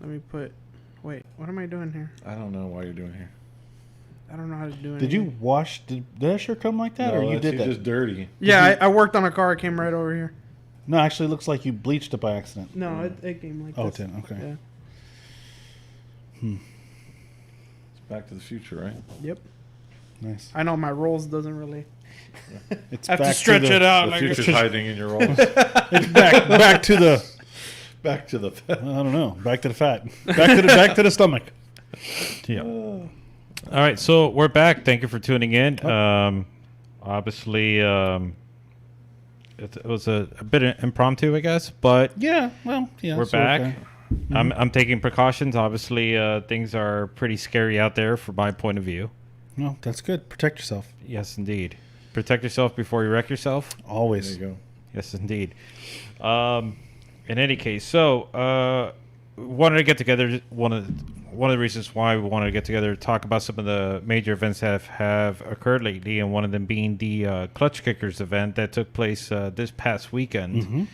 Let me put. Wait, what am I doing here? I don't know why you're doing here. I don't know how to do it. Did you wash? Did that shirt come like that, No, or you did that? just dirty. Yeah, I worked on a car. It came right over here. No, actually, it looks like you bleached it by accident. No, it came like Oh, this. it did. Okay. Yeah. It's Back to the Future, right? Yep. Nice. I know my rolls doesn't really. It's I have to back stretch the, it out. The Like future's hiding in your rolls. It's back to the. Back to the. I don't know. Back to the fat. Back to the stomach. Yeah. All right, so we're back. Thank you for tuning in. Obviously, it was a bit impromptu, I guess, but Yeah. Well. Yeah. we're so back. okay. I'm taking precautions. Obviously, things are pretty scary out there from my point of view. No, that's good. Protect yourself. Yes, indeed. Protect yourself before you wreck yourself. Always. There you go. Yes, indeed. In any case, so wanted to get together. One of the reasons why we wanted to get together to talk about some of the major events that have occurred lately, and one of them being the Klutch Kickers event that took place this past weekend.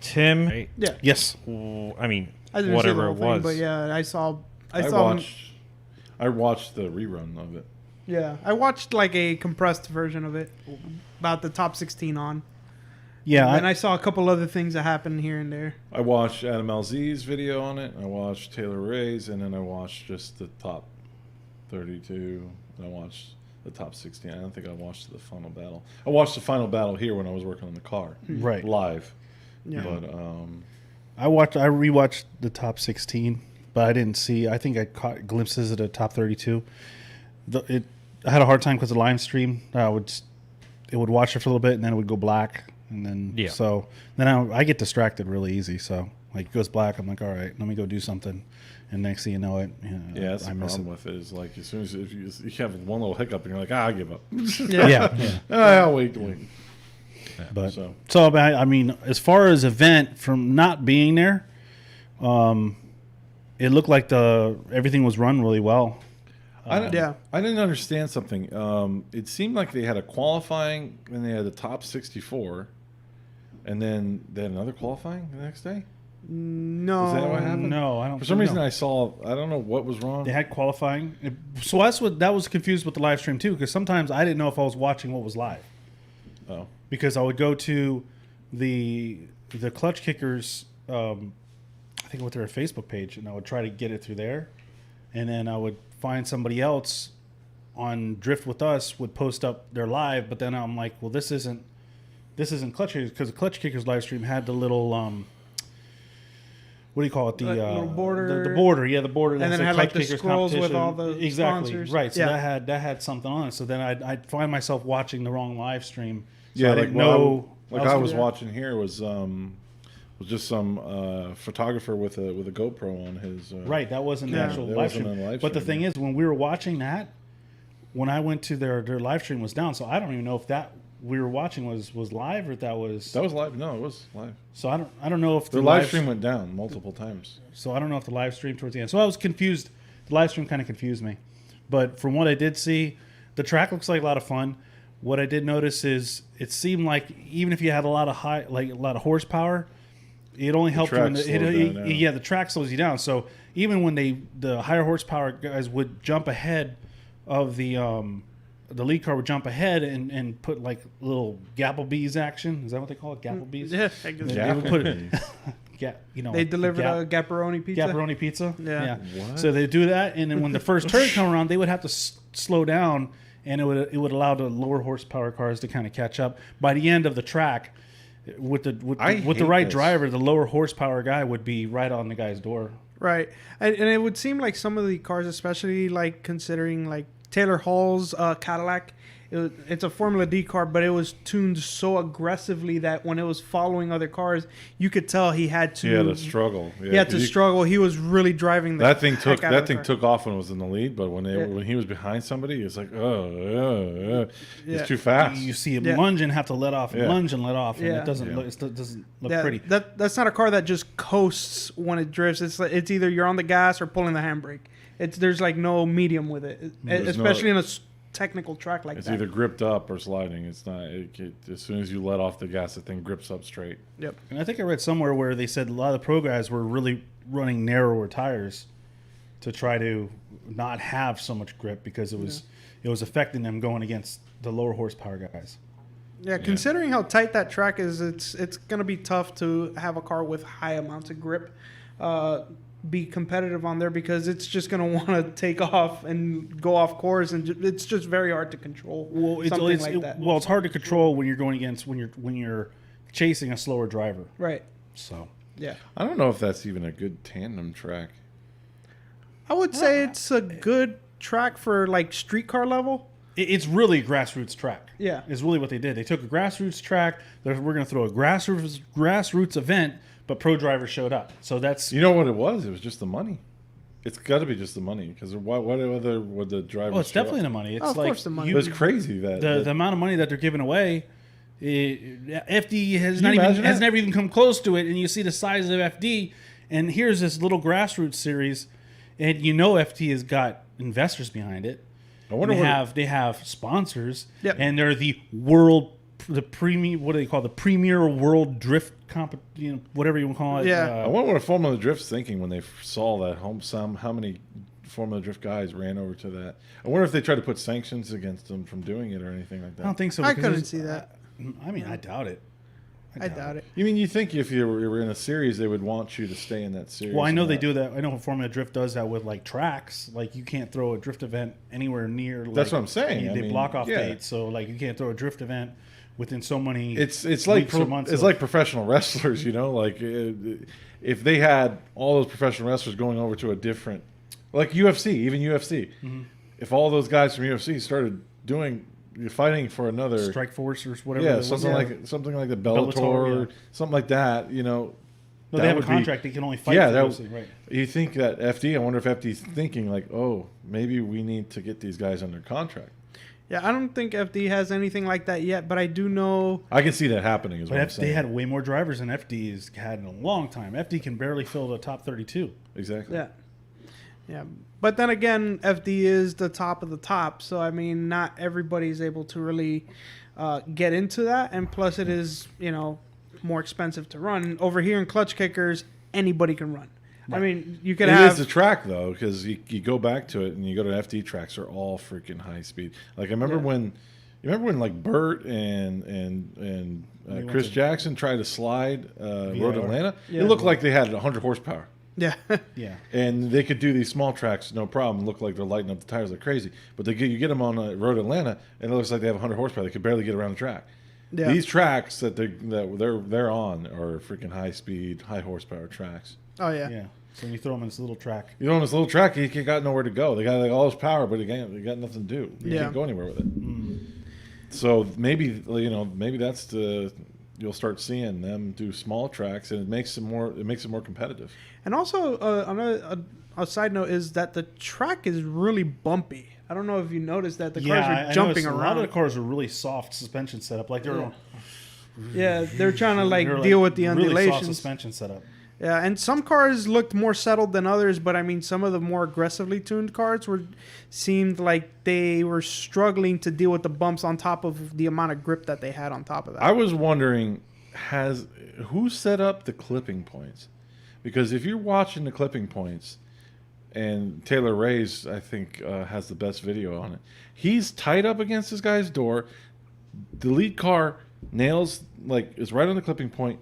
Tim, right? Yeah. Yes. I mean, I didn't whatever see the it whole was. thing, but yeah, I saw. I watched the rerun of it. Yeah, I watched like a compressed version of it, about the top 16 on. Yeah. And I saw a couple other things that happened here and there. I watched Adam LZ's video on it. I watched Taylor Ray's, and then I watched just the top 32. And I watched the top 16. I don't think I watched the final battle. I watched the final battle here when I was working on the car, Right. live. Yeah. But I rewatched the top 16, but I didn't see. I think I caught glimpses of the top 32. I had a hard time because the live stream. It would watch it for a little bit, and then it would go black, and then I get distracted really easy. So like it goes black, I'm like, all right, let me go do something, and next thing you know it, yeah, that's the problem with it. Is like as soon as if you have one little hiccup, and you're like, I give up. Yeah. I'll wait. But so I mean, as far as event from not being there, it looked like everything was run really well. I didn't understand something. It seemed like they had a qualifying, and they had the top 64, and then they had another qualifying the next day. No. Is that what happened? No, I don't. For some reason, I saw. I don't know what was wrong. They had qualifying, so that was confused with the live stream too. Because sometimes I didn't know if I was watching what was live. Oh. Because I would go to the Klutch Kickers, I think with their Facebook page, and I would try to get it through there, and then I would find somebody else on Drift with Us would post up their live, but then I'm like, well, this isn't Klutch Kickers, because the Klutch Kickers live stream had the little what do you call it? The little border. the border, yeah, the border. And then it had like the scrolls with all the sponsors. Right. So Yeah. that had something on it. So then I'd find myself watching the wrong live stream. So Yeah, I like didn't know. I was watching here was just some photographer with a GoPro on his. Right, that wasn't the Yeah. actual That live wasn't stream. a live But the stream, thing is, when we were watching that, when I went to their live stream was down. So I don't even know if that we were watching was live or if that was. That was live. No, it was live. So I don't know if The live stream went down multiple times. So I don't know if the live stream towards the end. So I was confused. The live stream kind of confused me. But from what I did see, the track looks like a lot of fun. What I did notice is it seemed like even if you had a lot of horsepower, it only helped you. The track slows you down. So even when the higher horsepower guys would jump ahead of the lead car would jump ahead and put like little Gapplebees action. Is that what they call it? Gapplebees? Yeah, I guess. They would put it. They delivered a Gapperoni pizza. Gapperoni pizza. Yeah. What? So they do that, and then when the first turn come around, they would have to slow down, and it would allow the lower horsepower cars to kind of catch up. By the end of the track, with the right driver, the lower horsepower guy would be right on the guy's door. Right. And it would seem like some of the cars, especially like considering like Taylor Hall's Cadillac, it's a Formula D car, but it was tuned so aggressively that when it was following other cars, you could tell he had to. He had to struggle. Yeah, he had to struggle. He was really driving that thing took off when it was in the lead, but when he was behind somebody, it's like it's too fast. You see him lunge and have to let off, and lunge and let off, and it doesn't look pretty. That's not a car that just coasts when it drifts. It's either you're on the gas or pulling the handbrake. There's like no medium with it, especially in a technical track like It's that. either gripped up or sliding. It's not. As soon as you let off the gas, the thing grips up straight. Yep. And I think I read somewhere where they said a lot of the pro guys were really running narrower tires to try to not have so much grip because it was affecting them going against the lower horsepower guys. Yeah, considering how tight that track is, it's going to be tough to have a car with high amounts of grip be competitive on there because it's just going to want to take off and go off course, and it's just very hard to control. Well, it's hard to control when you're going against when you're chasing a slower driver. Right. So Yeah. I don't know if that's even a good tandem track. I would say it's a good track for like street car level. it's really a grassroots track. Yeah. Is really what they did. They took a grassroots track. We're going to throw a grassroots event, but pro drivers showed up. So that's You know what it was? It was just the money. It's got to be just the money because what other would the drivers? it's show definitely up? the money. It's Of like course the money. It was crazy that the amount of money that they're giving away. FD has Can you imagine that? never even come close to it, and you see the size of FD. And here's this little grassroots series, and FD has got investors behind it. I wonder They have sponsors, Yep. and they're the premier. What do they call the premier world drift whatever you want to call it. Yeah. I wonder what Formula Drift's thinking when they saw that how many Formula Drift guys ran over to that. I wonder if they tried to put sanctions against them from doing it or anything like that. I don't think so. I because couldn't there's- see that. I mean, I doubt it. I doubt it. You mean you think if you were in a series, they would want you to stay in that series? Well, I know and they not- do that. I know Formula Drift does that with like tracks. Like you can't throw a drift event anywhere near. That's what I'm saying. They I mean, block off yeah. dates, so like you can't throw a drift event within so many. It's like weeks or months it's of- like professional wrestlers, like if they had all those professional wrestlers going over to a different, like UFC, even UFC, Mm-hmm. if all those guys from UFC started fighting for another Strike Force or whatever. yeah, it was. something like the Bellator, Bellator, yeah. something like that, No, that they have a would be- contract. They can only fight. Yeah, for that UFC, right. you think that FD? I wonder if FD's thinking like, oh, maybe we need to get these guys under contract. Yeah, I don't think FD has anything like that yet, but I do know. I can see that happening. Is what I'm But saying. they had way more drivers than FD's had in a long time. FD can barely fill the top 32. exactly. Yeah. Yeah. But then again, FD is the top of the top. So, I mean, not everybody's able to really get into that. And plus, it is, more expensive to run. Over here in Klutch Kickers, anybody can run. I mean, you could It have. is the track though, because you go back to it and you go to FD tracks are all freaking high speed. Like I remember when like Bert and Chris Jackson tried to slide Road Atlanta. Yeah. It looked like they had 100 horsepower. Yeah. Yeah. And they could do these small tracks, no problem. Look like they're lighting up the tires like crazy. But you get them on Road Atlanta, and it looks like they have 100 horsepower. They could barely get around the track. Yeah. These tracks that they're on are freaking high speed, high horsepower tracks. Oh, yeah. Yeah. So when you throw them in this little track. You know, on this little track, he got nowhere to go. They got like all this power, but they got nothing to do. You Yeah. can't go anywhere with it. So maybe that's you'll start seeing them do small tracks, and it makes it more competitive. And also, a side note is that the track is really bumpy. I don't know if you noticed that the cars are jumping noticed around. A lot of the cars are really soft suspension setup. Like they're Yeah, they're trying to they're, deal with the really soft undulations. suspension setup. Yeah, and some cars looked more settled than others, but I mean, some of the more aggressively tuned cars seemed like they were struggling to deal with the bumps on top of the amount of grip that they had on top of that. I was wondering, who set up the clipping points? Because if you're watching the clipping points, and Taylor Ray's, I think, has the best video on it. He's tied up against this guy's door. The lead car is right on the clipping point,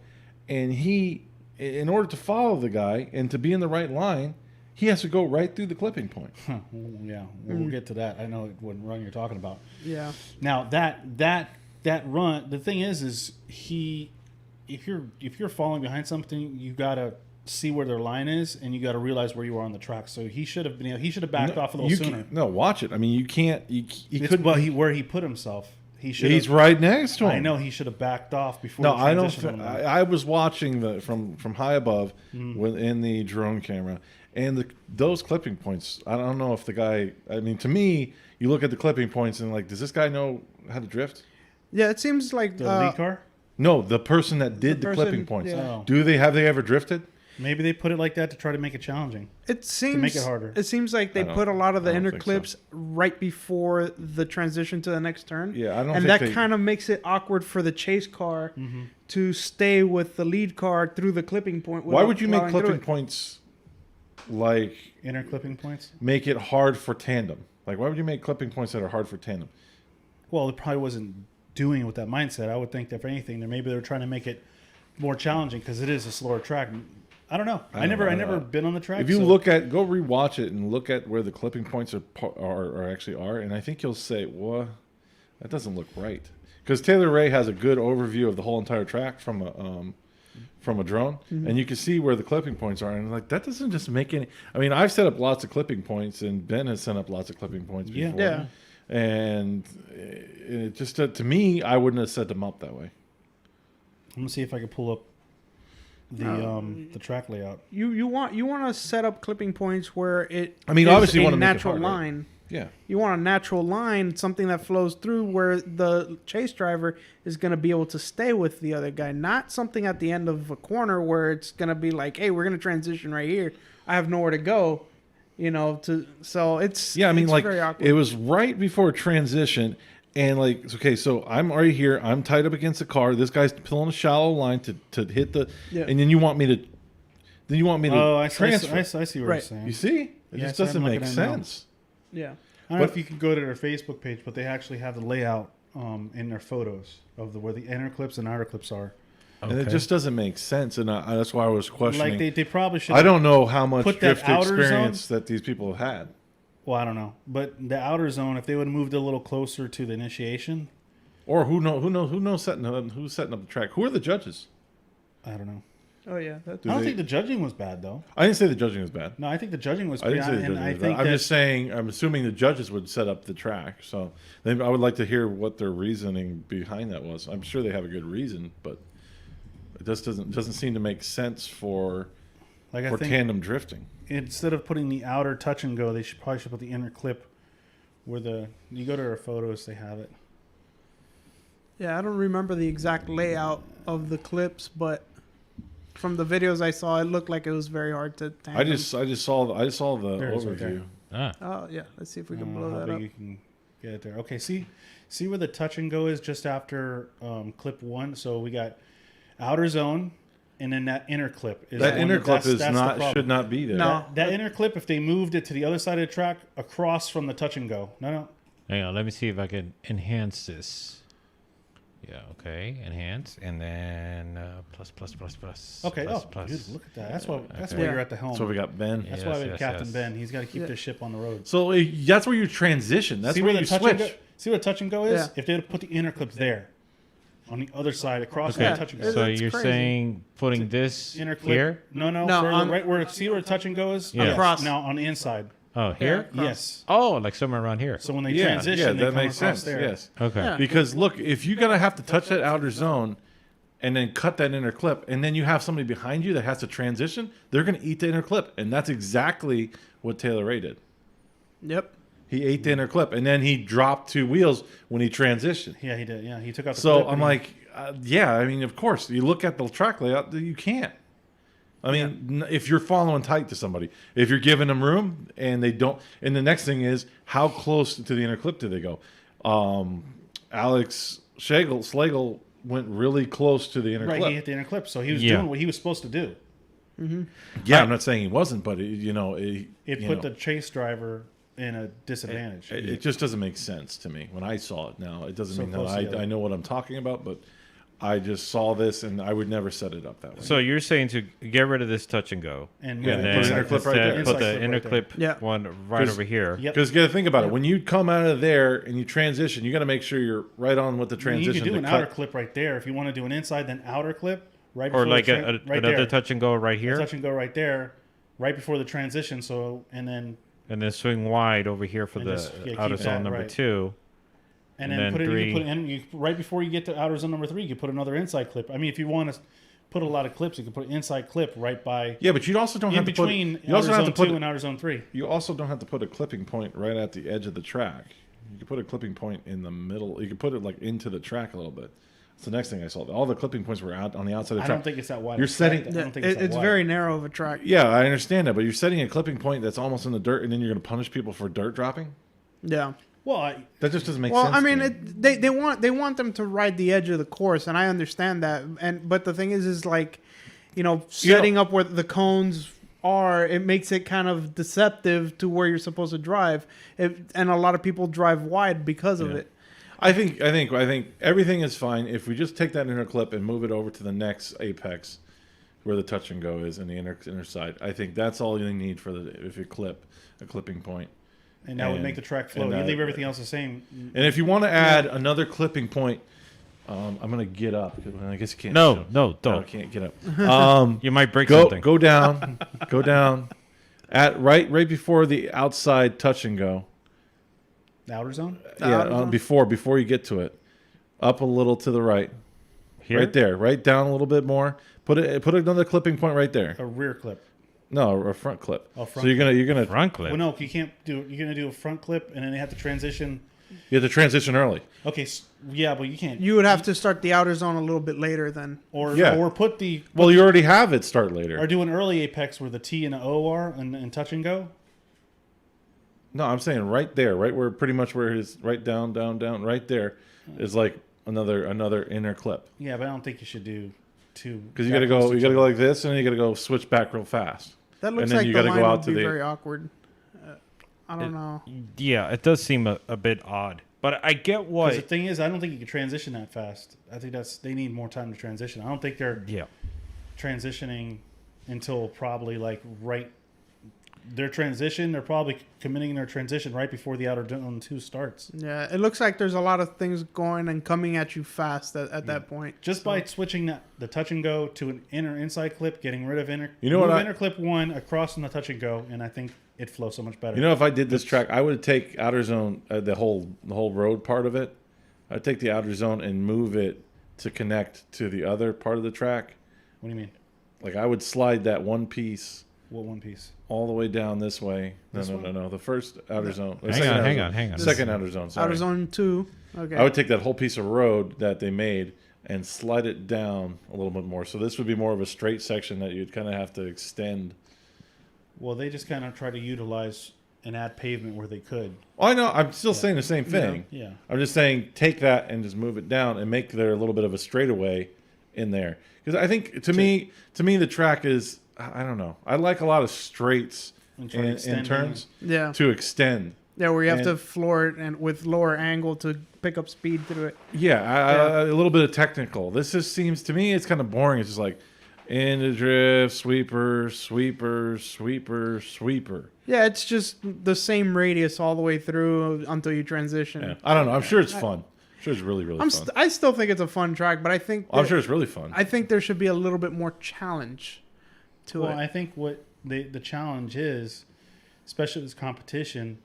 and he, in order to follow the guy and to be in the right line, he has to go right through the clipping point. Huh. Yeah, we'll get to that. I know what run you're talking about. Yeah. Now that run, the thing is if you're falling behind something, you gotta see where their line is, and you got to realize where you are on the track. So he should have backed off a little sooner. Watch it. I mean, you can't. Where he put himself. He's right next to him. I know he should have backed off before. No, the I don't. transition went on. I was watching from high above in the drone camera, and those clipping points. I don't know if the guy. I mean, to me, you look at the clipping points and like, does this guy know how to drift? Yeah, it seems like The lead car. No, the person that did the clipping points. yeah. Have they ever drifted? Maybe they put it like that to try to make it challenging. It seems make it harder. It seems like they I don't- put a lot of the I don't inner think clips so. right before the transition to the next turn. Yeah, I don't and think that they- kind of makes it awkward for the chase car to stay with the lead car through the clipping point. Why without would you make plowing through clipping it. points like Inner clipping points. make it hard for tandem? Like, why would you make clipping points that are hard for tandem? Well, it probably wasn't doing it with that mindset. I would think that if anything, maybe they were trying to make it more challenging because it is a slower track. I don't know. I never been on the track. If you so- go rewatch it and look at where the clipping points are actually are, and I think you'll say, "What? That doesn't look right." Because Taylor Ray has a good overview of the whole entire track from a drone, and you can see where the clipping points are, and like that doesn't just make any. I mean, I've set up lots of clipping points, and Ben has set up lots of clipping points Yeah. before. Yeah. And it just to me, I wouldn't have set them up that way. I'm gonna see if I can pull up the track layout. You want to set up clipping points where it. I mean, is obviously you a wanna make it natural hard, right? line. Yeah. You want a natural line, something that flows through where the chase driver is going to be able to stay with the other guy, not something at the end of a corner where it's going to be like, hey, we're going to transition right here. I have nowhere to go, so it's Yeah, I mean, it's like very awkward. it was right before transition, and like, okay, so I'm already here. I'm tied up against the car. This guy's pulling a shallow line to hit the, Yeah. and then you want me to Oh, I transfer. see what you're Right. saying. You see, it Yes, just doesn't I'm make looking at it now. sense. Yeah. I don't know if you can go to their Facebook page, but they actually have the layout in their photos of where the inner clips and outer clips are. And it Okay. just doesn't make sense, and that's why I was questioning. Like they probably should. I don't know how much put that drift outer experience that these people have had. Well, I don't know, but the outer zone, if they would have moved a little closer to the initiation, Or who's setting up the track? Who are the judges? I don't know. Oh yeah. That's, Do I don't they- think the judging was bad though. I didn't say the judging was bad. No, I think the judging was I didn't bad, say the and judging I was think bad. I'm that just saying. I'm assuming the judges would set up the track. So I would like to hear what their reasoning behind that was. I'm sure they have a good reason, but it just doesn't seem to make sense for like I think tandem drifting. instead of putting the outer touch and go, they probably should put the inner clip where you go to their photos, they have it. yeah, I don't remember the exact layout of the clips, but from the videos I saw, it looked like it was very hard to tandem. I just saw the There it is right overview. there. Oh yeah, let's see if we can How blow that big up. you can get it there. Okay, see where the touch and go is just after clip 1. So we got outer zone, and then that inner clip. Is That the one inner clip that's is the not problem. should not be there. No. That inner clip, if they moved it to the other side of the track, across from the touch and go. No. Hang on, let me see if I can enhance this. Yeah, okay, enhance, and then plus. Okay. plus, Oh, plus. dude, look at that. That's why Okay. you're at the helm. So we got Ben. That's Yes, why we have yes, Captain yes. Ben. He's got to keep Yeah. this ship on the road. So that's where you transition. That's where the you touch switch. and go, see where touch and go is? Yeah. If they would put the inner clips there, on the other side, across Okay, from the touch and go. so That's you're crazy. saying putting this Inner clip. here? No, No, further, on- right where see where touch and go is? Yeah. Yes. Across. Now on the inside. Oh, here? Across. Yes. Oh, like somewhere around here. So when they Yeah, transition, they that come makes across sense. there. Yes. Okay. Yeah. Because look, if you're gonna have to touch that outer zone and then cut that inner clip, and then you have somebody behind you that has to transition, they're gonna eat the inner clip, and that's exactly what Taylor Ray did. Yep. He ate the inner clip, and then he dropped 2 wheels when he transitioned. Yeah, he did. Yeah, he took out the So clip I'm and like, yeah, I mean, of course, you look at the track layout, you can't. I mean, if you're following tight to somebody, if you're giving them room and they don't, and the next thing is, how close to the inner clip do they go? Alex Schlegel went really close to the inner right, clip. he hit the inner clip, so he was Yeah. doing what he was supposed to do. Yeah, I'm not saying he wasn't, but it It put the chase driver in a disadvantage. it just doesn't make sense to me when I saw it. Now it doesn't So mean close that together. I know what I'm talking about, but I just saw this and I would never set it up that way. So you're saying to get rid of this touch and go, And Yeah, and put then an inner clip right instead there. put Inside the clip inner right there. clip Yeah. one right 'Cause- over here. Yep. Because you got to think about it. When you come out of there and you transition, you got to make sure you're right on with the I mean, transition. you can do to an cut. outer clip right there if you want to do an inside, then outer clip right Or before like the a, right another there. touch and go right A here, touch and go right there, right before the transition. So and then swing wide over here for And the just, yeah, outer keep zone that, number right. 2. and And then then put it. three. You can put in right before you get to outer zone number 3. You can put another inside clip. I mean, if you want to put a lot of clips, you can put an inside clip right by Yeah, but you also don't in have to put. between You also outer have zone to put. 2 and outer zone 3. You also don't have to put a clipping point right at the edge of the track. You can put a clipping point in the middle. You can put it like into the track a little bit. It's the next thing I saw. All the clipping points were out on the outside of the I track. don't think it's that wide. You're setting. I don't think It's that wide. very narrow of a track. Yeah, I understand that, but you're setting a clipping point that's almost in the dirt, and then you're going to punish people for dirt dropping. Yeah. Well, That just doesn't make Well, sense. I mean, to me. they want them to ride the edge of the course, and I understand that. But the thing is like, setting up where the cones are, it makes it kind of deceptive to where you're supposed to drive, and a lot of people drive wide because of Yeah. it. I think everything is fine if we just take that inner clip and move it over to the next apex, where the touch and go is in the inner side. I think that's all you need for if you clip a clipping point. and that would make the track flow. and You leave everything else the same. And if you want to add another clipping point, I'm gonna get up. I guess you can't. No, no, I don't. can't get up. You might break Go something. go down, go down, at right before the outside touch and go. The outer zone. outer zone? Before you get to it, up a little to the right, Here? right there, right down a little bit more. Put another clipping point right there. A rear clip. No, a front clip. Oh, front so you're gonna Front clip. Well, no, you can't do. You're gonna do a front clip, and then they have to transition. you have to transition early. Okay, yeah, but you can't. You would have to start the outer zone a little bit later then. Or put the Well, you already have it start later. or do an early apex where the T and the O are and touch and go. No, I'm saying right there, right where pretty much where his right down, right there is like another inner clip. Yeah, but I don't think you should do two. Because you gotta go like this, and then you gotta go switch back real fast. That looks And then like you the gotta line go out would to be the- very awkward. I don't know. Yeah, it does seem a bit odd. But I get why. Because the thing is, I don't think you can transition that fast. I think they need more time to transition. I don't think they're Yeah. transitioning until probably like right. Their transition, they're probably committing their transition right before the outer zone 2 starts. Yeah, it looks like there's a lot of things going and coming at you fast at that point. Just by switching the touch and go to an inside clip, getting rid of inner. You know what inner clip 1 across from the touch and go, and I think it flows so much better. You know, if I did this track, I would take outer zone, the whole road part of it. I'd take the outer zone and move it to connect to the other part of the track. What do you mean? Like I would slide that one piece What one piece? all the way down this way. This one? No. The first outer zone. the Hang second on, outer hang zone. on, hang on. Second outer zone. Sorry. Outer zone 2. Okay. I would take that whole piece of road that they made and slide it down a little bit more. So this would be more of a straight section that you'd kind of have to extend. Well, they just kind of try to utilize and add pavement where they could. Oh, I know. I'm still saying the same thing. Yeah. I'm just saying take that and just move it down and make there a little bit of a straightaway in there. Because I think to me the track is, I don't know. I like a lot of straights And try to and extend turns yeah. to extend. Yeah, where you have and- to floor it and with lower angle to pick up speed through it. Yeah, a little bit of technical. This just seems to me it's kind of boring. It's just like in the drift, sweeper, sweeper, sweeper, sweeper. Yeah, it's just the same radius all the way through until you transition. Yeah. I don't know. I'm sure it's fun. I'm sure it's really, really fun. I still think it's a fun track, but I think I'm sure it's really fun. I think there should be a little bit more challenge to Well, it. I think what the challenge is, especially this competition,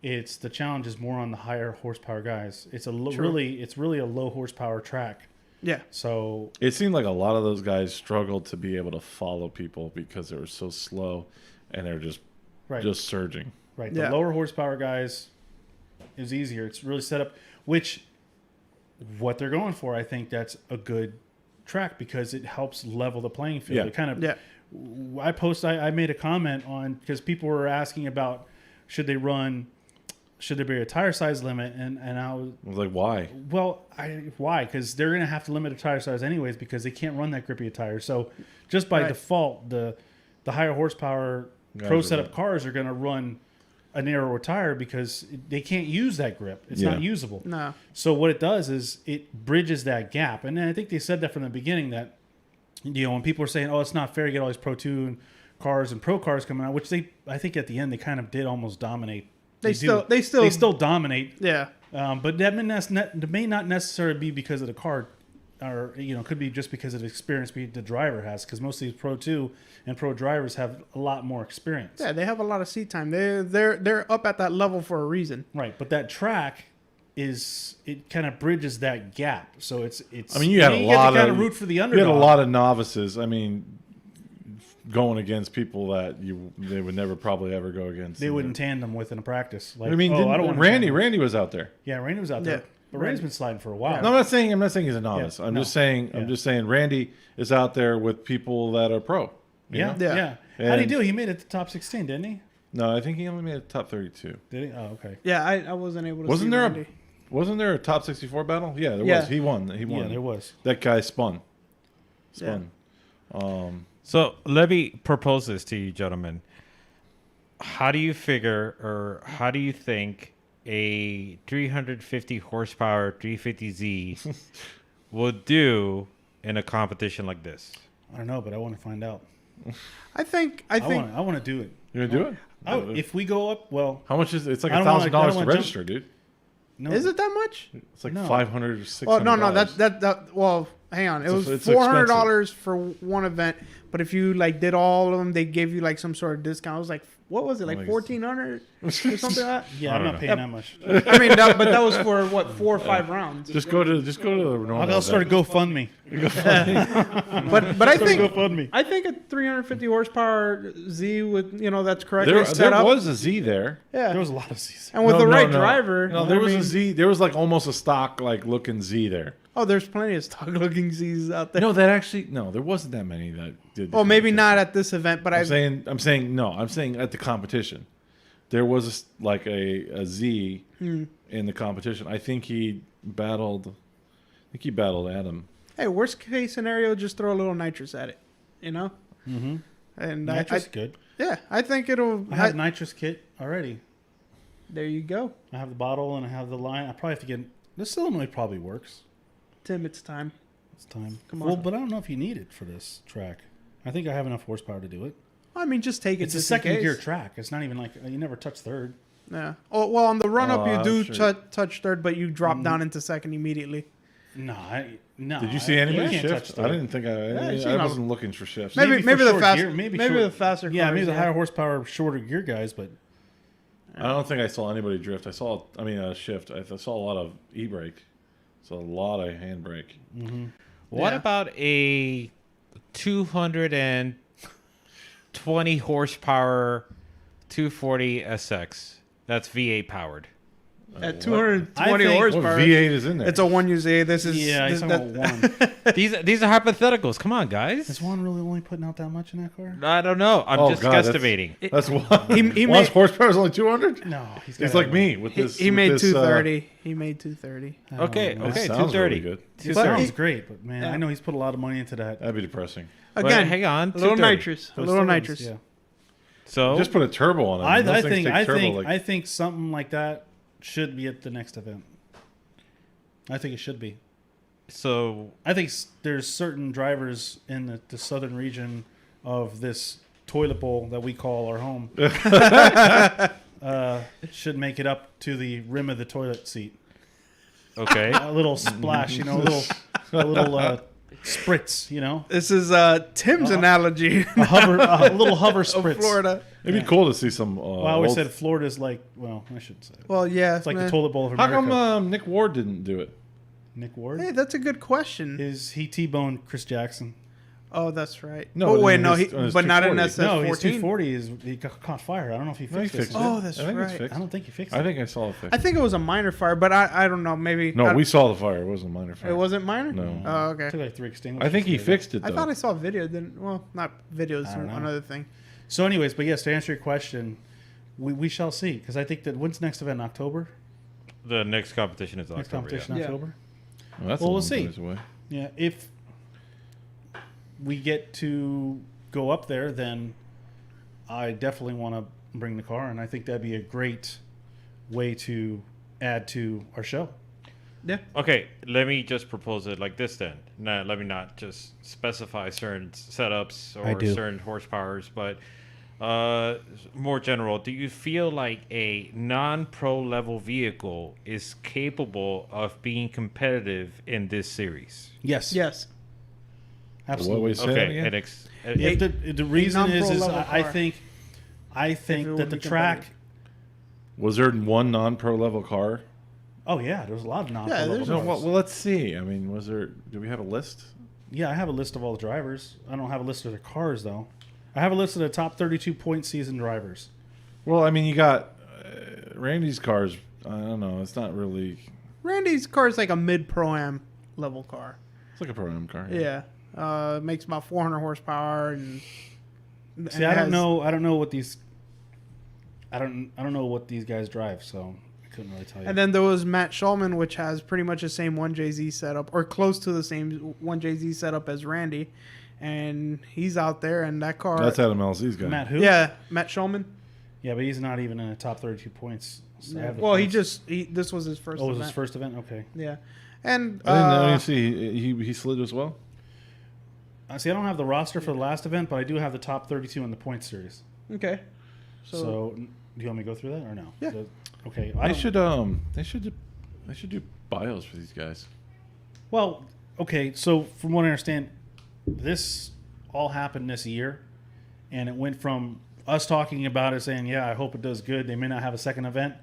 the challenge is more on the higher horsepower guys. It's really a low horsepower track. Yeah. So It seemed like a lot of those guys struggled to be able to follow people because they were so slow and they're just surging. right, Yeah. the lower horsepower guys is easier. It's really set up, which what they're going for. I think that's a good track because it helps level the playing field. Yeah. It kind of Yeah. I made a comment on because people were asking about should there be a tire size limit, and I was I was like, why? why? Because they're going to have to limit a tire size anyways because they can't run that grippy a tire. So just by Right. default, the higher horsepower Guys pro are setup right. cars are going to run a narrower tire because they can't use that grip. It's not Yeah. usable. No. So what it does is it bridges that gap, and I think they said that from the beginning that when people are saying, "Oh, it's not fair to get all these Pro 2 cars and Pro cars coming out," which I think at the end they kind of did almost dominate. They do. still dominate. Yeah. But that may not necessarily be because of the car, or could be just because of the experience the driver has. Because most of these Pro 2 and Pro drivers have a lot more experience. Yeah, they have a lot of seat time. They're up at that level for a reason. Right, but that track it kind of bridges that gap. So it's. I mean, you had a get lot to kind of of root for the You underdog. had a lot of novices. I mean, going against people that they would never probably ever go against. They wouldn't tandem with in a practice. Like, I mean, I don't want Randy was out there. Yeah, Randy was out there. Yeah. But Randy's been sliding for a while. No, I'm not saying he's a novice. I'm just saying Randy is out there with people that are pro. you know? Yeah. How'd he do? He made it to top 16, didn't he? No, I think he only made a top 32. Did he? Oh, okay. Yeah, I wasn't able to. Wasn't see there Randy. wasn't there a top 64 battle? Yeah, there Yeah. was. He won. Yeah, there was. That guy spun. So let me propose this to you, gentlemen. How do you figure, or how do you think a 350 horsepower 350Z will do in a competition like this? I don't know, but I want to find out. I think. I want to do it. You gonna do it? If we go up, well, How much is it? It's like I don't wanna- I $1,000 don't to wanna register, dude. no. Is it that much? It's like No. 500 or 600. Well, no. That. Well, hang on. It was it's $400 for one event, but if you like did all of them, they gave you like some sort of discount. It was like, what was it, like Like- 1,400 or something like that? Yeah, I I'm don't not know. paying that much. I mean, but that was for what, 4 or 5 rounds. Just go to the normal. I'll start a GoFundMe. But I think GoFundMe. I think a 350 horsepower Z with that's correctly There set up. was a Z there. Yeah, There was a lot of seasons. and with No, the no, right no. driver. No, there I was mean, a Z. There was like almost a stock like looking Z there. Oh, there's plenty of stock looking Z's out there. No, there wasn't that many that did. the Well, maybe competition. not at this event, but I'm saying at the competition, there was a Z in the competition. I think he battled Adam. Hey, worst case scenario, just throw a little nitrous at it, Mm-hmm. And Nitrous good. I think it'll. I have nitrous kit already. There you go, I have the bottle and I have the line. I probably have to get. This solenoid probably works. Tim. It's time. It's time. Come Well, on. but I don't know if you need it for this track. I think I have enough horsepower to do it. I mean, just take it. It's a just in second case. gear track. It's not even like you never touch third. Yeah. Oh well, on the run up, Oh, you do I'm sure. touch third, but you drop down into second immediately. No. Did you see anybody you can't touch shift? third. I didn't think you seen I all- wasn't looking for shifts. Maybe for the short fast, gear, maybe short- the faster. Yeah, maybe cars, the higher horsepower, shorter gear guys, but I don't think I saw anybody drift. Shift. I saw a lot of e-brake. Saw a lot of handbrake. What Yeah. about a 220 horsepower 240 SX? That's V8 powered. At 220 I think- What horsepower. V8 is in there? It's a 1UZ. This is yeah, he's this, talking about one. These are hypotheticals. Come on, guys. Is one really only putting out that much in that car? I don't know. I'm Oh, just God, that's- guesstimating. That's why. He Juan's made- horsepower is only 200. No, He's gotta like have me with this. he with made this, 230. He made 230. one. I don't Okay, know. That okay, sounds 230. really good. It But sounds he- great, but man, Yeah. I know he's put a lot of money into that. That'd be depressing. But Again, hang on, a little 230. nitrous. A But little still, nitrous. Yeah. So Just put a turbo on it. Those I things think take I turbo, think like- I think something like that should be at the next event. I think it should be. so I think there's certain drivers in the southern region of this toilet bowl that we call our home should make it up to the rim of the toilet seat. okay. A little splash, a little spritz, This is Tim's analogy a little hover of spritz. Florida. It'd be cool to see some. Well, I always old- said Florida's like, well, I shouldn't say it. Well, yeah. It's like the man. toilet bowl of How America. come Nick Ward didn't do it? Nick Ward? Hey, that's a good question. Is he T-boned Chris Jackson? Oh, that's right. No, Oh, wait, on no, his- on his but not in 240. No, his SF14. 240 he caught fire. I don't know if he No, he fixed it. fixed it. Oh, that's I think it's right. fixed. I don't think he fixed I it. think I saw it fixed. I think it was a minor fire, but I don't know. Maybe No, I- we saw the fire. It wasn't a minor fire. It wasn't minor. No. Oh, It okay. took like 3 extinguishers. I think he to- fixed it though. I thought I saw a video. Then, well, not videos. I don't know. Another thing. So, anyways, but yes, to answer your question, we shall see. Because I think that when's the next event? October? The next competition is Next October. competition, Yeah. October? Well, that's Well, a we'll long see. ways away. Yeah, if we get to go up there, then I definitely want to bring the car, and I think that'd be a great way to add to our show. Yeah. Okay, let me just propose it like this then. No, let me not just specify certain setups I or do. certain horsepowers, but more general. Do you feel like a non-pro level vehicle is capable of being competitive in this series? Yes. Yes. Absolutely. What we said Okay, again? and If the reason is non-pro level I car. think If it that would the be track. competitive. Was there one non-pro level car? Oh yeah, there was a lot of non-pro Yeah, level there's No. cars. Well, let's see. I mean, was there? Do we have a list? Yeah, I have a list of all the drivers. I don't have a list of their cars though. I have a list of the top 32 point season drivers. Well, I mean, you got Randy's cars. I don't know. It's not really. Randy's car is like a mid pro-am level car. It's like a Pro-Am car. Yeah. It makes about 400 horsepower and See, I don't know what these. I don't know what these guys drive, so I couldn't really tell you. And then there was Matt Shulman, which has pretty much the same 1JZ setup, or close to the same 1JZ setup as Randy, and he's out there, and that car. That's Adam LZ's guy. Matt who? Yeah, Matt Shulman. Yeah, but he's not even in the top 32 points. So I Yeah. have the Well, points. this was his first. Oh, it was event. his first event. Okay. Yeah, and I didn't see he slid as well. See, I don't have the roster for the last event, but I do have the top 32 in the points series. okay. So, do you want me to go through that or no? Yeah. Okay. They should do bios for these guys. Well, okay. So from what I understand, this all happened this year, and it went from us talking about it, saying, "Yeah, I hope it does good." They may not have a second event.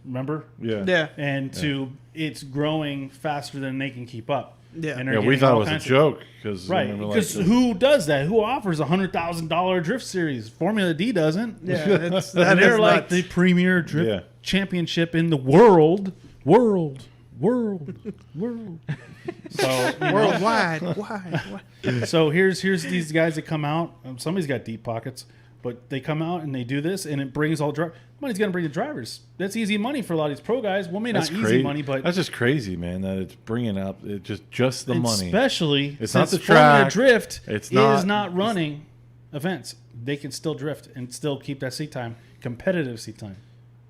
Remember? Yeah. Yeah. And to it's growing faster than they can keep up. Yeah. And they're Yeah, we getting thought it all was a kinds of- joke because Right, because who does that? Who offers $100,000 drift series? Formula D doesn't. Yeah, that And they're is like nuts. the premier drift Yeah. championship in the world. So Worldwide. Why? so here's these guys that come out. Somebody's got deep pockets, but they come out and they do this, and it brings all money's going to bring the drivers. That's easy money for a lot of these pro guys. Well, maybe That's not crazy. easy money, but That's just crazy, man. That it's bringing up just the money. especially It's since not the Formula track. Drift It's is not- not running events. They can still drift and still keep that seat time, competitive seat time.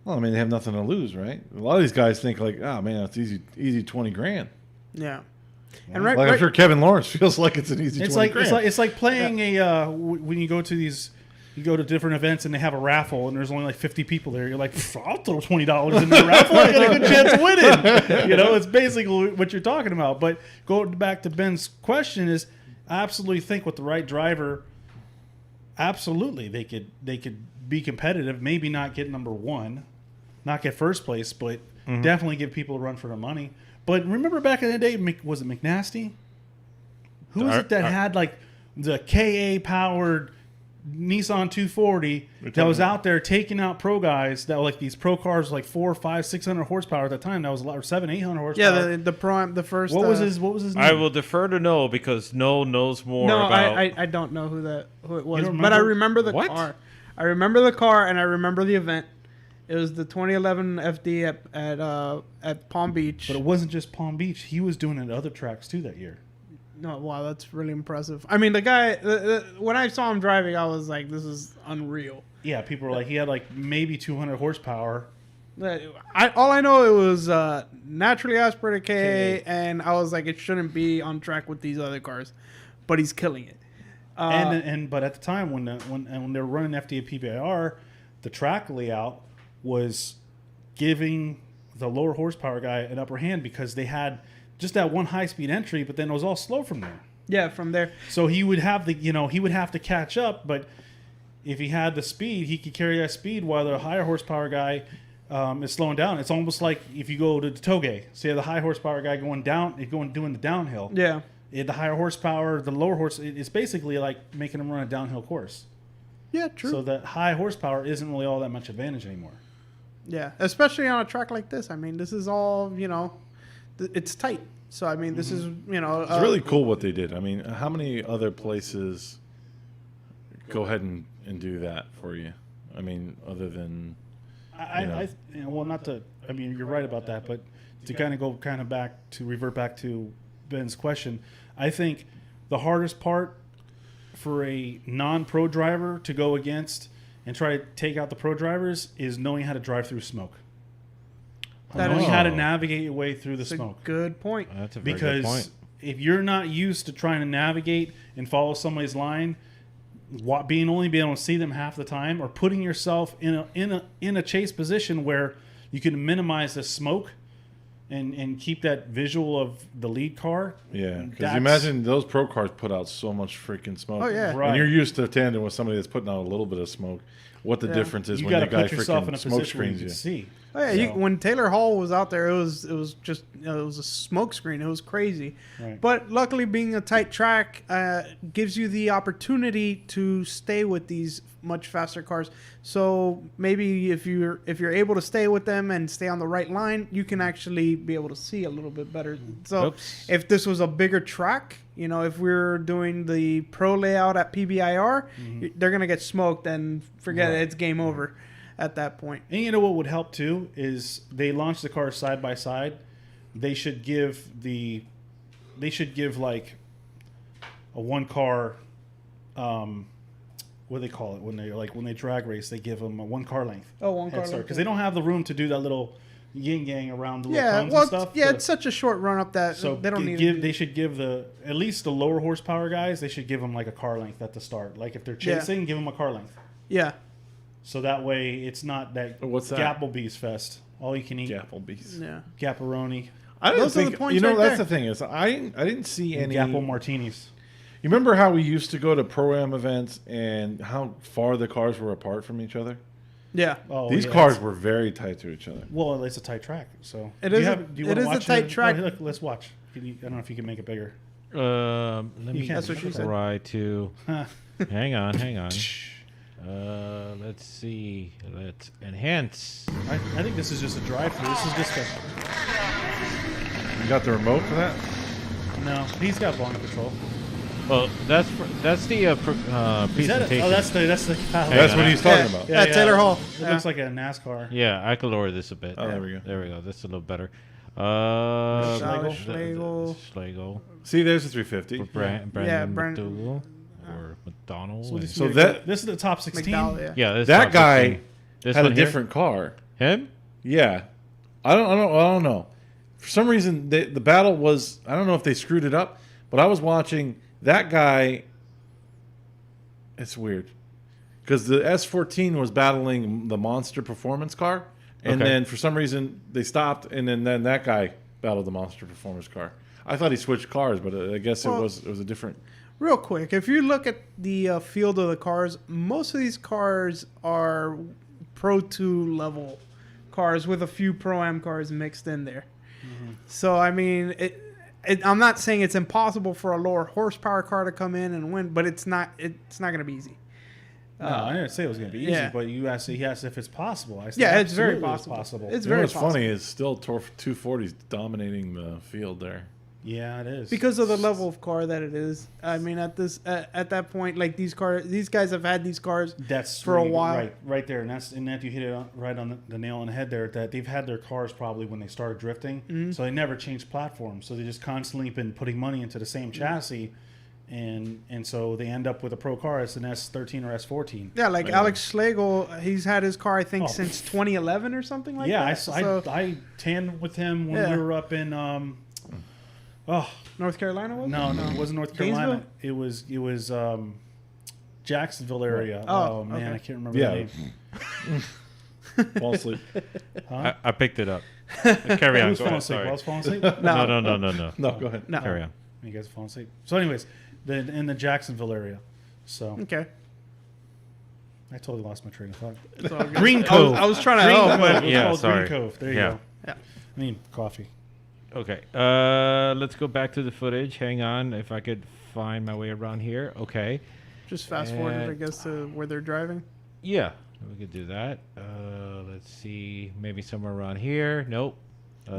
Well, I mean, they have nothing to lose, right? A lot of these guys think like, "Oh man, it's easy 20 grand." Yeah. And Like I'm sure Kevin Lawrence feels like it's an easy It's 20 like grand. it's like playing when you go to these. You go to different events and they have a raffle and there's only like 50 people there. You're like, I'll throw $20 in the raffle. I got a good chance of winning. You know, it's basically what you're talking about. But going back to Ben's question is, I absolutely think with the right driver, absolutely they could be competitive. Maybe not get number one, not get first place, but definitely give people a run for their money. But remember back in the day, was it McNasty? Who was it that had like the KA powered Nissan 240 that was out there taking out pro guys that were like these pro cars like 400, 500, 600 horsepower at the time? That was a lot, or 700, 800 horsepower. Yeah, the prime, the first. What was his name? I will defer to Noah because Noah knows more No, about. I don't know who it was, don't but I remember? remember the What? car. I remember the car, and I remember the event. It was the 2011 FD at Palm Beach. But it wasn't just Palm Beach. He was doing it at other tracks too that year. No, wow, that's really impressive. I mean, the guy. When I saw him driving, I was like, "This is unreal." Yeah, people were like, he had like maybe 200 horsepower. All I know, it was naturally aspirated KA, and I was like, it shouldn't be on track with these other cars, but he's killing it. But at the time when they were running FD and PBIR, the track layout was giving the lower horsepower guy an upper hand because they had just that one high speed entry, but then it was all slow from there. Yeah, from there. So he would have he would have to catch up, but if he had the speed, he could carry that speed while the higher horsepower guy is slowing down. It's almost like if you go to the Toge, say the high horsepower guy doing the downhill. Yeah. The higher horsepower, the lower horse, it's basically like making him run a downhill course. Yeah, true. So that high horsepower isn't really all that much advantage anymore. Yeah, especially on a track like this. I mean, this is all, it's tight. So, I mean, this is, It's really cool what they did. I mean, how many other places go ahead and do that for you? I mean, other than you're right about that, but to revert back to Ben's question, I think the hardest part for a non-pro driver to go against and try to take out the pro drivers is knowing how to drive through smoke. Knowing how to navigate your way through the smoke. Good point. That's a very good point. If you're not used to trying to navigate and follow somebody's line, being able to see them half the time, or putting yourself in a chase position where you can minimize the smoke and keep that visual of the lead car. Yeah, because imagine those pro cars put out so much freaking smoke. Oh, yeah. Right. When you're used to tandem with somebody that's putting out a little bit of smoke, what the difference is You when got the to guy put yourself in freaking a smoke position where you screens can you. see. Oh, yeah, So- when Taylor Hall was out there, it was just it was a smoke screen. It was crazy. Right. But luckily, being a tight track gives you the opportunity to stay with these much faster cars. So maybe if you're able to stay with them and stay on the right line, you can actually be able to see a little bit better. So Oops. if this was a bigger track, if we're doing the pro layout at PBIR, they're gonna get smoked and forget it. It's game over at that point. And you know what would help too is they launch the cars side by side. They should give like a one car, what do they call it when they drag race? They give them a one car length. Oh, one car because they don't have the room to do that little yin yang around the little cones well, and stuff. it's such a short run up that So they don't need. They should give at least the lower horsepower guys. They should give them like a car length at the start. Like if they're chasing, give them a car length. Yeah. So that way it's not that What's that? Gapplebee's fest. All you can eat. Applebee's. Yeah. Gapperoni. I didn't Those are the think. points That's right the thing is I didn't see any. Gapple martinis. You remember how we used to go to pro-am events and how far the cars were apart from each other? Yeah. Oh, These yeah, cars were very tight to each other. Well, it's a tight track, so It Do you is a- have- do you it wanna is a watch tight track. Look, let's watch. I don't know if you can make it bigger. Let You me can. That's what she said. try to. Huh. Hang on. Let's see. Let's enhance. I think this is just a drive-through. This is just a You got the remote for that? no. He's got volume control. Well, that's the Is that presentation. that's the That's on, what he's talking about. Yeah, Taylor Hall. It looks like a NASCAR. Yeah, I could lower this a bit. Oh, there we go. There we go. That's a little better. Schlegel. Schlegel. See, there's a 350. Brandon Yeah, Brandon. McDougal or McDonald. So, and- So that- this is the top 16. McDowell, yeah. yeah, this That top guy 16. This had a one here? different car. Him? Yeah, I don't know. For some reason, the battle was. I don't know if they screwed it up, but I was watching that guy. It's weird because the S14 was battling the monster performance car, and Okay. then for some reason they stopped, and then that guy battled the monster performance car. I thought he switched cars, but I guess Well- it was a different. Real quick, if you look at the field of the cars, most of these cars are Pro 2 level cars with a few Pro-Am cars mixed in there. So, I mean, I'm not saying it's impossible for a lower horsepower car to come in and win, but it's not going to be easy. No, I didn't say it was going to be easy, yeah. but he asked if it's possible. I said Yeah, it's very absolutely possible. It's It's You know very what's possible. funny is still 240s dominating the field there. yeah, it is Because of the level of car that it is. I mean, at that point, like these guys have had these cars That's for a really while. right there, and that you hit it right on the nail on the head there. That they've had their cars probably when they started drifting, Mm-hmm. so they never changed platforms. So they just constantly been putting money into the same chassis, and so they end up with a pro car. It's an S13 or S14. Yeah, like Alex Schlegel, he's had his car, I think, Oh. since 2011 or something like Yeah, that. So, I tanned with him when Yeah. we were up in North Carolina was no, it wasn't North Carolina. Gainesville? It was Jacksonville area. Oh, Man, okay. I can't remember Yeah. the name. Fall asleep. I picked it up. Carry on. Who's Go falling ahead. asleep? Sorry. I was falling asleep. No. No, go ahead. No. Carry on. You guys are falling asleep. So, anyways, in the Jacksonville area. So Okay. I totally lost my train of thought. It's all good. Green I was- Cove. I was trying to Green help, Cove. but It was Yeah, called sorry. Green Cove. There you Yeah. go. Yeah. I mean, coffee. Okay. Let's go back to the footage. Hang on, if I could find my way around here. Okay. just fast forward, I guess, to where they're driving. Yeah, we could do that. Let's see, maybe somewhere around here. Nope.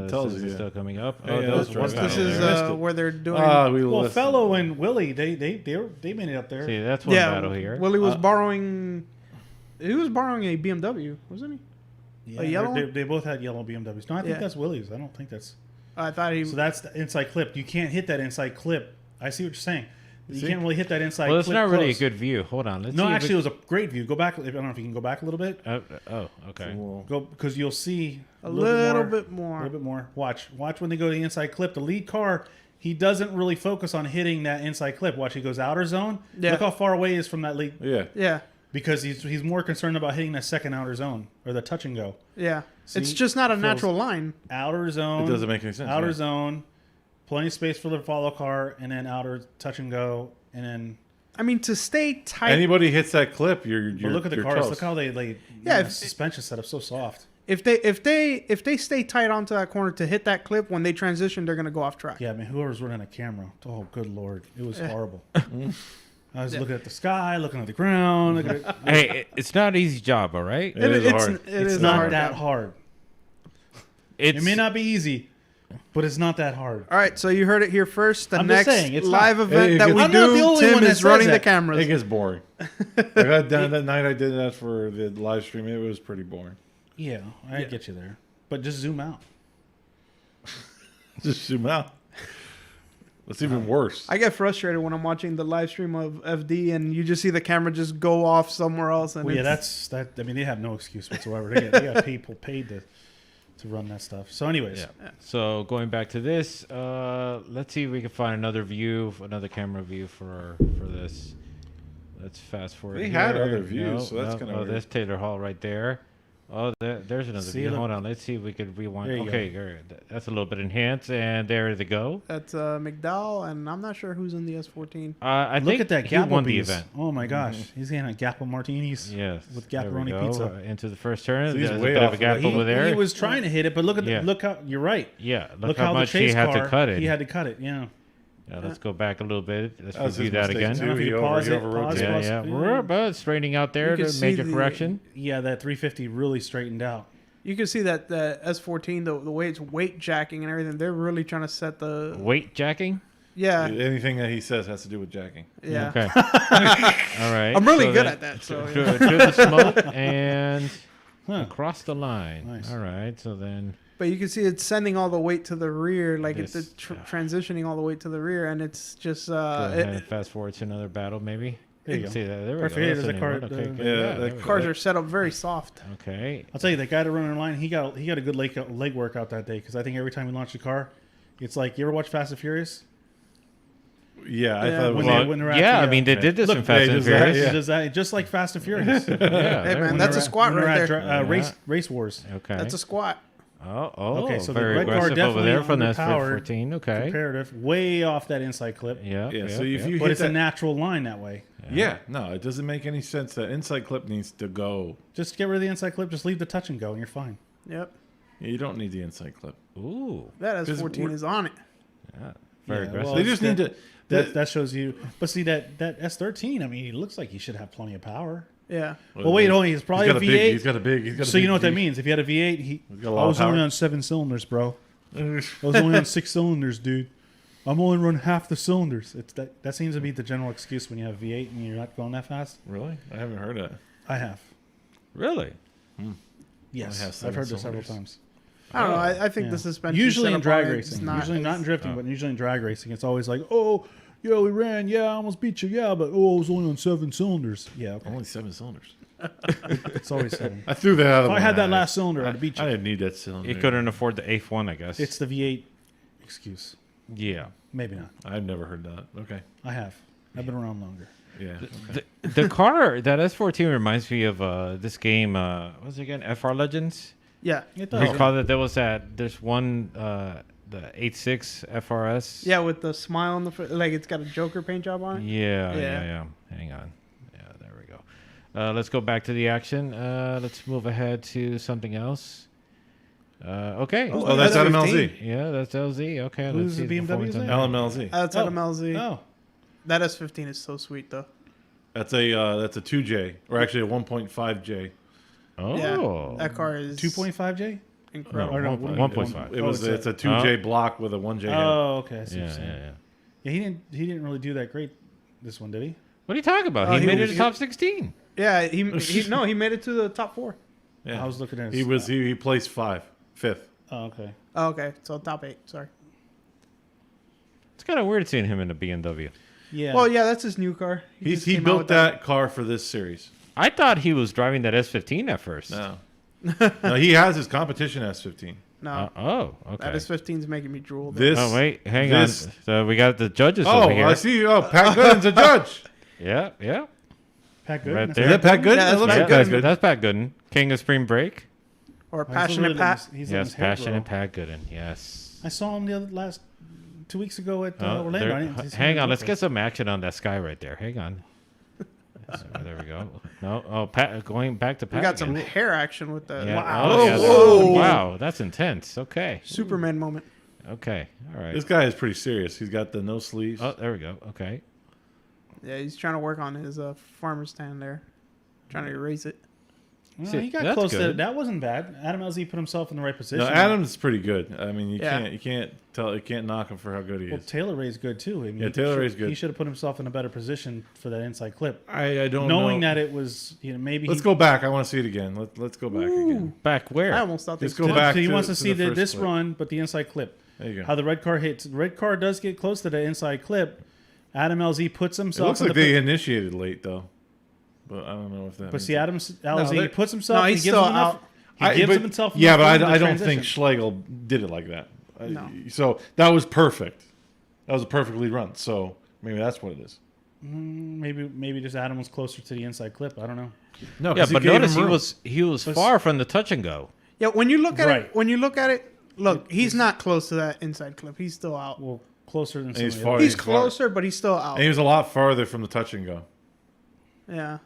tells this you, is yeah. still coming up. Yeah, Oh, yeah, those that's ones right. This down is there. where they're doing. We Well, listened. Fellow and Willie, they made it up there. See, that's one battle here. Willie was borrowing. He was borrowing a BMW, wasn't he? Yeah, A yellow they both had yellow BMWs. No, I think Yeah. that's Willie's. I don't think that's. I thought he. So that's the inside clip. You can't hit that inside clip. I see what you're saying. You See? can't really hit that inside Well, it's clip. not really a close. good view. Hold on. Let's No, see if actually, it was a great view. Go back. I don't know if you can go back a little bit. oh, okay. Well, Go because you'll see a little bit A more. little bit more. Watch when they go to the inside clip. The lead car, he doesn't really focus on hitting that inside clip. Watch, he goes outer zone. Yeah. Look how far away he is from that lead yeah. Yeah, because he's more concerned about hitting that second outer zone or the touch and go. yeah. See, It's just not a feels- natural line. Outer zone. It doesn't make any sense. Outer yeah. zone, plenty of space for the follow car, and then outer touch and go, and then. I mean, to stay tight. Anybody hits that clip, you're But look at the you're cars. toast. Look how they Yeah, the if- suspension setup so soft. If they stay tight onto that corner to hit that clip, when they transition, they're gonna go off track. Yeah, man. Whoever's running a camera, oh good lord, it was Yeah. horrible. I was looking at the sky, looking at the ground. Looking at, Hey, it's not an easy job, all right? It is hard. It's it's a not hard that job. hard. It's It may not be easy, but it's not that hard. All right, so you heard it here first. The I'm just next saying, it's live not- event It that gets- we I'm not the do, only Tim one that is says running the that. cameras. It gets boring. I got done that night. I did that for the live stream. It was pretty boring. Yeah, I get you there, but just zoom out. Just zoom out. That's even worse. I get frustrated when I'm watching the live stream of FD and you just see the camera just go off somewhere else. And Well, yeah, it's- that's that. I mean, they have no excuse whatsoever. They got people paid to run that stuff. So, anyways, Yeah. So going back to this, let's see if we can find another view, another camera view for this. Let's fast forward. They here. had other views, so that's kinda Oh, weird. there's Taylor Hall right there. Oh, there's another See, view. look. Hold on. Let's see if we could rewind. There you Okay, that's a little bit enhanced, and there they go. That's McDowell, and I'm not sure who's in the S14. I look think at that he won the Gapplebees. event. Oh my gosh, he's getting a Gapple martinis. Yes, with there we Gapperoni go. pizza. Into the first turn. So he's There's a way bit of off a of gap that. over there. He was trying to hit it, but look at Yeah. look how you're right. Yeah, Look how how the much chase he had car, to cut it. He had to cut it. Yeah. Let's go back a little bit. Let's That was review his that mistake, again. too. I don't know if He you over- pause he it, overrode pause, it. Yeah, pause. yeah. We're about straightening out there. You can The see major the- correction. Yeah, that 350 really straightened out. You can see that the S14, the way it's weight jacking and everything, they're really trying to set the... Weight jacking. Yeah, Anything that he says has to do with jacking. yeah. Okay. All right. I'm really So good then at that, so... Through the smoke and Huh. across the line. Nice. All right. So then. But you can see it's sending all the weight to the rear, like This- it's transitioning all the way to the rear, and it's just... Go ahead and fast forward to another battle, maybe. There you can go. see that. There we Perfect. go. Yeah, That's there's a a car- new one. Okay, good. Yeah, there that we go. cars are set up very soft. Okay. I'll tell you, that guy that running in line, he got a good leg workout that day because I think every time he launched a car, it's like, you ever watch Fast and Furious? Yeah, I Yeah. thought it was. When Well, when they're at yeah, the, I mean, they did this look, in Fast they and just- yeah, Furious. yeah. He does that just like Fast and Furious. Yeah, Hey, there man, we that's go. a squat When they're right at there. Yeah. race wars. Okay. That's a squat. Oh, Okay, so the very red car aggressive over definitely there from the underpowered S14. Okay. Comparative, way off that inside clip. Yeah. Yeah, so if you But hit it's that, a natural line that way. yeah, no, it doesn't make any sense. That inside clip needs to go. Just get rid of the inside clip. Just leave the touch and go, and you're fine. Yep. You don't need the inside clip. Ooh. That 'Cause S14 we're- is on it. Yeah. Very Yeah, aggressive. well, They just need to. That shows you. But see that S13. I mean, he looks like he should have plenty of power. Yeah. Well, wait, only he's probably got a big. V8. He's got a big. He's got a So you big know what that V- means? If he had a V8, He's got a I lot of was only power. on 7 cylinders, bro. I was only on 6 cylinders, dude. I'm only running half the cylinders. It's that seems to be the general excuse when you have V8 and you're not going that fast. Really? I haven't heard that. I have. Really? Yes, have I've 7 heard this several cylinders. times. I don't know. I think Yeah. the suspension Usually in setup on drag it is racing, not usually not in as- drifting, but usually in drag racing, it's always like, oh, yeah, we ran, yeah, I almost beat you, yeah, but oh, I was only on 7 cylinders. Yeah, okay. Only 7 cylinders. It's always 7. I threw that out. If I had that last cylinder, I'd have beat I you. didn't need that cylinder. He couldn't afford the eighth one, I guess. It's the V8 excuse. yeah. Maybe not. I've never heard that. Okay. I have. I've been around longer. Yeah. The car that S14 reminds me of this game. What's it again? FR Legends. Yeah. It You does. recall that there was there's one the 86 FRS. Yeah, with the smile on the like it's got a Joker paint job on it. Yeah. Yeah. Hang on. Yeah, there we go. Let's go back to the action. Let's move ahead to something else. Okay. Oh, that's that's LMLZ. Yeah, that's LZ. Okay. Who's let's see the performance BMW on then? that. LMLZ. That's Oh. LMLZ. Oh, That S15 is so sweet though. That's a 2J, or actually a 1.5J. Oh. Yeah, that car is 2.5J? incredible. Or no, 1.5. It was. Oh, It's a 2J block with a 1J head. Oh, okay. I see what Yeah, you're saying. yeah. Yeah, he didn't really do that great. This one, did he? What are you talking about? Oh, he he made it was- to top 16. Yeah, he made it to the top 4. Yeah. I was looking at. He was. He placed fifth. Oh, okay. Oh, okay, so top 8. Sorry. It's kind of weird seeing him in a BMW. Yeah. Well, yeah, that's his new car. He just came out built with that car for this series. I thought he was driving that S15 at first. No. No, he has his competition S15. No, Oh, okay. that S15 is making me drool. though. This. Oh, wait. Hang this- on. So we got the judges Oh, over here. I see. Oh, Pat Gooden's a judge. Yeah, yeah. Pat Good. Right That's there. Is that Pat Gooden? Yeah, That that's looks Pat like Yeah, Pat Gooden. that's Pat Gooden. King of Spring Break. Or He's Passionate literally- Pat. he's in Yes, his head passionate roll. Pat Gooden. Yes. I saw him the last 2 weeks ago at Oh, Orlando. there- I didn't see hang him on. Let's before. get some action on that sky right there. Hang on. So, there we go. No, oh, Pat, going back to Pat. We got some again. hair action with the Yeah. wow, Oh, yeah, Whoa. wow, that's intense. Okay. Superman moment. Okay. All right. This guy is pretty serious. He's got the no sleeves. Oh, there we go. Okay. Yeah, he's trying to work on his farmer stand there, trying to erase it. Well, See, he got that's close to good. it. That wasn't bad. Adam LZ put himself in the right position. No, Adam's pretty good. I mean, you Yeah. can't knock him for how good he Well, is. Taylor Ray's good too. I mean, Yeah, Taylor Ray's good. He should have put himself in a better position for that inside clip, I don't knowing know. that it was maybe. Let's go back. I want to see it again. Let's go back again. Back where? I almost thought Let's they go back. So he to- wants to to see the first this clip. run, but the inside clip. There you go. How the red car hits. The red car does get close to the inside clip. Adam LZ puts It himself. looks in like the they initiated late though, but I don't know if that. But means see, it. Adam LZ they're- puts himself. No, he he's gives still him enough. out. He gives but- himself. Yeah, enough but room to I don't think transition. Schlegel did it like that. No. So that was perfect. That was a perfect lead run. So maybe that's what it is. Maybe just Adam was closer to the inside clip. I don't know. No, Yeah, 'cause but gave him notice he room. was But- far from the touch and go. Yeah, when you look at Right. it, look, he's not close to that inside clip. He's still out. Well, closer than some He's of the far- others. He's far. closer, but he's still out. And he was a lot farther from the touch and go. Yeah,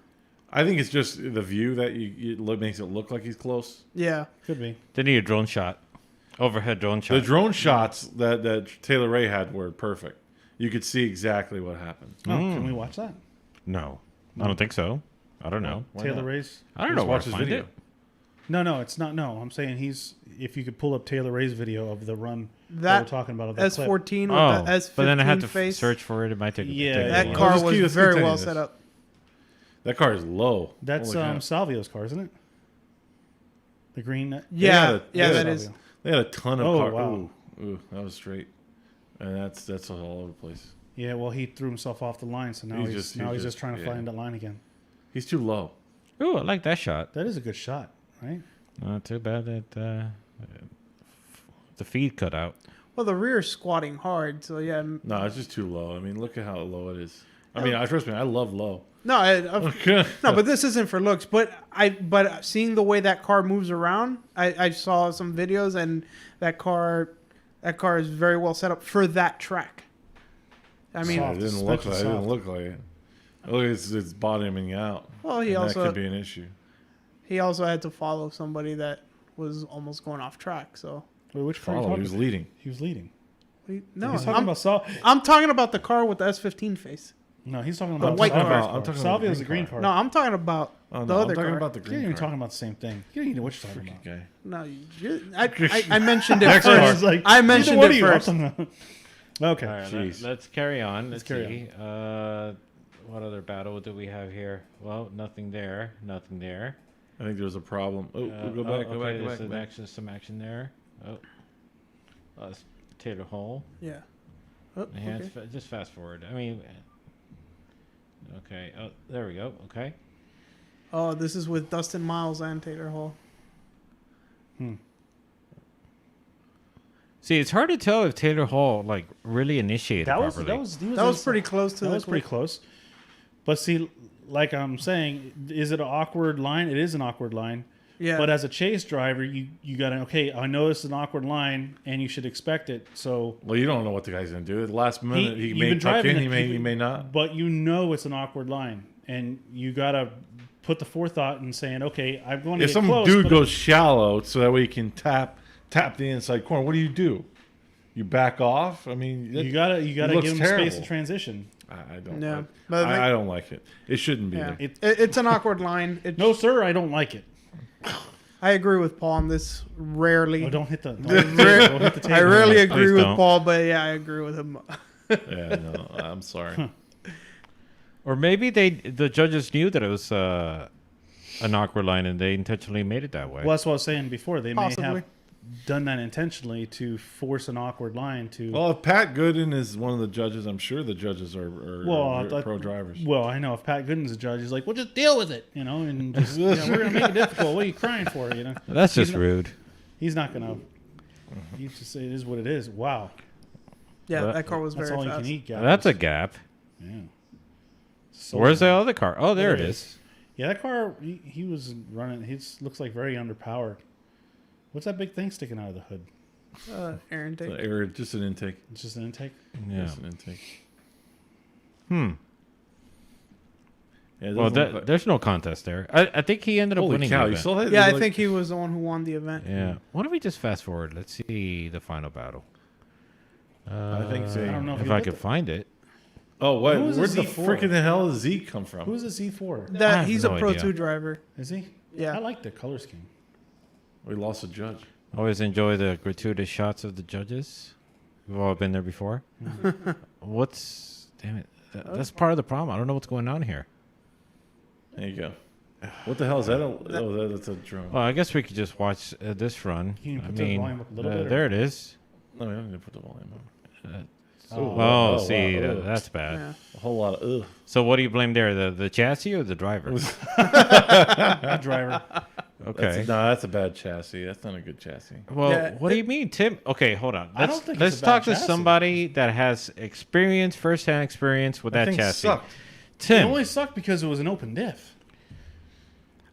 I think it's just the view that makes it look like he's close. yeah. Could be. They need a drone shot, overhead drone shot. The drone shots that Taylor Ray had were perfect. You could see exactly what happened. Oh, can we watch that? No, I don't think so. I don't know. Why Taylor not? Ray's. I don't Let's know where watch to his find video. it. No, it's not. No, I'm saying if you could pull up Taylor Ray's video of the run that That we're talking about. Of that clip. S14 with Oh, the S15 but then I had to face. search for it. It might take. Yeah, take a That while. car Let's was keep very continuing well this. set up. That car is low. That's Holy cow. Salvio's car, isn't it? The green. Yeah, They yeah, had that a- is. They had a ton of Oh, cars. wow. Ooh, that was straight. And that's all over the place. Yeah, well, he threw himself off the line, so now He's he's just- now he's he's just- just trying to yeah. find that line again. He's too low. Ooh, I like that shot. That is a good shot, right? Not too bad that the feed cut out. Well, the rear's squatting hard, so yeah. No, it's just too low. I mean, look at how low it is. I mean, trust me, I love low. No, Okay. no, but this isn't for looks. But seeing the way that car moves around, I saw some videos, and that car is very well set up for that track. I mean, Soft. It didn't look like Suspension it. Look, it's bottoming out. well, And he that could also be an issue. had to follow somebody that was almost going off track. So Wait, which car? Are you Follow, he talking was about? leading. He was leading. no, he's talking I'm, about Sal. I'm talking about the car with the S15 face. No, he's talking The about white Salvio's car. car. I'm talking about the Salvio's green a green car. car. No, I'm talking about Oh, the no, other I'm talking car. about the You're green not even car. talking about the same thing. You don't even know what you're talking about. Okay. No, I mentioned it Next first. car. It's like, I neither mentioned one it of you are first. talking about- Okay. All right, Jeez. let's carry on. Let's carry see. What other battle do we have here? Well, nothing there. Nothing there. I think there's a problem. Oh, go back, go back, go There's back. some action there. Oh, it's Taylor Hall. Yeah. Oh, Yeah, okay. just fast forward. I mean, okay. Oh, there we go. Okay. Oh, this is with Dustin Miles and Taylor Hall. See, it's hard to tell if Taylor Hall like really initiated That was properly. That was pretty close to That the was pretty clip. close. But see, like I'm saying, is it an awkward line? It is an awkward line. Yeah. But as a chase driver, you got to, okay, I know it's an awkward line and you should expect it. So, Well, you don't know what the guy's going to do. At the last minute, he you've may been tuck driving in, it, he may not. but you know it's an awkward line. And you got to put the forethought in saying, okay, I'm going to If get some close. dude but goes shallow so that way you can tap the inside corner, what do? You back off? I mean, you got to looks give him space terrible. to transition. I don't. Yeah. Like, But I don't like it. It shouldn't be Yeah. there. It's an awkward line. No, sir, I don't like it. I agree with Paul on this rarely. Oh, don't hit the, don't hit the table. I rarely agree Please with don't. Paul, but yeah, I agree with him. Yeah, no, I'm sorry. Or maybe the judges knew that it was an awkward line and they intentionally made it that way. Well, that's what I was saying before. They may Possibly. have done that intentionally to force an awkward line to. Well, if Pat Gooden is one of the judges, I'm sure the judges are pro drivers. Well, I know if Pat Gooden's a judge, he's like, "Well, just deal with it," and just, we're gonna make it difficult. What are you crying for? That's just He's not- rude. He's not gonna. You just say it is what it is. Wow, Yeah, But that car was that's very all you fast. can eat, guys. That's a gap. Yeah. So Where's the other car? Oh, there it is. Yeah, that car. He was running. He looks like very underpowered. What's that big thing sticking out of the hood? Aaron So Tate. just an intake. It's just an intake. Yeah. Just an intake. Yeah, it Well, doesn't look like- there's no contest there. I think he ended up Holy winning. cow! the You event. saw that? Yeah, I Like- think he was the one who won the event. Yeah. Why don't we just fast forward? Let's see the final battle. I think so. I don't know if you I did could that. find it. Oh, what? Who is Where the the Z4? freaking hell does Zeke come from? Who's the Z4? I That have he's no a Pro idea. 2 driver. Is he? Yeah. I like the color scheme. We lost a judge. Always enjoy the gratuitous shots of the judges. We've all been there before. Damn it. That's part of the problem. I don't know what's going on here. There you go. What the hell is that? That's a drone. Well, I guess we could just watch this run. Can you I put the mean, volume up a little bit, or- there it is. No, we don't need to put the volume on. Oh, see, wow. that's bad. Yeah. A whole lot of ugh. So what do you blame there? The chassis or the driver? Driver. Okay. That's a bad chassis. That's not a good chassis. Well, Yeah, what do you mean, Tim? Okay, hold on. I don't think let's it's a bad talk to chassis. somebody that has experience, first-hand experience with that thing chassis. sucked. It Tim, only sucked because it was an open diff.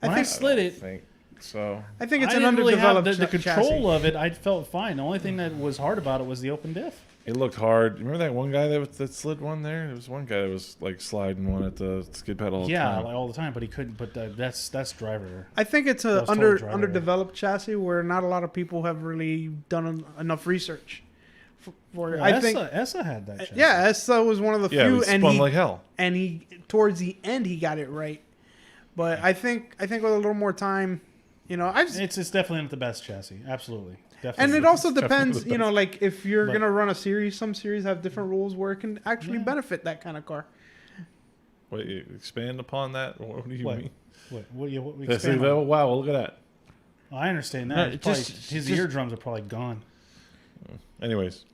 When I think- slid I it, think so. I think it's I an didn't really have underdeveloped the control chassis. of it. I felt fine. The only thing that was hard about it was the open diff. It looked hard. Remember that one guy that slid one there? There was one guy that was like sliding one at the skid pad all the Yeah, time. like all the time, but he couldn't. But that's driver. I think it's That a was totally driver. underdeveloped chassis where not a lot of people have really done enough research. For Well, I think, Essa had that. Chassis. yeah, Essa was one of the Yeah, few, it and spun he like hell. towards the end he got it right. But I think with a little more time, It's definitely not the best chassis. Absolutely, definitely. and it also It's definitely depends, the best. like if you're But- gonna run a series, some series have different rules where it can actually Yeah. benefit that kind of car. Wait, you expand upon that? What do you What? mean? What we Yeah, see, expand on? wow, look at that. I understand No, that. It's probably- just- his just- eardrums are probably gone. Anyways,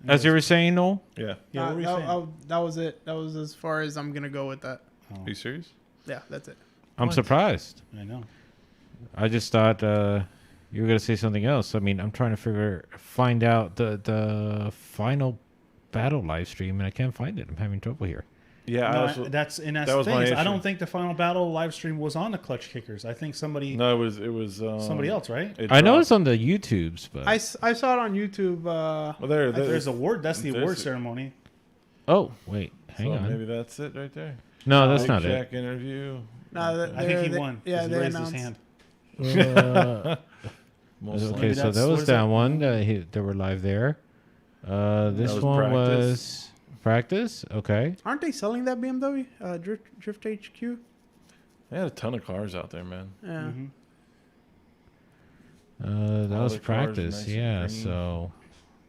as you were saying, Noel, yeah. Yeah, what were you saying? That was it. That was as far as I'm gonna go with that. Are you serious? Yeah, that's it. I'm What? surprised. I know. I just thought you were going to say something else. I mean, I'm trying to find out the final battle live stream, and I can't find it. I'm having trouble here. Yeah, No, that's that's that the was thing. my Is I issue. don't think the final battle live stream was on the Klutch Kickers. I think somebody no, it was somebody else, right? it I know dropped. it's on the YouTubes, but I saw it on YouTube. Well, there, There's award. That's the there's award a- ceremony. oh wait, hang so on. maybe that's it right there. No, that's Big not Jack interview. No, I think he won. Yeah, he they raised announced. his hand. it. Most Okay, likely. so that's- that what was is that it? one. They were live there. This was one practice. was practice. Okay. Aren't they selling that BMW? Drift HQ? They had a ton of cars out there, man. Yeah. Mm-hmm. That All was the cars practice. nice and Yeah. green. So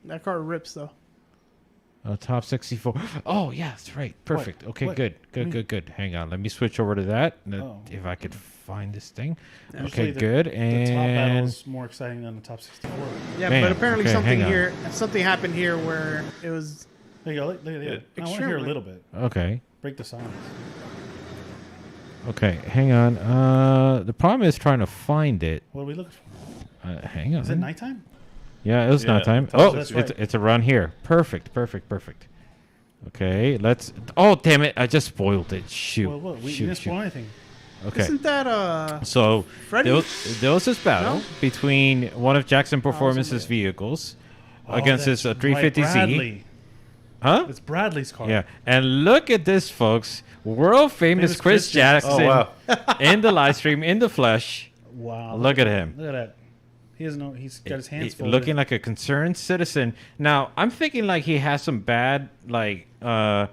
That car rips though. top 64. Oh yeah, that's right. Perfect. Okay, What? good. Hang on. Let me switch over to that. Oh. If I could find this thing. Yeah. Okay, Usually good. The top battle And is more exciting than the top 64. Yeah, Man, but apparently okay, something hang on. something happened here where it was. There you go. Look at that. I want to hear a Extremely. little bit. okay. Break the silence. Okay, hang on. The problem is trying to find it. What are we looking for? Hang on. Is it nighttime? Yeah, it was Yeah, nighttime. top Oh, that's it's right. it's around here. Perfect. Okay, let's. Oh, damn it! I just spoiled it. Shoot. Well, what? We shoot, didn't shoot. spoil anything. Okay. Isn't that So Freddy? there was this battle No? between one of Jackson Performance's somebody- vehicles Oh, against that's his right, 350Z. Bradley. Huh? It's Bradley's car. Yeah. And look at this, folks. World famous Famous Chris Chris Jackson Oh wow. in the live stream, in the flesh. Wow. Look at him. Look at that. He has no. He's got his hands full. Looking like a concerned citizen. Now, I'm thinking like he has some bad, like, bad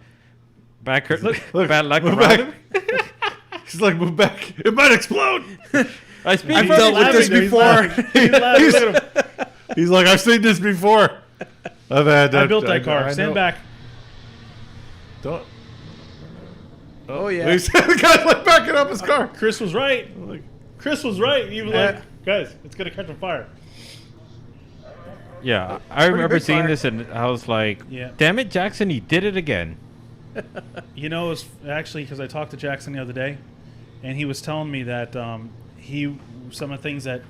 luck Move around back. him. He's like, move back. It might explode. I speak I've for- dealt with this He's before. laughing. He's laughing. Look at him. He's like, I've seen this before. I've had I built that car. I Stand know. back. Don't. Oh yeah. He's the guy's like backing up his car. Chris was right. Like, Chris was right. You were like, guys, it's gonna catch on fire. Yeah, I remember big seeing fire. this and I was like, Yeah. damn it, Jackson, he did it again. You know, it was actually because I talked to Jackson the other day, and he was telling me that some of the things that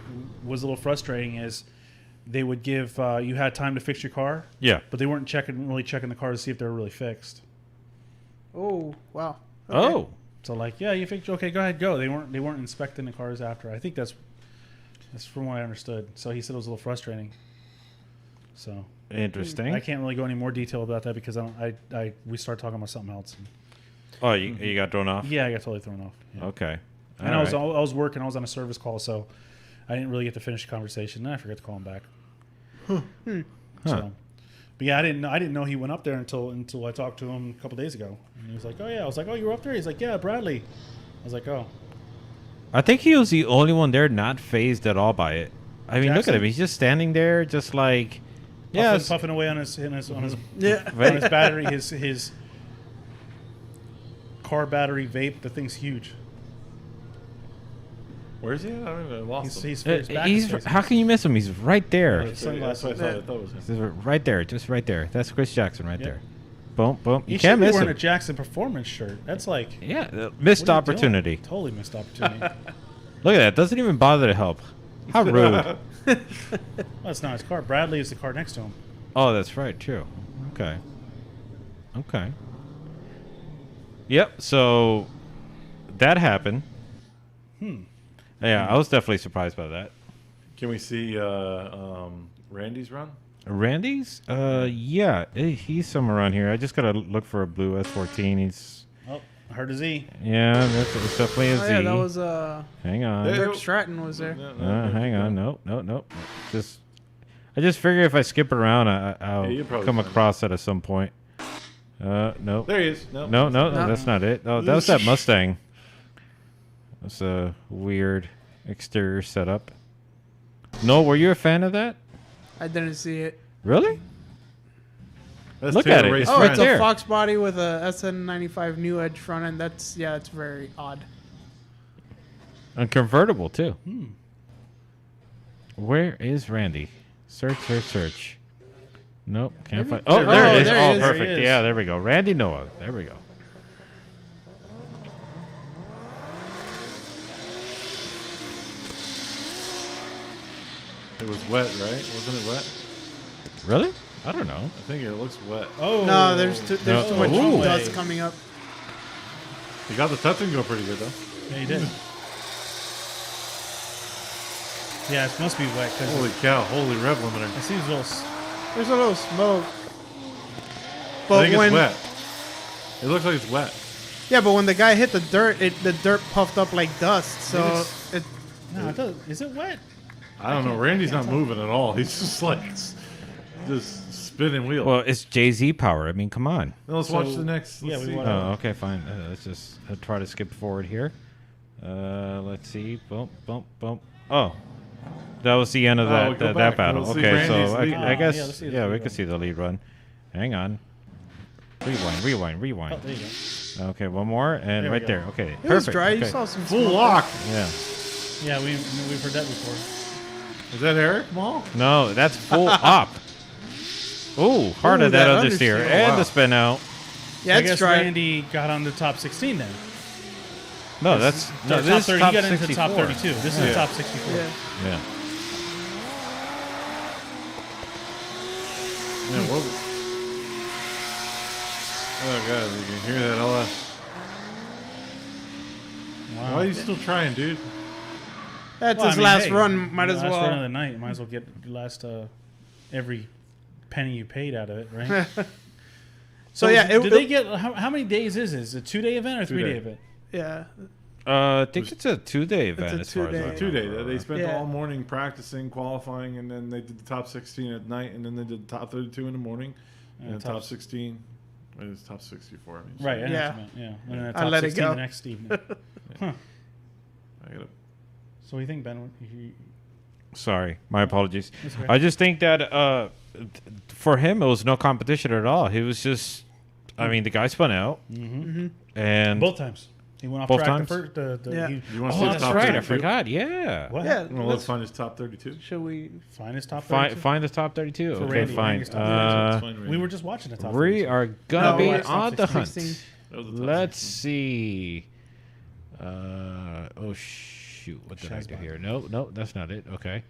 was a little frustrating is they would give you had time to fix your car, Yeah. but they weren't really checking the car to see if they were really fixed. Oh wow. Okay. Oh. So like, yeah, you fixed. Okay, go ahead, go. They weren't inspecting the cars after. I think that's from what I understood. So he said it was a little frustrating. So Interesting. I can't really go any more detail about that because we started talking about something else. Oh, you got thrown off? Yeah, I got totally thrown off. Yeah. Okay. And All right. I was working. I was on a service call, so I didn't really get to finish the conversation. And I forgot to call him back. So, but yeah, I didn't know he went up there until I talked to him a couple days ago. And he was like, "Oh yeah." I was like, "Oh, you were up there?" He's like, "Yeah, Bradley." I was like, "Oh." I think he was the only one there not phased at all by it. I mean, look at Jackson? him. He's just standing there, just like, yeah, puffing away on his Yeah. on his battery, his car battery vape. The thing's huge. Where's he at? I don't even I lost him. His back is he's. facing- How can you miss him? He's right there. Yeah, That's what I thought it was him. He's right there, just right there. That's Chris Jackson right Yep. there. Boom, boom. He You should can't be miss wearing a him. Jackson Performance shirt. That's like Yeah, missed what are you doing? opportunity. Totally missed opportunity. Look at that. Doesn't even bother to help. How rude. Well, that's not his car. Bradley is the car next to him. Oh, that's right, too. Okay. Okay. Yep, so that happened. Yeah, I was definitely surprised by that. Can we see Randy's run? Randy's? Yeah, he's somewhere around here. I just gotta look for a blue S14. He's... Oh, I heard a Z. Yeah, it's definitely a Z. Oh, yeah, that was Hang on. There- Dirk Stratton was there. Hang on. Nope. I just figure if I skip around, I'll you'll probably come find across it at some point. Nope. There he is. Nope. No, No. that's not it. Oh, that was that Mustang. That's a weird exterior setup. No, were you a fan of that? I didn't see it. Really? That's Look Taylor at it. Ray's It's Oh, right it's friend. there. a Fox body with a SN95 new edge front end. That's it's very odd. And convertible too. Where is Randy? Search. Nope, can't find. Oh, Oh, there it is. there he Oh, is. There perfect. he is. Yeah, there we go. Randy Noah. There we go. It was wet, right? Wasn't it wet? Really? I don't know. I think it looks wet. Oh No, there's too much Ooh. dust coming up. He got the touch and go pretty good though. Yeah, he did. Yeah, it must be wet because Holy cow! Holy rev limiter. I see these little. There's a little smoke. I But think when it's wet. It looks like it's wet. yeah, but when the guy hit the dirt, the dirt puffed up like dust. So Maybe it No, it does. Is it wet? I don't know. Randy's not moving at all. He's just like just spinning wheels. Well, it's Jay-Z power. I mean, come on. Now let's So- watch the next. yeah, Let's we see. wanna- Oh, okay, fine. Let's just try to skip forward here. Let's see. Bump. Oh, that was the end of Oh, that we go that back. battle. We'll see Okay, Randy's so lead I run. guess Yeah, let's see the yeah, lead we run. can see the lead run. Hang on. Rewind. Oh, there you go. Okay, one more, and There we right go. there. Okay, it was perfect. dry. You Okay. saw some Full smoke. lock. Yeah. Yeah, we've heard that before. Is that Eric Mall? No, that's full up. Ooh, hard Ooh, of that that understeer understeer. and Wow. the spin out. Yeah, I it's guess dry. Randy got on the top 16 then. No, that's no. Top This is 30, top he got into 64. top 32. This is Yeah. the top 64. Yeah. Yeah. Yeah, what? Oh god, you can hear that all. Wow. Why are you still trying, dude? That's Well, I his mean, last hey, run. Might as last run of well. the night. Might as well get your last every penny you paid out of it, right? So yeah, did they get how many days is this? A 2-day event or 3-day 2-day. event? Yeah. I think it's a 2-day event a as far as I 2-day. know. 2 days. They spent Yeah. all morning practicing, qualifying, and then they did the top 16 at night, and then they did the top 32 in the morning, and the top 16. It was top 64. I mean, Right. I know what Yeah. you meant, yeah. And then the I top let it 16 go. the next evening. I gotta, So what do you think, Ben? Sorry, my apologies. That's okay. I just think that for him it was no competition at all. He was just, I mean, the guy spun out, and Both times. He went off Both track times? the first. Yeah. you want to oh, see the that's top right, 32? I forgot. Yeah, What? Yeah. Well, let's find his top 32. Should we? Find his top find 32? find the top 32. For Okay, Randy, fine. Randy's top 32. Let's find We Randy. were just watching the top We 32. are gonna No, be it's top on the 16. hunt. That was the top Let's 16. see. Oh shoot! What did I do Shazbot. here? No, that's not it. Okay.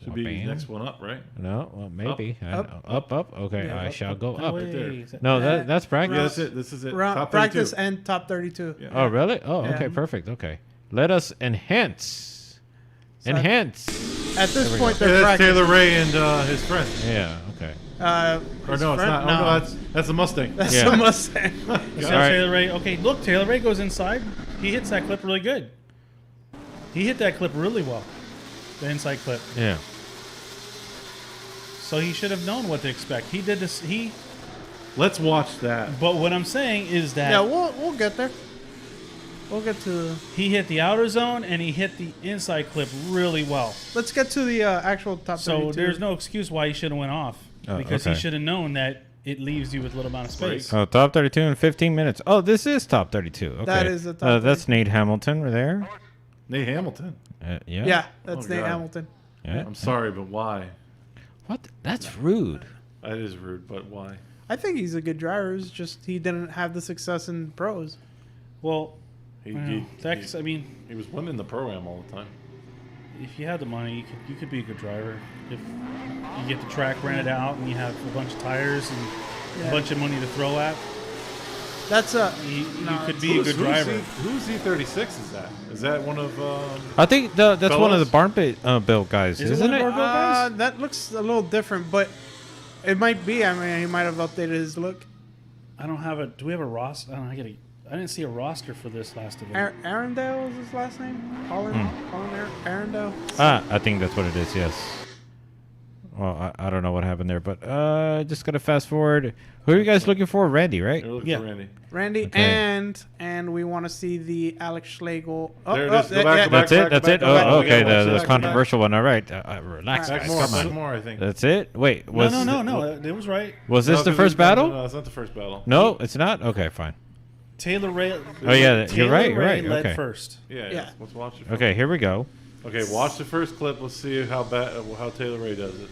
Should be the Bam. next one up, right? No, well, maybe. Up. Up. Okay, Yeah, I up, shall up, go up. up. Wait, there. is that- No, Yeah. that's Yeah, practice. that's it. This is it. top 32. Practice and top 32. Yeah. Oh, really? Oh, Yeah. okay, perfect. Okay, let us enhance. So- Enhance. At this we point, Yeah, they're that's practicing. Taylor Ray and his friend. Yeah. Okay. Or his no, it's friend- not. Oh, no, that's a Mustang. That's Yeah. a Mustang. You see All how right. Taylor Ray. Okay, look, Taylor Ray goes inside. He hits that clip really good. He hit that clip really well. The inside clip. Yeah. So he should have known what to expect. He did this. Let's watch that. But what I'm saying is that Yeah, we'll get there. We'll get to. He hit the outer zone and he hit the inside clip really well. Let's get to the actual top. So 32. there's no excuse why he should have went off because he okay. should have known that it leaves you with a little amount of space. Oh, top 32 in 15 minutes. Oh, this is top 32. Okay. That is the top That's Nate Hamilton right there. Nate Hamilton. Yeah. Yeah, that's Oh, Nate God. Hamilton. Yeah. I'm sorry, but why? What? That's rude. That is rude, but why? I think he's a good driver. It's just he didn't have the success in pros. Well, He, that's, I mean, he was winning the pro-am all the time. if you had the money, you could be a good driver. If you get the track rented out and you have a bunch of tires and a bunch of money to throw at, That's a. you could be a good driver. Who's E36 is that? Is that one of... I think that's one of the Fellas? barn built guys, Is it isn't one it? of our- That looks a little different, but it might be. I mean, he might have updated his look. I don't have a. Do we have a roster? I didn't see a roster for this last event. Arundel is his last name. Colin Arundel. I think that's what it is. Yes. Well, I don't know what happened there, but just gonna fast forward. Who are you guys looking for? Randy, right? You're looking Yeah. for Randy. Randy Okay. and we want to see the Alex Schlegel. Oh, There it is. Go back, yeah, go back. That's it. go back. Oh, We okay. gotta watch The that. controversial one. All right. Relax, Back guys. More, Come back on. more, I think. That's it. Wait. Was No. It was right. Was this No, the 'cause first it- battle? No, it's not the first battle. No, it's not. Okay, fine. Taylor Ray. Oh yeah, Taylor you're right. You're Ray right. led Okay. first. Yeah. Let's watch it. Okay, here we go. Okay, watch the first clip. Let's see how Taylor Ray does it.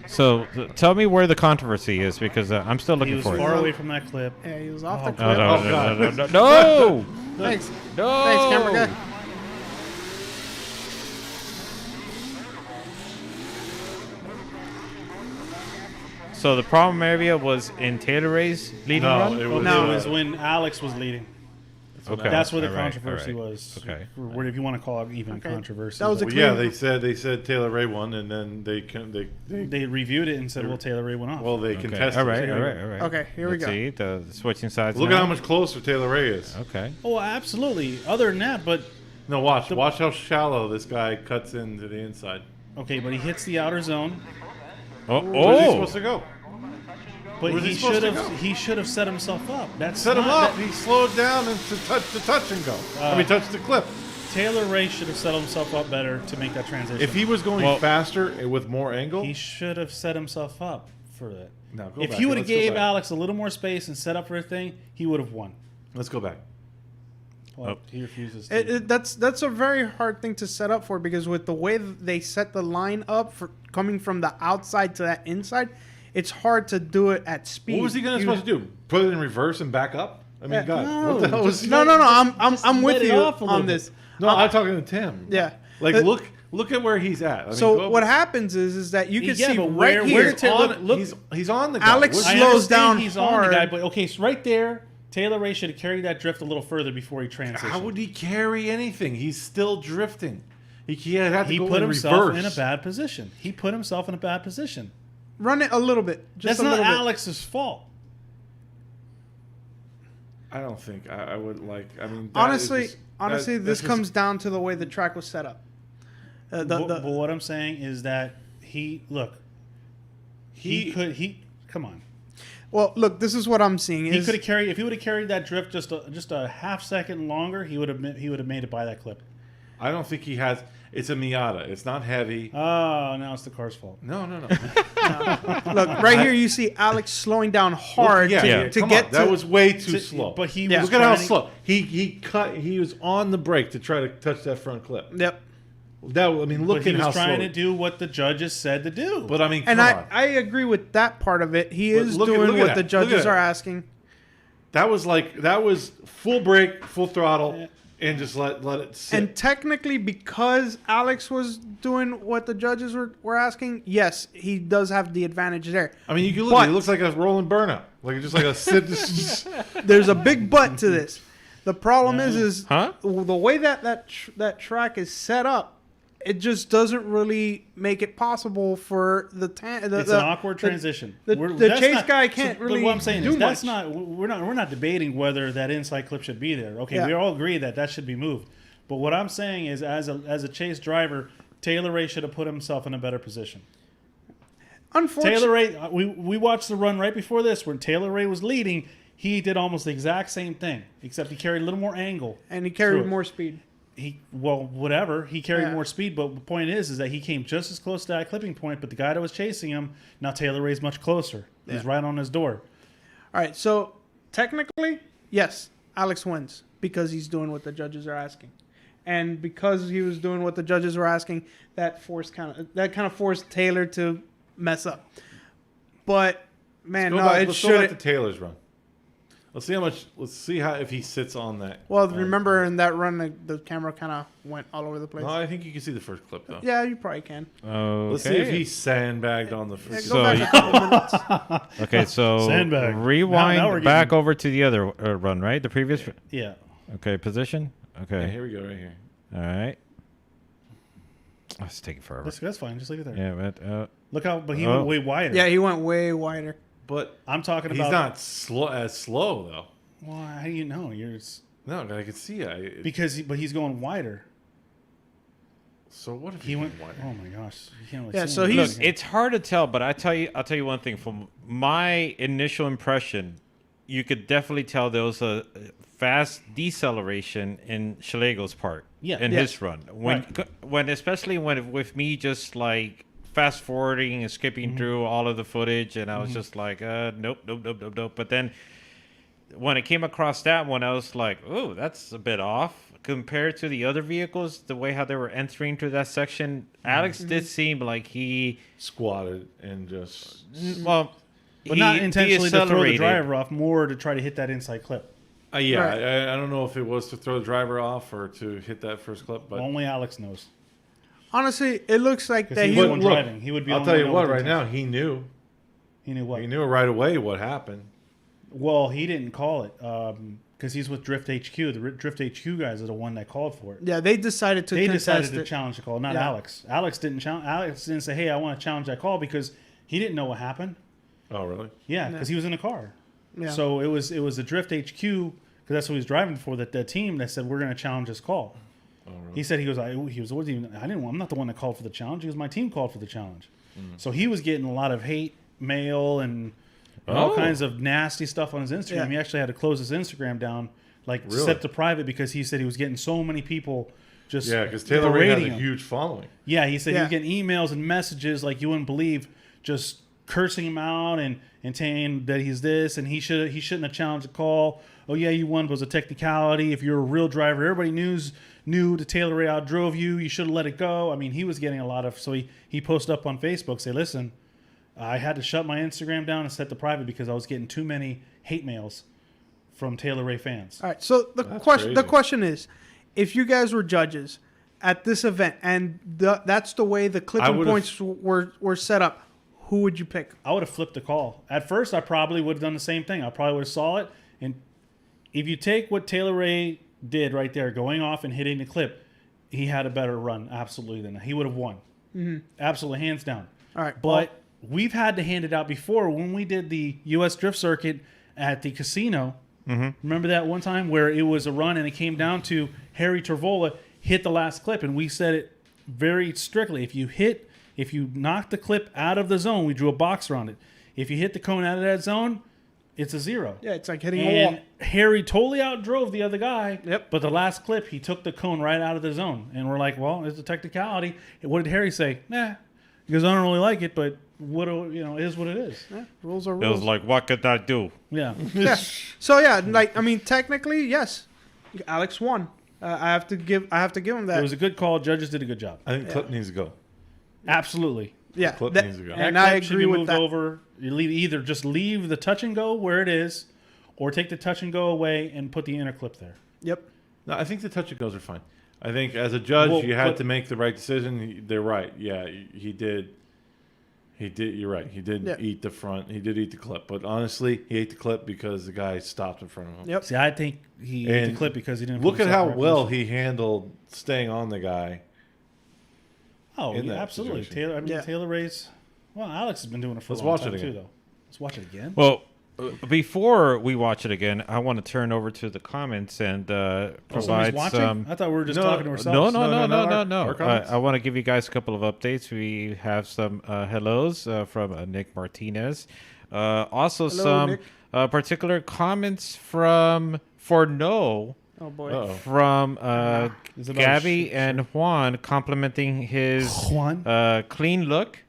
So tell me where the controversy is because I'm still He looking was for far it. away from that clip. Yeah, he was off Oh, the No, clip. no, Oh, no, God. no, no, no, Thanks. no. Thanks, camera guy. So the problem area was in Taylor Ray's leading No, run. it was, No. It was when Alex was leading. Okay, That's where the all right, controversy all right. was. Okay. Or if you want to call it even Okay. controversy. That was a but Well, yeah, clean- they said Taylor Ray won, and then they they reviewed it and said, "Well, Taylor Ray went off." well they Okay. contested. All right, it. all right, all right. Okay, here we Let's go. see the switching sides. Look now. at how much closer Taylor Ray is. Okay. Oh, absolutely. Other than that, but No, watch how shallow this guy cuts into the inside. okay, but he hits the outer zone. Oh, Where's he supposed to go? But Where's he he supposed should to have go? he should have set himself up. That's Set him not- up. He slowed down and to touch and go. Touch the clip. Taylor Ray should have set himself up better to make that transition. If he was going Well- faster and with more angle, he should have set himself up for that. Now, go If back. he would have Let's go gave back. Alex a little more space and set up for a thing, he would have won. Let's go back. Well, he refuses to. That's a very hard thing to set up for because with the way they set the line up for coming from the outside to that inside, it's hard to do it at speed. What was he supposed to do? Put it in reverse and back up? I mean, Yeah, God, no, what the hell was he? No. I'm with let it you off a little on bit. this. No, I'm talking to Tim. Yeah. Like, Uh, look at where he's at. I mean, So go- what happens is that you can Yeah, see but right where here. to on, look- he's on the guy. Alex What's- I slows understand down he's on the guy, hard. but okay, so right there, Taylor Ray should have carried that drift a little further before he transitioned. How would he carry anything? He's still drifting. He had to He go put in himself reverse. in a bad position. He put himself in a bad position. Run it a little bit. Just That's a not little bit. Alex's fault. I don't think I would like. I mean, that Honestly, is just- honestly, that- this that's comes just- down to the way the track was set up. But what I'm saying is that he He- come on. Well, look, this is what I'm seeing. He Is could have carried if he would have carried that drift just a half second longer. He would have made it by that clip. I don't think he has. It's a Miata. It's not heavy. Oh, now it's the car's fault. No. look right here. You see Alex slowing down hard to Come get on, to. that was way too slow. But he Yeah. was Look at how trying to- slow he cut. He was on the brake to try to touch that front clip. Yep. That I mean, look But he at how was trying slow. to do what the judges said to do. But I mean, And come on. I agree with that part of it. He But is look at- doing look at what that. the Look at judges that. are asking. That was full brake, full throttle, and just let it sit. And technically, because Alex was doing what the judges were asking, yes, he does have the advantage there. I mean, you can look at it. It looks like a rolling burnout, like just like a sit. There's a big but to this. The problem is Huh? the way that track is set up. It just doesn't really make it possible for it's an awkward transition. The That's chase not- guy can't but really what I'm saying do is that's much. not we're not debating whether that inside clip should be there. Okay, Yeah. we all agree that should be moved. But what I'm saying is, as a chase driver, Taylor Ray should have put himself in a better position. Unfortunately, Taylor Ray, we watched the run right before this when Taylor Ray was leading. He did almost the exact same thing, except he carried a little more angle. And he carried through it. more speed. Whatever. He carried Yeah. more speed, but the point is that he came just as close to that clipping point, but the guy that was chasing him, now Taylor Ray's much closer. He's right on his door. All right, so technically, yes, Alex wins because he's doing what the judges are asking. And because he was doing what the judges were asking, that kind of forced Taylor to mess up. But man, no, it Let's go back to should. Taylor's run. Let's see how much. Let's see how if he sits on that. Well, remember in that run, the camera kind of went all over the place. No, I think you can see the first clip though. Yeah, you probably can. Okay. Let's see if he sandbagged on the Yeah, first. go So back you- a couple minutes. Okay, so Sandbag. rewind Now we're back getting- over to the other run, right? The previous. Yeah. Okay, position. Okay. Yeah, here we go, right here. All right. Oh, it's taking forever. That's fine. Just leave it there. Yeah, but Look how, but he Oh. went way wider. Yeah, he went way wider. But I'm talking he's about. not slow though. Well, how do you know? No, I can see it. But he's going wider. So what if He went. wider? Oh my gosh. You can't really Yeah, see so him. he's- look, it's hard to tell, but I'll tell you one thing. From my initial impression, you could definitely tell there was a fast deceleration in Schlegel's part. Yeah. in Yes. his run, when especially when with me just like fast forwarding and skipping through all of the footage, and I was just like, nope. But then when it came across that one, I was like, oh, that's a bit off compared to the other vehicles. The way how they were entering through that section, Alex did seem like he Squatted and just. well, But not intentionally to throw the decelerated. driver off, more to try to hit that inside clip. Yeah, Right. I don't know if it was to throw the driver off or to hit that first clip, but Only Alex knows. Honestly, it looks like 'Cause that he's he. the one driving. He would be. the I'll only tell you one what. with Right intention. now, he knew. He knew what. He knew right away what happened. Well, he didn't call it because he's with Drift HQ. The Drift HQ guys are the one that called for it. Yeah, they decided to They contest decided to it. challenge the call, not Yeah. Alex. Alex didn't challenge. Alex didn't say, "Hey, I want to challenge that call," because he didn't know what happened. Oh, really? Yeah, because he was in a car. Yeah. So it was the Drift HQ because that's what he was driving for. That the team that said we're going to challenge this call. Oh, really? He said he was. What even? I didn't. I'm not the one that called for the challenge. He was my team called for the challenge. So he was getting a lot of hate mail and all Oh. kinds of nasty stuff on his Instagram. Yeah. He actually had to close his Instagram down, like Really? set to private, because he said he was getting so many people just Yeah, because Taylor Ray has berating a him. huge following. Yeah, he said he was Yeah. getting emails and messages like you wouldn't believe, just cursing him out and saying that he's this and he shouldn't have challenged the call. Oh yeah, you won, but it was a technicality. If you're a real driver, everybody knew that Taylor Ray outdrove you. You should have let it go. I mean, he was getting a lot of. So he posted up on Facebook, say, listen, I had to shut my Instagram down and set the private because I was getting too many hate mails from Taylor Ray fans. All right. So That's the crazy. question is, if you guys were judges at this event and that's the way the clipping would've- points were set up, who would you pick? I would have flipped the call. At first, I probably would have done the same thing. I probably would have saw it. And if you take what Taylor Ray did right there, going off and hitting the clip, he had a better run, absolutely, than that. He would have won. Absolutely, hands down. All right. But we've had to hand it out before. When we did the U.S. Drift Circuit at the casino, remember that one time where it was a run and it came down to Harry Tervola hit the last clip, and we said it very strictly. If you knock the clip out of the zone, we drew a box around it. If you hit the cone out of that zone, it's a zero. Yeah, it's like hitting a wall. And Harry totally outdrove the other guy. Yep. But the last clip, he took the cone right out of the zone. And we're like, well, it's a technicality. And what did Harry say? Nah. He goes, I don't really like it, but it is what it is. Yeah, rules are It rules. was like, what could I do? Yeah. Yeah. So yeah, like I mean, technically, yes, Alex won. I have to give him that. It was a good call. Judges did a good job. I think Clip needs to go. Absolutely. yeah, Clip that- needs to go. and That I clip should agree be with moved that. over. You either just leave the touch and go where it is, or take the touch and go away and put the inner clip there. Yep. No, I think the touch and goes are fine. I think as a judge, Well, you had but- to make the right decision. They're right. Yeah, he did. He did. You're right. He did Yeah. eat the front. He did eat the clip. But honestly, he ate the clip because the guy stopped in front of him. Yep. See, I think he ate And the clip because he didn't. Look put at how himself in the right well position. he handled staying on the guy. Oh, in yeah, that absolutely. situation. Taylor. Yeah. Taylor Ray's. Well, Alex has been doing it for Let's a long watch time it again. too, though. Let's watch it again. Well, before we watch it again, I want to turn over to the comments and Somebody's provide watching. some. I thought we were just No, talking to ourselves. No. Our comments? I want to give you guys a couple of updates. We have some hellos from Nick Martinez. Also, Hello, some Nick. particular comments from Forno Oh boy. Uh-oh. from Is it about Gabby and Juan complimenting his Juan? clean look.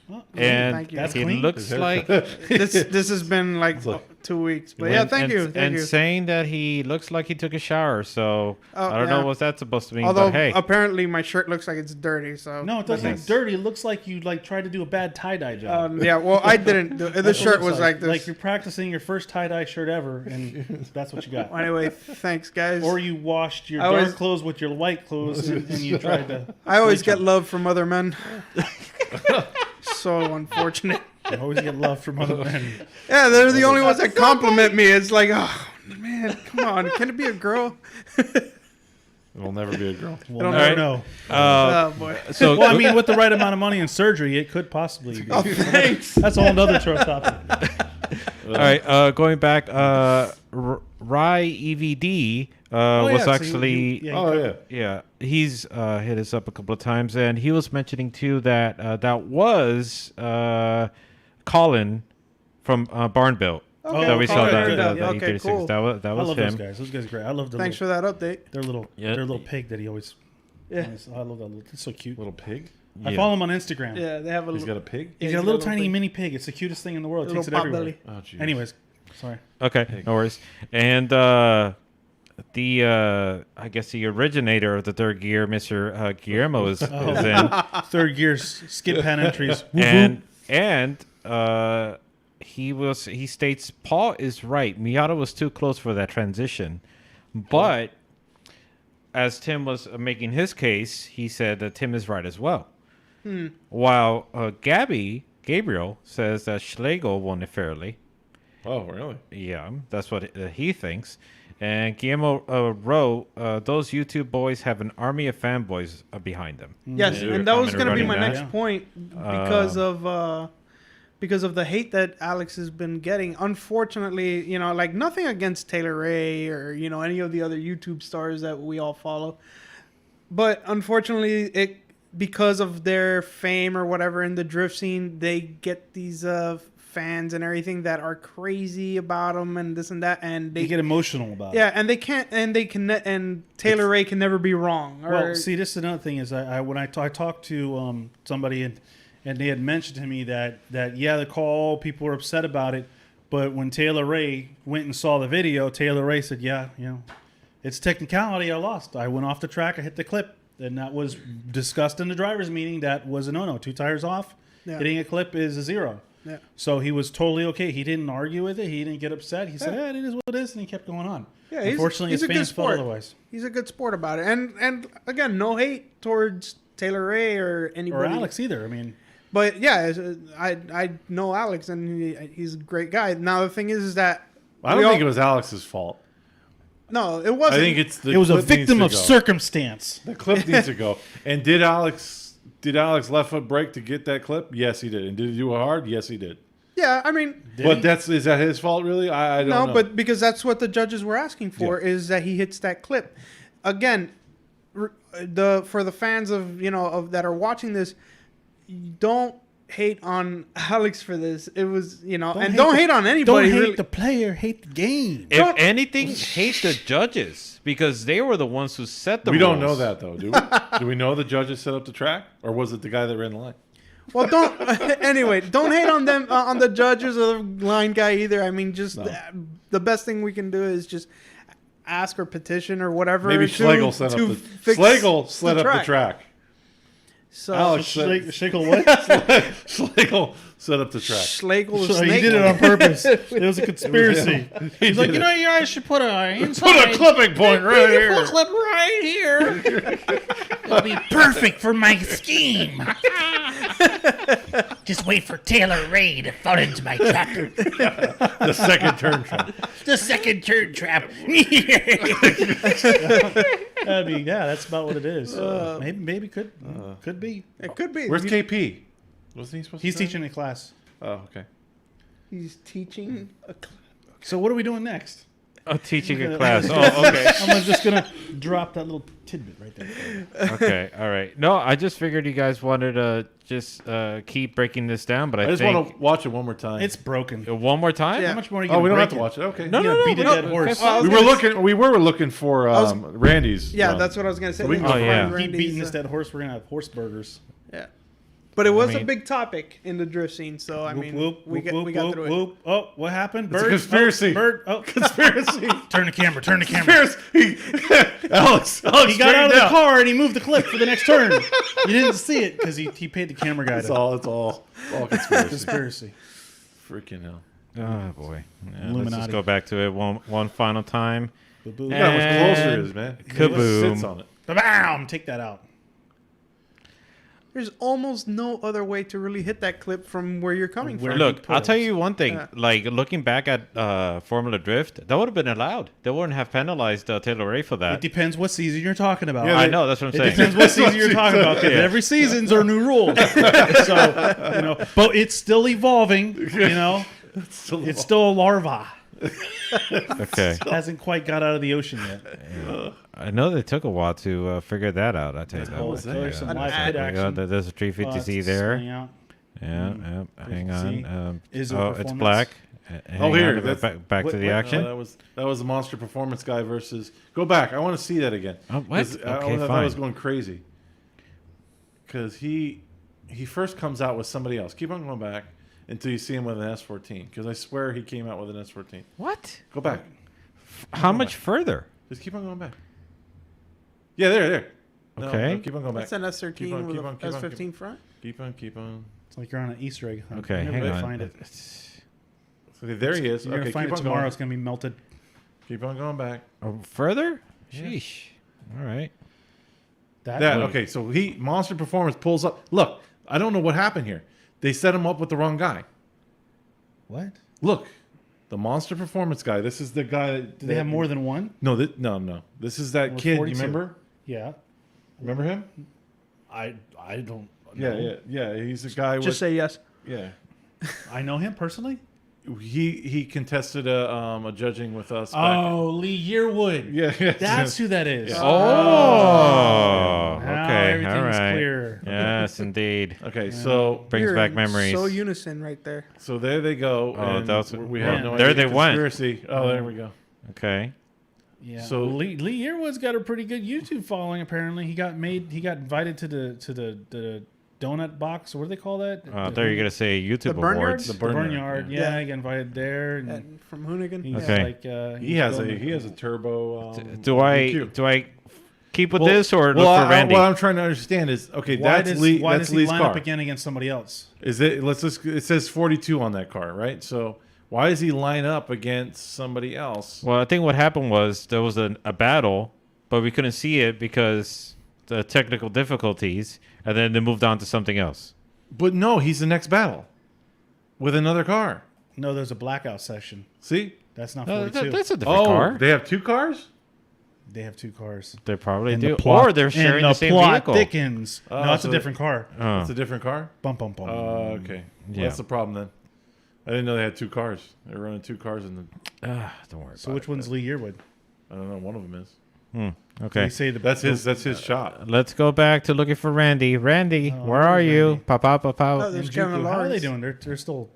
Oh, And thank you. That's he clean? looks like This has been like 2 weeks, but yeah, thank you. and saying that he looks like he took a shower. So Oh, I don't know yeah. what that's supposed to mean. Although but hey, apparently my shirt looks like it's dirty, so No, it doesn't look dirty. It looks like you tried to do a bad tie-dye job. yeah, well, I didn't. The That's what shirt it looks was like this. Like you're practicing your first tie-dye shirt ever, and that's what you got. Anyway, thanks, guys. Or you washed your I always- dark clothes with your white clothes, and you tried to. I always get love from other men. So unfortunate. You always get love from other men. Yeah, they're the only ones that compliment me. It's like, oh man, come on, can it be a girl? It'll never be a girl. We'll don't never know. know. Oh boy. so Well, I mean, with the right amount of money and surgery, it could possibly be. Oh, thanks. That's a whole other topic. all right, going back, Rye EVD was so actually. Oh yeah. Yeah, he's hit us up a couple of times, and he was mentioning too that that was Colin from Barn Built Okay, that we saw Colin, that good. that Okay, E36. cool. That was I love those him. guys. Those guys are great. I love the Thanks little, for that update. their little Yeah. pig that he always. Yeah. I love that little. It's so cute. Little pig. I Yeah. follow him on Instagram. Yeah, they have a He's little, got a pig. He's Yeah, got a little tiny pig. mini pig. It's the cutest thing in the world. It little takes it pot everywhere. belly. Oh jeez. Anyways, sorry. Okay, no worries. And the I guess the originator of the third gear, Mr. Guillermo, is in. Third gear Skidpad entries. And he states Paul is right. Miata was too close for that transition, but as Tim was making his case, he said that Tim is right as well. While Gabriel says that Schlegel won it fairly. Oh really? Yeah, that's what he thinks. And Guillermo wrote, those YouTube boys have an army of fanboys behind them. Yes, Yeah. and that was going to be Regarding my that. next point because of the hate that Alex has been getting. Unfortunately, like nothing against Taylor Ray or any of the other YouTube stars that we all follow, but unfortunately, because of their fame or whatever in the drift scene, they get these fans and everything that are crazy about them and this and that, and They get emotional about it. yeah, and they can't, and Taylor Ray can never be wrong. Well, see, this is another thing is when I talked to somebody and they had mentioned to me that yeah, the call, people were upset about it, but when Taylor Ray went and saw the video, Taylor Ray said, yeah, it's technicality. I lost. I went off the track. I hit the clip, and that was discussed in the drivers' meeting. That was a no-no. 2 tires off. Yeah. Hitting a clip is a 0. Yeah. So he was totally okay. He didn't argue with it. He didn't get upset. He said, "Yeah, it is what it is," and he kept going on. Yeah, Unfortunately, he's his a good fans felt sport. otherwise. He's a good sport about it, and again, no hate towards Taylor Ray or anybody. Or Alex either. I mean, But yeah, I know Alex, and he's a great guy. Now the thing is that I don't think it was Alex's fault. No, it wasn't. I think it's the it was a clip needs victim to of go. circumstance. The clip needs to go. And did Alex left foot brake to get that clip? Yes, he did. And did he do it hard? Yes, he did. Yeah, I mean, But is that his fault really? I don't know. no, but because that's what the judges were asking for is that he hits that clip. Again, for the fans of that are watching this, don't hate on Alex for this. It was don't hate on anybody. Don't hate really. the player, hate the game. If anything, hate the judges because they were the ones who set the we rules. don't know that though, do we? Do we know the judges set up the track, or was it the guy that ran the line? Well, don't anyway. Don't hate on them on the judges or the line guy either. I mean, just the best thing we can do is just ask or petition or whatever. Maybe Schlegel set up the track. So Alex Schlegel what? Schlegel set up the track. Schlegel the So he snake. did it on purpose. It was a conspiracy. He's Like, you guys should put a put a clipping point right here. clip right here. It'll be perfect for my scheme. Just wait for Taylor Ray to fall into my trap. The second turn track. The second turn trap. I mean, yeah, that's about what it is. Maybe could be. It could be. Where's KP? Wasn't he supposed He's to teaching a class. Oh, okay. He's teaching. So what are we doing next? Oh, teaching a class. Oh, okay. I'm just gonna drop that little tidbit right there. For you. Okay, all right. No, I just figured you guys wanted to just keep breaking this down, but I just think want to watch it one more time. It's broken. one more time. Yeah. How much more are you Oh, gonna we don't have break to watch it. Okay. No, You no, gotta no. beat a no, dead horse. I was We were looking for Randy's. Yeah, run. that's what I was gonna say. So we can Let's go Oh, find yeah. Keep Randy's, beating this dead horse. We're gonna have horse burgers. Yeah, but it was mean- a big topic in the drift scene. So I mean, we got through it. whoop. Oh, what happened? It's a Bird. conspiracy. Oh, bird. Oh, Conspiracy. turn the camera. Turn the camera. Conspiracy. Alex He got out of straightened the car and he moved the clip for the next turn. You didn't see it because he paid the camera guy. It's all conspiracy. Conspiracy. Freaking hell. Oh boy. Yeah, let's Illuminati. just go back to it one final time. Boo-boo. Look how much closer it And is, man. He kaboom. sits on it. Bam! Take that out. There's almost no other way to really hit that clip from where you're coming Where- from. Look, put I'll us. tell you one thing. Yeah. Like looking back at Formula Drift, that would have been allowed. They wouldn't have penalized Taylor Ray for It that. depends what season you're talking about. Yeah, I know that's what I'm It saying. depends what season you're talking about. 'Cause Yeah. every season's are new rules. So but it's still evolving. It's still a larva. Okay. Hasn't quite got out of the ocean yet. I know they took a while to figure that out. I tell you that. Oh, much. there's some An live ad. pit action. There's a 350Z Oh, there. it's out. Yeah, hang See? on. Is it Oh, it's performance? black. Oh, here. On. That's- Back to the action. that was the Monster Performance guy versus. Go back. I want to see that again. Oh, what? 'Cause I Okay, thought I was fine. going crazy. Because he first comes out with somebody else. Keep on going back until you see him with an S14. Because I swear he came out with an S14. What? Go back. How much further? Just keep on going back. Yeah, there. No, Okay. no, keep on going back. That's an S13 Keep on, with keep a on, keep on, S15 front. Keep on. It's like you're on an Easter egg hunt. Okay, You're hang never on. gonna find it. Okay, there he is. You're Okay, gonna find keep it on tomorrow. going. It's gonna be melted. Keep on going back. Oh, further? Sheesh. All right. That okay, so Monster Performance pulls up. Look, I don't know what happened here. They set him up with the wrong guy. What? Look, the Monster Performance guy. This is the guy. Do they have more than one? No, no. This is that Well, kid. 42. You remember? Yeah. Remember him? I don't. Yeah, know. yeah. He's a guy Just with. say yes. Yeah. I know him personally. He contested a judging with us. Back. Oh, Lee Yearwood. Yeah. That's who that is. Yeah. Oh. Now Okay. everything's All right. clear. Yes, indeed. Okay, so Brings You're back in mememories. So unison right there. there they go. Oh, and that was- we yeah. have no There idea. they went. Conspiracy. Oh, there we go. Okay. Yeah. So- So Lee Yearwood's got a pretty good YouTube following. Apparently, he got invited to the donut box. Or what do they call that? There you're gonna say YouTube The Barnyard? awards. The The Barnyard, Barnyard. yeah. Yeah, he got invited there. And And from Hoonigan. he's Okay. like, He has a turbo. Do I EQ. keep with Well- this or well, look for Randy? what I'm trying to understand is okay. why That's does Lee. why That's does he Lee's line car. up again against somebody else? Is it? It says 42 on that car, right? So why does he line up against somebody else? Well, I think what happened was there was a battle, but we couldn't see it because the technical difficulties, and then they moved on to something else. But no, he's the next battle with another car. No, there's a blackout session. See? That's not No, 42. that's a different car. They have two cars. They have two cars. They probably And do, the plot, or they're sharing and the same plot vehicle. thickens. Oh, No, it's so a different car. Oh. It's a different car. Bum bum bum. Okay. Well, Yeah. that's the problem then. I didn't know they had two cars. They were running two cars in the. Don't worry So about which one's Lee Yearwood? I don't know. One of them is. it. They Okay, say the That's his shot. let's go back to looking for Randy. Randy, where are there's you? Randy. Pop out, pop Oh, out. there's Juku. Kevin How are they Lawrence. doing? They're still.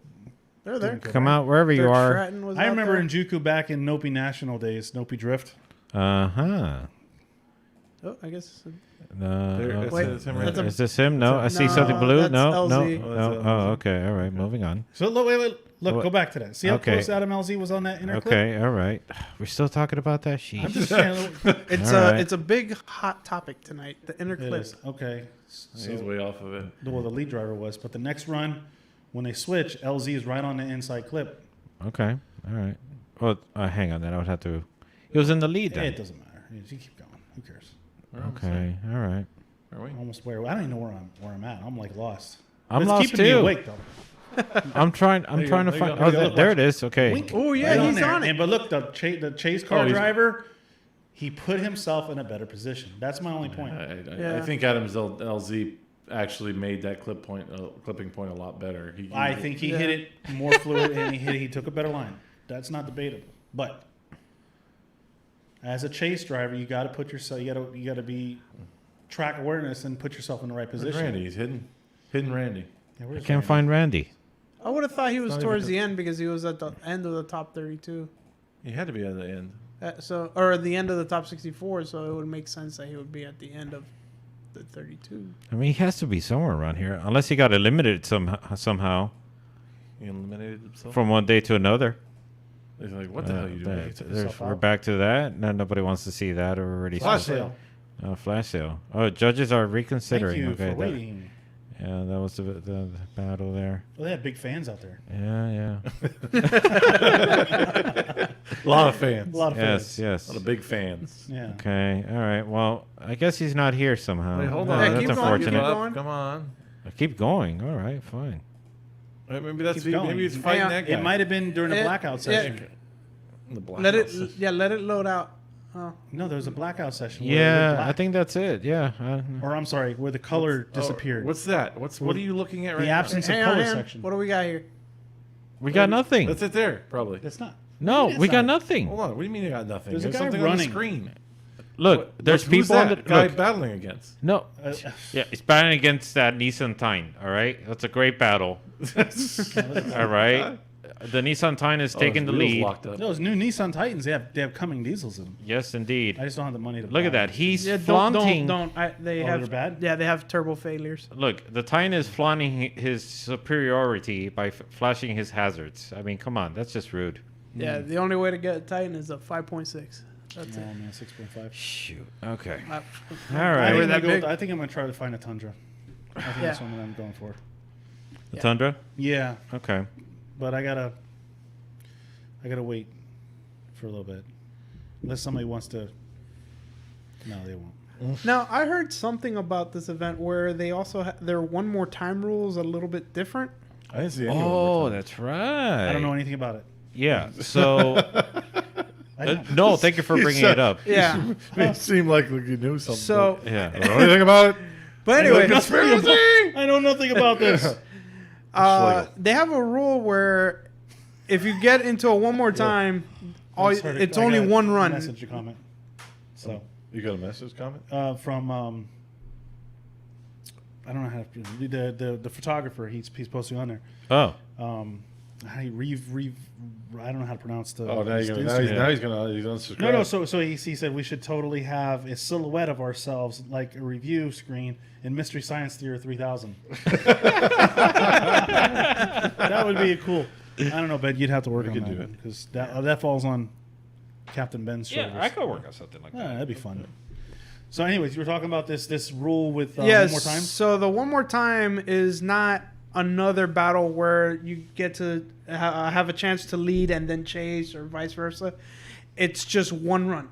They're there. Come out wherever you Dirk are. Stratton was I out remember there. in Juku back in Nopi National days, Nopi Drift. Uh-huh. Oh, I guess. Wait, that's him right that's there. Is this him? No, I see No, something blue. that's No, LZ. no, Oh, no. that's Oh, LZ. okay. All right, moving on. So wait, look, What? go back to that. See how Okay. close Adam LZ was on that inner clip? Okay, all right. We're still talking about that I'm sheet. just saying. It's All right. it's a big hot topic tonight. The inner It clip. is. Okay. He's So, way off of it. well, the lead driver was, but the next run, when they switch, LZ is right on the inside clip. Okay, all right. Well, hang on. Then I would have to. He was in the lead It then. doesn't matter. You keep going. Who cares? Okay, all right. Are we? I'm almost where I don't even know where I'm at. I'm like lost. I'm It's lost keeping me too. awake though. I'm trying. I'm There you trying go, to there find. you go. Oh, There you go. there it is. Okay. Wink. Oh, yeah, Right he's there. on it. And, but look, the chase car Oh, he's- driver, he put himself in a better position. That's my only point. I Yeah. think Adams LZ actually made that clipping point a lot better. I think he hit it more fluid and he took a better line. That's not debatable. But as a chase driver, you got to put yourself. You got to be track awareness and put yourself in the right Where's position. Randy? He's hidden. Hidden Randy. Yeah, I where's can't Randy? find Randy. I would have thought he was not towards even- the end because he was at the end of the top 32. He had to be at the end. Or the end of the top 64, so it would make sense that he would be at the end of the 32. I mean, he has to be somewhere around here, unless he got eliminated somehow He eliminated himself. from one day to another. He's like, what the hell are you doing? himself We're out. back to that. No, nobody wants to see that. We're already Flash Flash sale. sale. flash sale. Oh, judges are Thank reconsidering. you Okay, for waiting. yeah, that was the battle there. Well, they have big fans out there. Yeah. A lot of fans. A lot of Yes, fans. yes. A lot of big fans. Yeah. Okay, all right. Well, I guess he's not here somehow. Wait, hold Oh, on. Yeah, that's keep going, unfortunate. keep going. Come on. Keep going. All right, fine. Maybe that's Keep going. maybe he's fighting Hang on. that guy. It might have been during a Yeah, blackout yeah. session. The black Let it, house. let it load out. Oh, No, there was a blackout session. where the Yeah, black- I think that's it. Yeah. Or I'm sorry, where the color Oh, disappeared. what's that? What are you looking at right the now? absence of hang on, color hang on. section? What do we got here? we got nothing. That's it there, probably. That's not. No, That's we got not- nothing. Hold on. What do you mean you got nothing? There's a There's guy something on the running. screen. Look, there's Who's people on the that guy look, battling against? No. Uh, Yeah, it's battling against that Nissan Tyne. All right, that's a great battle. All right, the Nissan Tyne is taking the his wheels lead. Locked up. those new Nissan Titans, they have Cumming diesels in them. Yes, indeed. I just don't have the money to Look buy at that. them. He's Yeah, flaunting. don't. They Oh, have they're bad? Yeah, they have turbo failures. Look, the Tyne is flaunting his superiority by flashing his hazards. I mean, come on, that's just rude. Yeah, the only way to get a Titan is a 5.6. That's No, it. man, 6.5. Shoot. Okay. Uh, All I right. think, that big? I think I'm gonna try to find a Tundra. I think that's one that I'm going for. The Tundra. Yeah, Okay. but I gotta wait for a little bit, unless somebody wants to. No, they won't. Now, I heard something about this event where they also their one more time rule is a little bit different. I didn't see anyone. Oh, that's right. I don't know anything about it. Yeah. So, I don't. no, thank you for bringing it up. Yeah. It seemed like you knew something. So, I Yeah. don't know anything about it. but anyway, I know nothing about this. they have a rule where if you get into a one more time, I just heard it- it's I only got one a run. Message or comment. So You got a message comment? from I don't know how to the photographer. He's posting on there. Oh. I don't know how to pronounce the. Oh, now his you're gonna, Instagram. now he's unsubscribed. No. So he said we should totally have a silhouette of ourselves, like a review screen in Mystery Science Theater 3000. That would be cool. I don't know, Ben. You'd have to work on could that do it. because that falls on Captain Ben's shoulders. Yeah, I could work on something like Yeah, that. that'd be fun. So, anyways, you were talking about this rule with Yes. one more time. So the one more time is not another battle where you get to have a chance to lead and then chase or vice versa. It's just one run.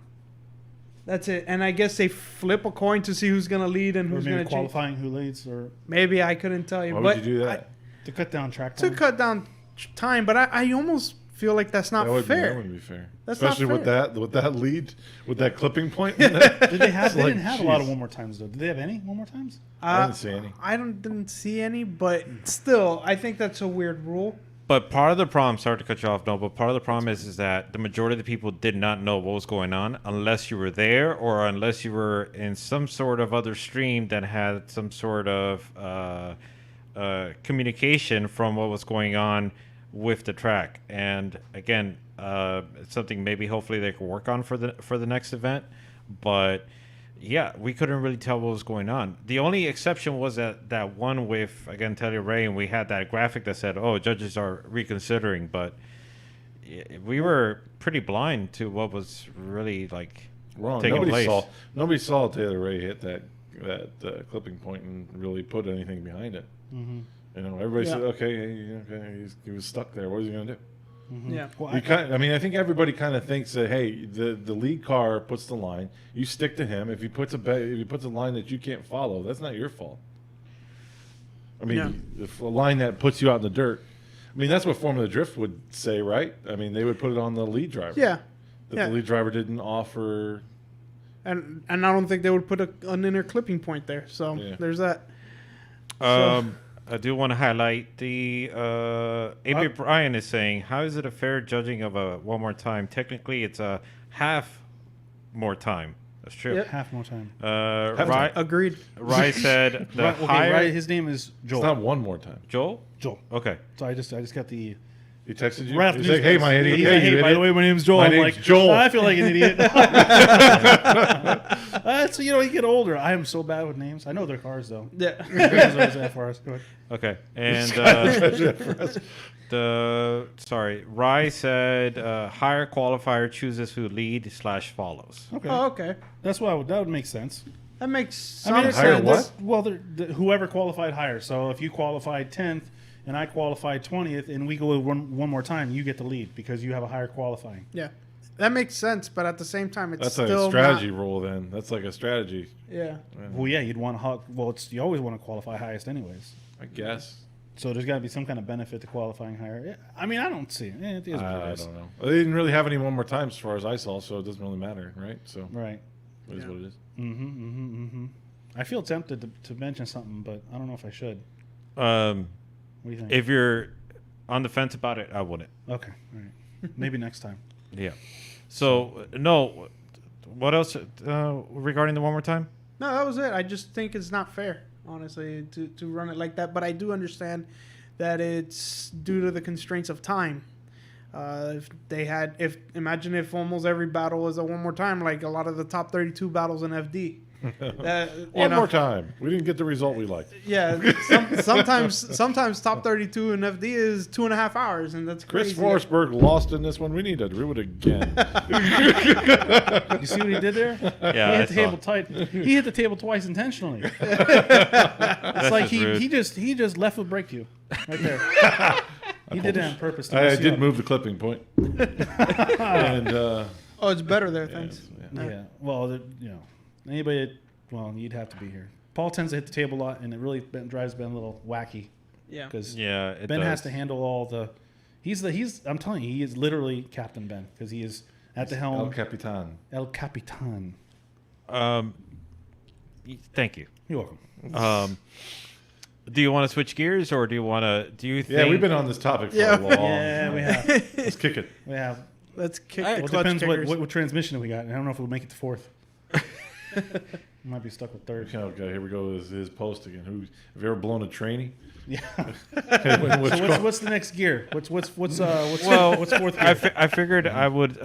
That's it. And I guess they flip a coin to see who's going to lead and Or who's maybe going to chase. qualifying who leads, or Maybe I couldn't tell you. Why but would you do that? to cut down track To time. cut down time, but I almost feel like that's not That fair. wouldn't be fair. That's not Especially fair. with that lead, with that clipping point. in there. Did they have? They Like, didn't have a lot of jeez. one more times though. Did they have any one more times? I didn't see any. I didn't see any, but still, I think that's a weird rule. But part of the problem, sorry to cut you off, no, but part of the problem is that the majority of the people did not know what was going on unless you were there or unless you were in some sort of other stream that had some sort of communication from what was going on with the track. And again, it's something maybe hopefully they can work on for the next event. But yeah, we couldn't really tell what was going on. The only exception was that one with, again, Taylor Ray, and we had that graphic that said, oh, judges are reconsidering. But we were pretty blind to what was really like Wrong. taking place. Nobody saw Taylor Ray hit that clipping point and really put anything behind it. Mm-hmm. You know, everybody Yeah. said, okay, he was stuck there. What was he going to do? Yeah. Well, I think everybody kind of thinks that hey, the lead car puts the line, you stick to him. If he puts a line that you can't follow, that's not your fault. I mean, Yeah. if a line that puts you out in the dirt, I mean that's what Formula Drift would say, right? I mean they would put it on the lead driver. Yeah. That Yeah. the lead driver didn't offer. And I don't think they would put an inner clipping point there. So Yeah. there's that. I do want to highlight the A.B. Bryan is saying, how is it a fair judging of a one more time? Technically, it's a half more time. That's true. Yep. Half more time. Agreed. Rye said the Right, okay, higher. right, his name is Joel. It's not one more time. Joel? Joel. Okay. So I just got the He texted you. right off the He's news like, "Hey, guys. my idiot. He's Hey, like, you hey, by idiot. the way, my name's Joel. My I'm name's like, Joel. I feel like an idiot. So you get older. I am so bad with names. I know their cars though. Yeah. FRS. Go ahead. Okay. And Rye said higher qualifier chooses who lead / follows. Okay. Oh, okay. That's why that would make sense. That makes some I mean, it's Higher sense. what? Well, whoever qualified higher. So if you qualified 10th and I qualified 20th, and we go one more time, you get the lead because you have a higher qualifying. Yeah. That makes sense, but at the same time, it's That's still like a strategy not, rule. Then that's like a strategy. Yeah. Well, yeah, you'd want to. Well, you always want to qualify highest, anyways. I guess. So there's got to be some kind of benefit to qualifying higher. Yeah, I mean, I don't see it. It is what I it is. don't know. They didn't really have any one more times as far as I saw, so it doesn't really matter, right? So Right. it is what it is. I feel tempted to mention something, but I don't know if I should. What do you think? If you're on the fence about it, I wouldn't. Okay. All right. Maybe next time. Yeah. So, no. What else regarding the one more time? No, that was it. I just think it's not fair, honestly, to run it like that. But I do understand that it's due to the constraints of time. Imagine if almost every battle was a one more time, like a lot of the top 32 battles in FD. One more time. We didn't get the result we liked. Yeah, sometimes top 32 in FD is 2.5 hours, and that's Chris crazy. Forsberg lost in this one. We need to do it again. You see what he did there? Yeah, he I hit the table saw. tight. He hit the table twice intentionally. It's like just rude. he just left with break you right there. He did it on purpose. To I mess you did up. move the clipping point. And Oh, it's better there. Thanks. Yeah. Well, anybody. Well, you'd have to be here. Paul tends to hit the table a lot, and it really drives Ben a little wacky Yeah. because Yeah, it Ben does. has to handle all the. I'm telling you, he is literally Captain Ben because he is at the helm. El Capitan. El Capitan. Thank you. You're welcome. Do you want to switch gears, or do you want to? Do you think? Yeah, we've been on this topic for Yeah. a long Yeah, we have. Let's kick it. We have. Let's kick Well, the it Klutch depends Kickers. what transmission we got. I don't know if we'll make it to fourth. We might be stuck with third. Okay, here we go. His post again. Have you ever blown a trainee? Yeah. Which So car? what's the next gear? What's fourth gear? I figured I would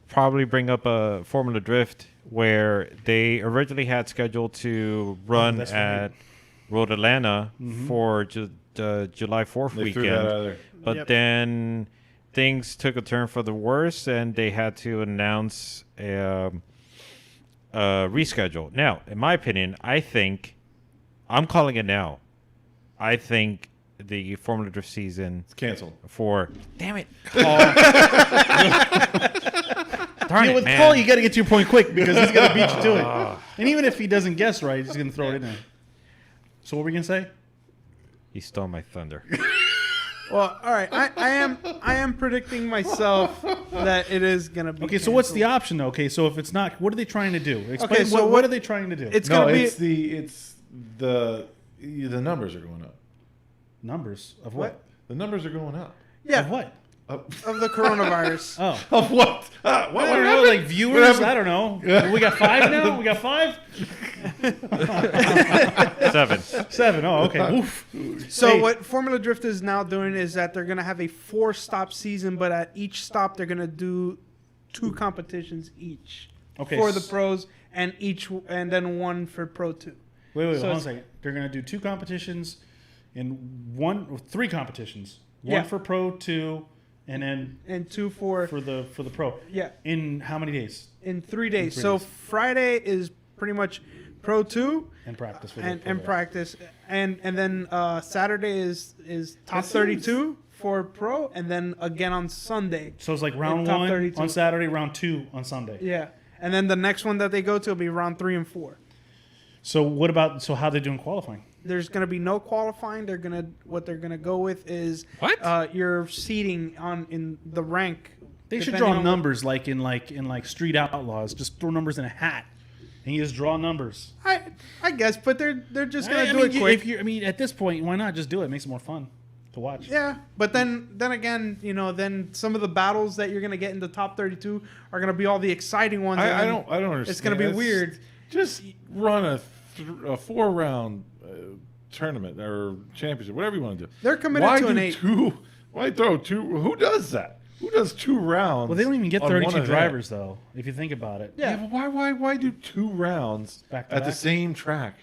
probably bring up a Formula Drift where they originally had scheduled to run that's right. at Road Atlanta for July 4th They threw weekend. that out of there. But Yep. then things took a turn for the worse, and they had to announce a reschedule. Now, in my opinion, I'm calling it now. I think the Formula Drift season It's canceled. for damn it, Paul. Darn Yeah, it, with man. Paul, you got to get to your point quick because he's going to beat you to it. And even if he doesn't guess right, he's going to throw it in there. So what were we going to say? He stole my thunder. Well, all right. I am predicting myself that it is gonna be. Okay, so what's the canceled. option though? Okay, so if it's not, what are they trying to do? Explain. Okay, so what what- are they trying to do? It's No, gonna be. it's the numbers are going up. Numbers of what? The numbers are going up. Yeah, Of what? of the coronavirus. Oh. Of what? I What don't know, happened? like viewers? happened? I don't know. We got 5 now? We got 5? 7. 7. Oh, okay. Oof. So Hey. what Formula Drift is now doing is that they're gonna have a 4-stop season, but at each stop they're gonna do 2 competitions each Okay, for the pros, and then one for Pro 2. Wait, So hold on a it's- second. They're going to do 2 competitions and 3 competitions. One Yeah. for Pro, 2, and then And 2 for the Pro. yeah In how many days? in 3 days. 3 So days. Friday is pretty much Pro 2 And practice for the and Pro. practice, and then Saturday is top 32 for Pro, and then again on Sunday. So it's like round top 1 32. on Saturday, round 2 on Sunday. Yeah, and then the next one that they go to will be round 3 and 4. So what about how are they doing qualifying? There's going to be no qualifying. What they're gonna go with is What? your seating in the rank. They should depending draw on numbers like in Street Outlaws. Just throw numbers in a hat, and you just draw numbers. I guess, but they're just gonna do it quick. At this point, why not just do it? It makes it more fun. to watch. Yeah, but then again, then some of the battles that you're gonna get in the top 32 are gonna be all the exciting ones. I don't understand. It's gonna be weird. Just run a 4-round tournament or championship, whatever you want to do. They're committed to an 8. Why throw 2? Who does that? Who does 2 rounds? Well, they don't even get on 32 one event? drivers though. If you think about it. Yeah, but why do 2 rounds Back to at the back. same track?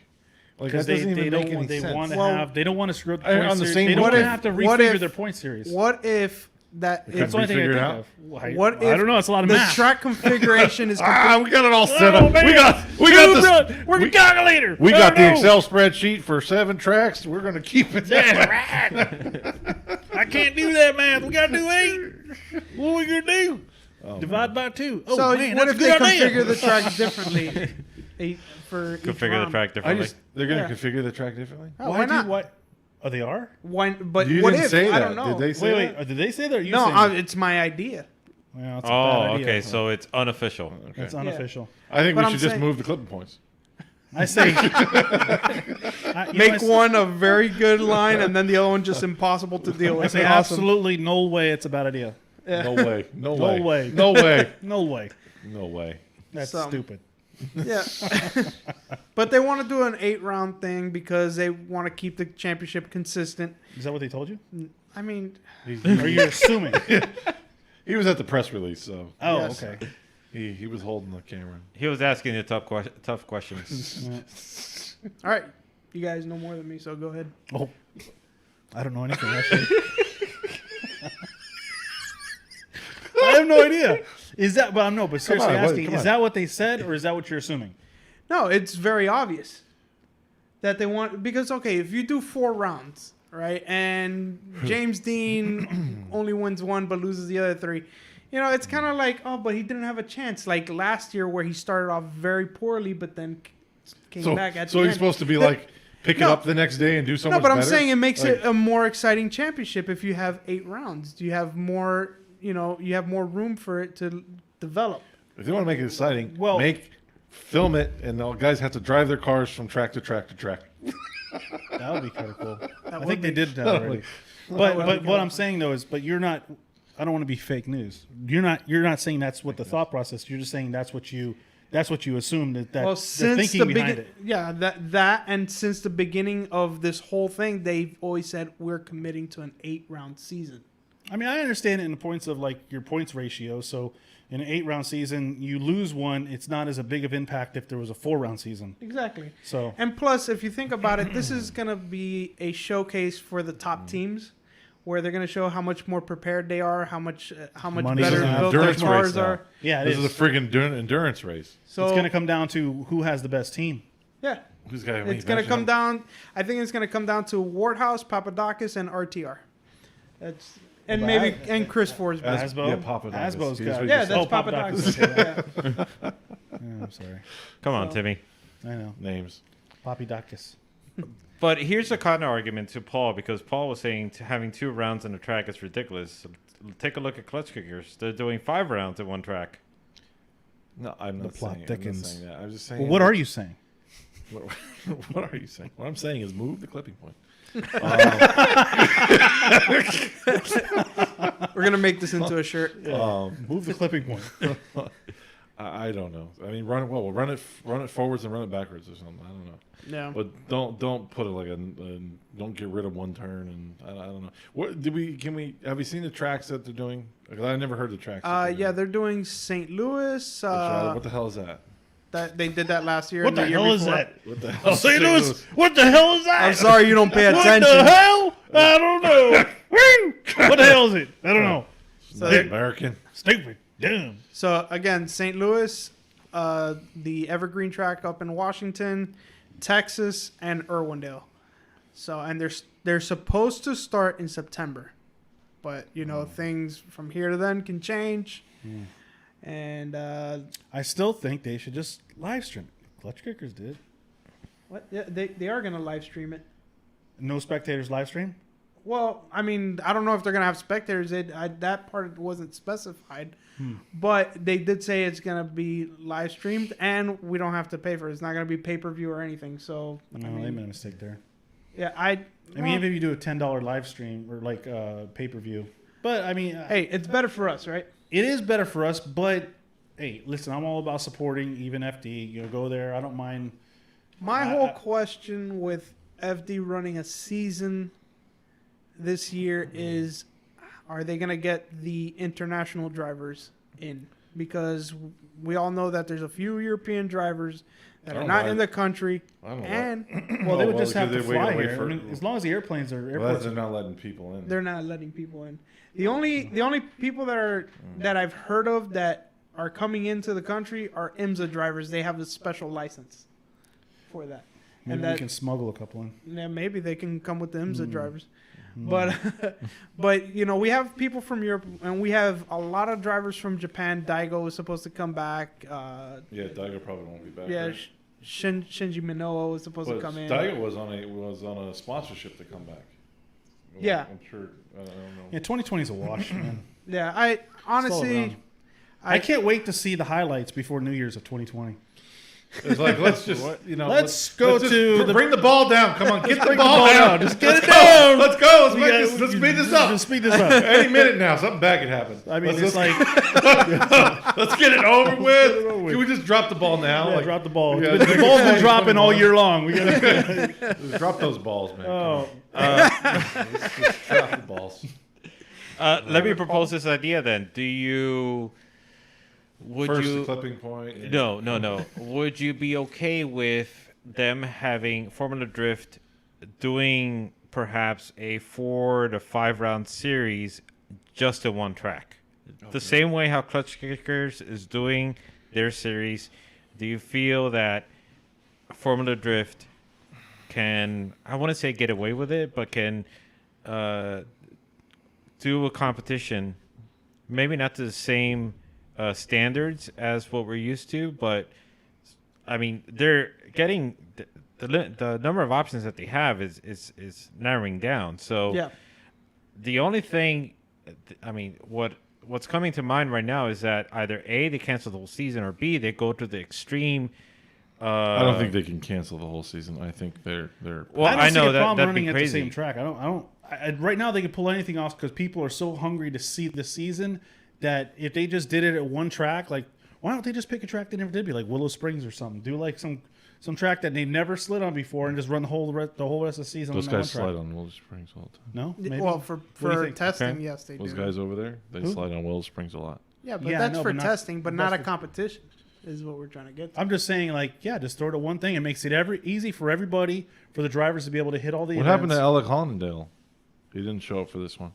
Like Because that doesn't they even don't make any want they sense. want to Well, have they don't want to screw up the on point the series. same- They don't what want to if- have to what refigure if- their point series. What if that That's the only thing I Refigure think it out? of. Well, what if I don't know. It's a lot of the math. track configuration is we got it all set Oh, up. man. We got We're the calculator. we got the no. Excel spreadsheet for 7 tracks. We're going to keep it that way. I can't do that math. We got to do 8. What are we gonna do? Divide by 2. Oh so man, what that's if a they good idea. configure the tracks differently? For each Configure the round? track differently. They're going to Yeah. configure the track differently? Oh, why not? Why? Oh, they are. Why, but You what didn't if? say I that. don't know. Did they say Wait. that? Did they say that? Or you No, saying that? it's my idea. Well, it's a bad Oh, idea. okay. So it's unofficial. Okay. It's unofficial. I think But we I'm should just saying- move the clipping points. I say Make one a very good line, and then the other one just impossible to deal I with. say Awesome. absolutely no way. It's a bad idea. No way. No No way. way. No way. No way. No way. That's Some- stupid. Yeah, but they want to do an 8-round thing because they want to keep the championship consistent. Is that what they told you? I mean, Or you're assuming? He was at the press release, so Oh, Yes. okay. he was holding the camera. He was asking the tough questions. all right, you guys know more than me, so go ahead. Oh, I don't know anything actually. I have no idea. Is that? But no. But seriously on, buddy, asking, come is on. that what they said, or is that what you're assuming? No, it's very obvious that they want because if you do 4 rounds, right, and James Dean only wins 1 but loses the other 3, it's kind of like but he didn't have a chance like last year where he started off very poorly but then came back at the So end. he's supposed to be like pick it No. up the next day and do so No, much but I'm better? saying it makes Like, it a more exciting championship if you have 8 rounds. You have more, you have more room for it to develop. if they want to make it exciting, Well- film it, and the guys have to drive their cars from track to track to track. That would be kind of cool. I would think they be- did that already. But what I'm saying though is, but you're not. I don't want to be fake news. You're not saying that's what the thought process. You're just saying that's what you assume that Well, they're since thinking the behind beginning, it. yeah, that and since the beginning of this whole thing, they've always said we're committing to an 8-round season. I mean, I understand it in the points of like your points ratio. So in an 8-round season, you lose 1. It's not as a big of impact if there was a 4-round season. Exactly. So And plus, if you think about it, this is going to be a showcase for the top teams, where they're going to show how much more prepared they are, how much Money better doesn't have built their endurance race cars now. are. yeah, it This is a is. friggin' endurance race. So It's going to come down to who has the best team. yeah, Who's got? it's going to come down. I think it's going to come down to Warthouse, Papadakis, and RTR. That's and Well, maybe and Chris Forsberg. Asbo? Yeah, Papadakis. Asbo's He's got what Yeah, you that's Oh, Papadakis. Papadakis. Okay. Yeah. Yeah, I'm sorry. Come on, Timmy. I know. names. Poppy Dakis. But here's a counter argument to Paul because Paul was saying having 2 rounds on the track is ridiculous. Take a look at Klutch Kickers. They're doing 5 rounds in one track. No, I'm not plot saying. I'm thickens. not saying that. I'm just saying. Well, what are you saying? What are you saying? What I'm saying is move the clipping point. We're gonna make this into a shirt. Move the clipping point. I don't know. I mean, run it well. We'll run it forwards and run it backwards or something. I don't know. Yeah. But don't put it like don't get rid of one turn and I don't know. What have you seen the tracks that they're doing? 'Cause I never heard the tracks. that Yeah, they're doing St. Louis. what the hell is that? That they did that last year. What and the year hell is before. that? What the hell? St. Louis. What the hell is that? I'm sorry you don't pay What attention. the hell? I don't know. Woo! What the hell is it? I don't know. So, American. Stupid. Dumb. so again, St. Louis, the Evergreen track up in Washington, Texas, and Irwindale. So and they're supposed to start in September, but things from here to then can change. And I still think they should just live stream it. Klutch Kickers did. what? Yeah, they are gonna live stream it. No spectators live stream? Well, I mean, I don't know if they're gonna have spectators. That part wasn't specified, but they did say it's gonna be live streamed, and we don't have to pay for it. It's not gonna be pay per view or anything. So No, I mean, they made a mistake there. Yeah, I mean, even if you do a $10 live stream or like pay-per-view. But, I mean... hey, it's better for us, right? It is better for us, but, hey, listen, I'm all about supporting even FD. You know, go there. I don't mind. My whole question with FD running a season this year is, are they going to get the international drivers in? Because we all know that there's a few European drivers that are not in the country. I don't know. And Well, they would just have to because they fly wait here. for- I mean, as long as the airplanes are Well, airports. they're not letting people in. they're not letting people in. The only people that I've heard of that are coming into the country are IMSA drivers. They have a special license for that. Maybe and we can smuggle a couple in. Yeah, maybe they can come with the IMSA drivers. But but you know, we have people from Europe and we have a lot of drivers from Japan. Daigo is supposed to come back. Yeah, Daigo probably won't be back. Yeah, right? Shinji Minoa is supposed to But come in. Daigo was on a sponsorship to come back. Yeah. I'm sure. I don't know. Yeah, 2020 is a wash, man. Yeah, I honestly, around. I can't wait to see the highlights before New Year's of 2020. It's like let's just Let's go just to the- bring the ball down. Come on, get the bring the ball ball down. down. Just get Let's it go. down. Let's go. We Let's got- speed this up. Just speed this up. Any minute now, something bad could happen. I mean, let's it's like let's get it over with. over with. Can we just drop the ball now? yeah, drop the ball. Yeah, The ball's been dropping all year long. We gotta, Drop those balls, man. oh, Just drop the balls. Let me propose this idea then. Would First, you? the clipping point. and- No. Would you be okay with them having Formula Drift doing perhaps a 4 to 5 round series just in one track? The same way how Klutch Kickers is doing their series. Do you feel that Formula Drift can, I want to say get away with it, but can do a competition, maybe not to the same standards as what we're used to, but I mean they're getting the number of options that they have is narrowing down. So yeah. the only thing, I mean, what's coming to mind right now is that either A, they cancel the whole season, or B, they go to the extreme. I don't think they can cancel the whole season. I think they're. Well, I I don't know see a that problem that'd running be at the crazy. same track. Right now they can pull anything off because people are so hungry to see the season that if they just did it at one track, like why don't they just pick a track they never did, be like Willow Springs or something? Do like some track that they never slid on before and just run the whole rest of the season. Those on that guys one track. slide on Willow Springs all the time. No, maybe? Well, for What do you think? testing, Okay. yes, they Those do. guys over there, they Who? slide on Willow Springs a lot. Yeah, but Yeah, I that's know, for but not- testing, but that's not a for- competition. Is what we're trying to get to. I'm just saying, like, yeah, just throw it to one thing. It makes it easy for everybody, for the drivers to be able to hit all the What events. happened to Alec Hollandale? He didn't show up for this one.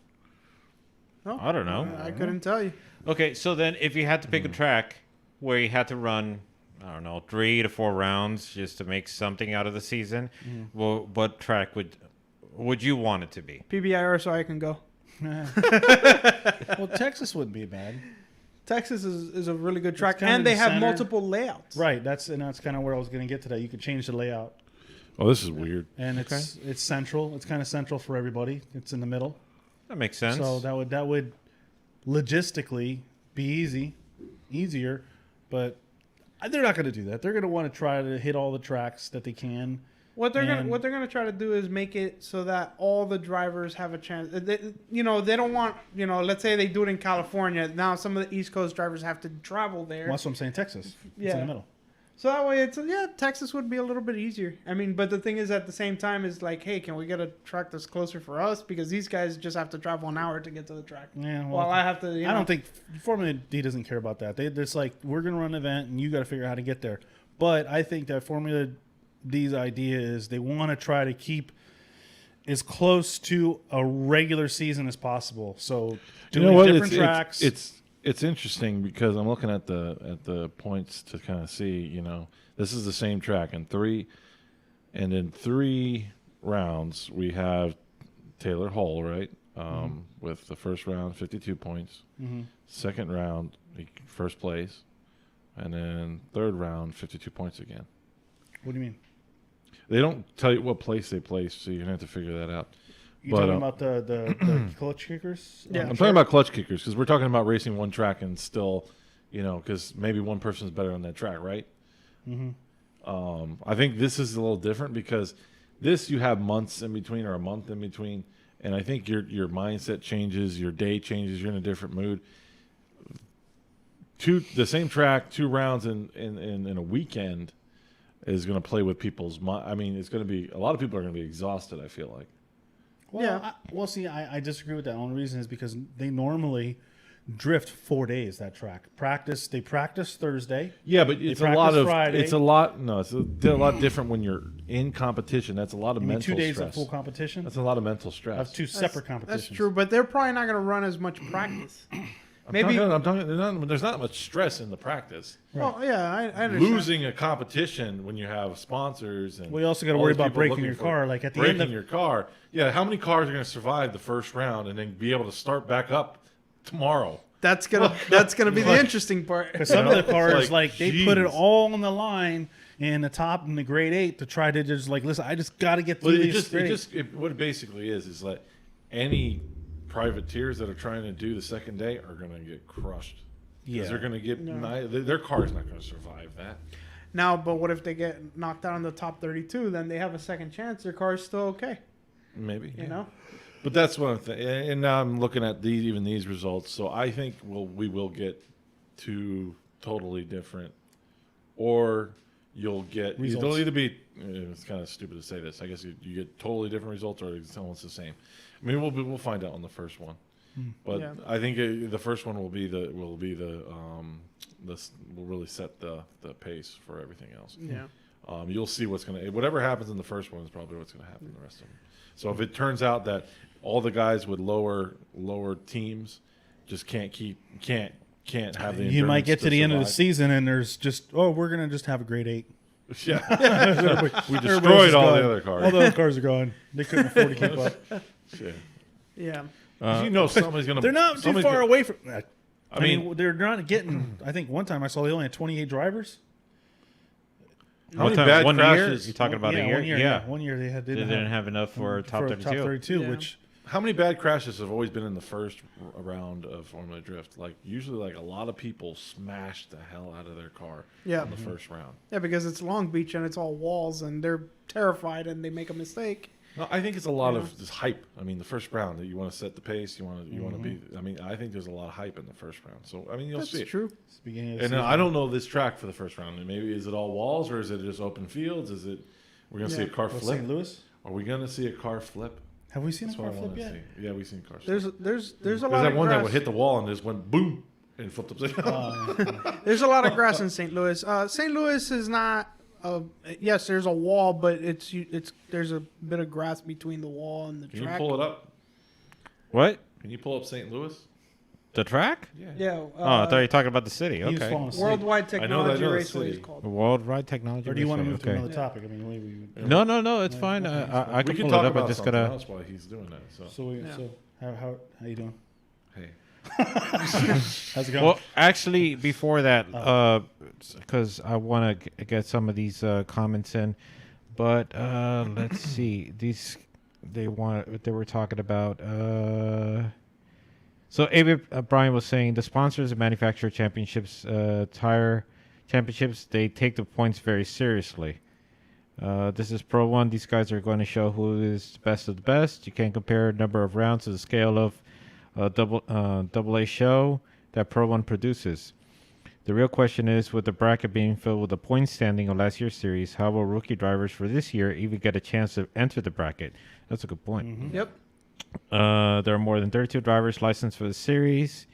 I don't know. I couldn't tell you. Okay, so then if you had to pick a track where you had to run, I don't know, 3 to 4 rounds just to make something out of the season, well, what track would you want it to be? PBIR, so I can go. Well, Texas wouldn't be bad. Texas is a really good track, kinda and they the have center. multiple layouts. Right, that's kind of where I was going to get to that. You could change the layout. Oh, this is weird. And it's central. It's kind of central for everybody. It's in the middle. That makes sense. So that would logistically be easier, but they're not going to do that. They're going to want to try to hit all the tracks that they can. What they're And- gonna try to do is make it so that all the drivers have a chance. They don't want, let's say they do it in California. Now some of the East Coast drivers have to travel there. Well, that's what I'm saying. Texas. It's in Yeah. the middle. So that way Texas would be a little bit easier. I mean, but the thing is at the same time is like, hey, can we get a track that's closer for us? Because these guys just have to travel an hour to get to the track. Yeah. While I have to, I don't think Formula D doesn't care about that. It's like, we're going to run an event and you got to figure out how to get there. But I think that Formula D's idea is they want to try to keep as close to a regular season as possible. So doing different tracks. It's interesting because I'm looking at the points to kind of see, this is the same track in 3 rounds we have Taylor Hall, right? With the first round 52 points. Second round first place, and then third round 52 points again. What do you mean? They don't tell you what place they placed, so you're gonna have to figure that out. You talking about the Klutch Kickers? Yeah. I'm talking about Klutch Kickers because we're talking about racing one track and still, because maybe one person's better on that track, right? I think this is a little different because This you have months in between or a month in between, and I think your mindset changes, your day changes, you're in a different mood. The same track, 2 rounds in a weekend is going to play with people's mind. I mean, it's going to be a lot of people are going to be exhausted. I feel like. Well, Yeah. See, I disagree with that. The only reason is because they normally drift 4 days. That track they practice Thursday. Yeah, but it's a practice lot of Friday. it's a lot. No, it's a lot different when you're in competition. That's a lot of You mean mental 2 days stress. of full competition. That's a lot of mental stress. Of 2 separate competitions. That's true, but they're probably not going to run as much practice. Maybe. I'm talking. There's not much stress in the practice. Well, yeah, I understand. Losing a competition when you have sponsors and We also got to all worry these about people breaking looking your for car. Like at the breaking end of your car. Yeah, how many cars are going to survive the first round and then be able to start back up tomorrow? That's gonna be the interesting part. Because some of the cars, Like, they put it jeez. all on the line in the top in the grade 8 to try to just like, listen, I just got to get But through it these just, grade it 8. just it, what it basically is like any privateers that are trying to do the second day are going to get crushed. Yeah. Because they're going to get their car's not going to survive that. Now, but what if they get knocked out in the top 32? Then they have a second chance. Their car's still okay. Maybe You know. But that's what I'm thinking. And now I'm looking at these results. So I think we will get 2 totally different, or you'll get Results. it'll either be. It's kind of stupid to say this. I guess you get totally different results, or it's almost the same. I mean, we'll find out on the first one. But Yeah. I think the first one will really set the pace for everything else. Yeah. You'll see whatever happens in the first one is probably what's going to happen in the rest of them. So if it turns out that all the guys with lower teams just can't have the You might endurance get to the end of the survive. season and there's just, we're going to just have a grade 8. Yeah, we Everybody's destroyed just all gone. the other cars. All the other cars are gone. They couldn't afford to keep up. Shit. Yeah. 'Cause you know somebody's going to. They're not too far away from that. I mean- mean, they're not getting. I think one time I saw they only had 28 drivers. How many One bad year? crashes? You're talking about a year? 1 year. Yeah. 1 year they They didn't have enough for top 32. 32, Yeah. which How many bad crashes have always been in the first round of Formula Drift? Like usually, like a lot of people smash the hell out of their car Yeah. in the first round. Yeah, because it's Long Beach and it's all walls, and they're terrified and they make a mistake. No, I think it's a lot of just hype. I mean, the first round that you want to set the pace, you want to be. I mean, I think there's a lot of hype in the first round. So I mean, you'll That's see. true. it's the beginning of the And season. I don't know this track for the first round. And maybe is it all walls or is it just open fields? Is it we're gonna see a Yeah. car What's flip? St. Louis? Are we gonna see a car flip? Have we seen That's a what car I flip want to yet? see. Yeah, we've seen cars. There's flip. a lot There's of that one grass. that would hit the wall and just went boom and flipped upside down. There's a lot of grass in St. Louis. St. Louis is not. Yes, there's a wall, but there's a bit of grass between the wall and the Can you track. pull it up? What? Can you pull up St. Louis? The track? Yeah. Oh, I thought you were talking about the city. He was Okay. falling asleep. Worldwide I Technology know the Raceway is city. called. The Worldwide Technology. Or do you want to Raceway, move to okay. another topic? I mean, No, it's fine. I We can can pull talk it up. about I just something gotta. else while he's doing that. So, Yeah. how you doing? hey, How's it going? Well, actually, before that, because I want to get some of these comments in, but let's see. They were talking about. So, Abe Brian was saying the sponsors of manufacturer championships, tire championships, they take the points very seriously. This is Pro 1. These guys are going to show who is the best of the best. You can't compare a number of rounds to the scale of double A show that Pro 1 produces. The real question is, with the bracket being filled with the point standing of last year's series, how will rookie drivers for this year even get a chance to enter the bracket? That's a good point. Yep. There are more than 32 drivers licensed for the series.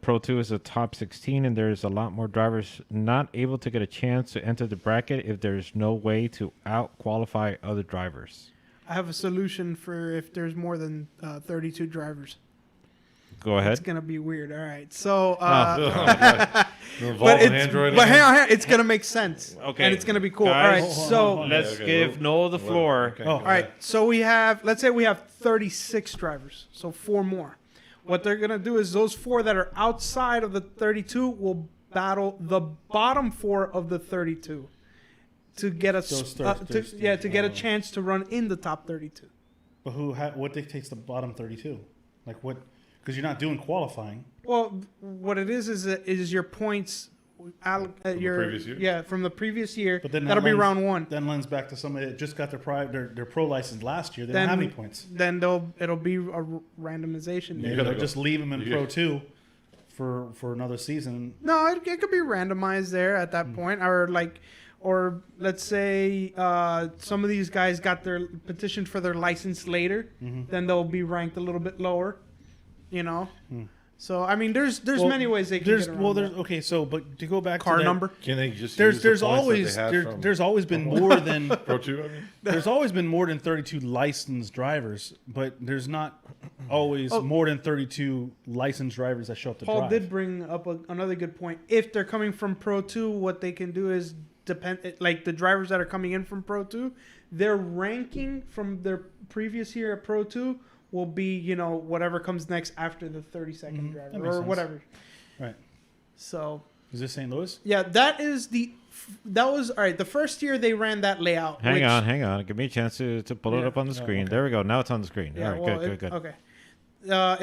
Pro 2 is a top 16, and there's a lot more drivers not able to get a chance to enter the bracket if there's no way to out-qualify other drivers. I have a solution for if there's more than 32 drivers. Go It's ahead. gonna be weird. All right. So, you're involved but in it's Android. but again? hang on, it's gonna make sense. Okay. And it's gonna be cool. Guys, All right. So, Let's Okay, give Noel the floor. Okay, all right. So let's say we have 36 drivers. So 4 more. What they're gonna do is those 4 that are outside of the 32 will battle the bottom 4 of the 32 to get a to get a chance to run in the top 32. But what dictates the bottom 32? Like what? Because you're not doing qualifying. Well, what it is your points your previous year? yeah from the previous year. But then that'll be round one. Then lends back to somebody that just got their pro license last year. They don't have any points. Then it'll be a randomization. Maybe gotta they'll go. just leave them in You Pro gotta- 2 for another season. No, it could be randomized there at that point, or let's say some of these guys got their petition for their license later, then they'll be ranked a little bit lower, you know. So I mean, there's many ways they can get around that. Okay. So, but to go back Car to that, number. Can they just use there's the points always that they have from there's always been more than Pro 2? I mean, there's always been more than 32 licensed drivers, but there's not always more than 32 licensed drivers that show up to Paul drive. did bring up another good point. If they're coming from Pro 2, what they can do is like the drivers that are coming in from Pro 2, their ranking from their previous year at Pro 2 will be, you know, whatever comes next after the 32nd That driver makes or sense. whatever. Right. So, Is this St. Louis? yeah, that was all right. The first year they ran that layout. Hang on. Give me a chance to pull it Yeah. up on the screen. okay. There we go. Now it's on the screen. Yeah, All right, well, good. Okay.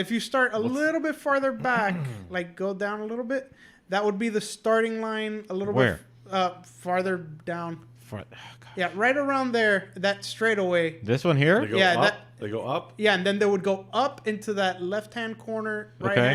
If you start a little bit farther back, like go down a little bit, that would be the starting line a little Where? bit farther down. Oh, God. Yeah, right around there, that straightaway. This one they here? go Yeah, up. that- They go up. Yeah, and then they would go up into that left-hand corner, right Okay.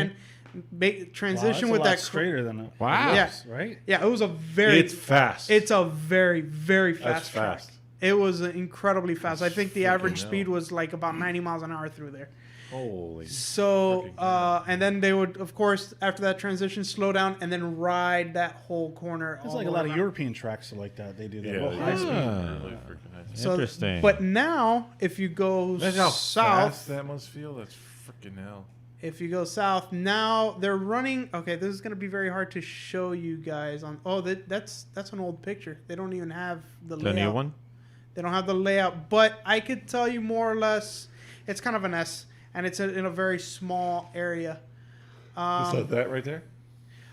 hand, transition Wow, with that's that. straighter than it Wow. looks, right? Yeah, it was a very. It's fast. It's a very, very fast That's track. fast. It was incredibly fast. I think the average hell. speed was like about 90 miles an hour through there. Holy. So, Freaking cow. and then they would, of course, after that transition, slow down and then ride that whole corner. It's all like the a way lot of around. European tracks are like that. They do that. Yeah, real high speed. really freaking high. So, Interesting. But now, if you go Imagine how south, fast that must feel. That's freaking hell. if you go south, now they're running. Okay, this is going to be very hard to show you guys on. Oh, that's an old picture. They don't even have the The layout. new one? They don't have the layout, but I could tell you more or less. It's kind of an S, and it's in a very small area. Is that that right there?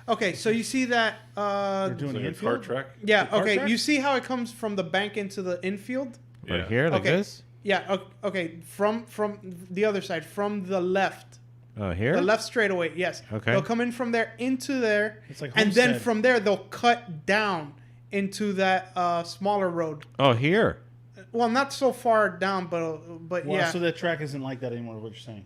Okay, so you see that. They're doing It's the like a car infield. track. Yeah. car Okay. track? You see how it comes from the bank into the infield? Right Yeah. here, like Okay. this? Yeah. Okay. From the other side, from the left, Oh, here? the left straightaway. Yes. Okay. They'll come in from there into there, It's like and then Homestead. from there they'll cut down into that smaller road. Oh, here. Well, not so far down, but Well, yeah. so that track isn't like that anymore. What you're saying?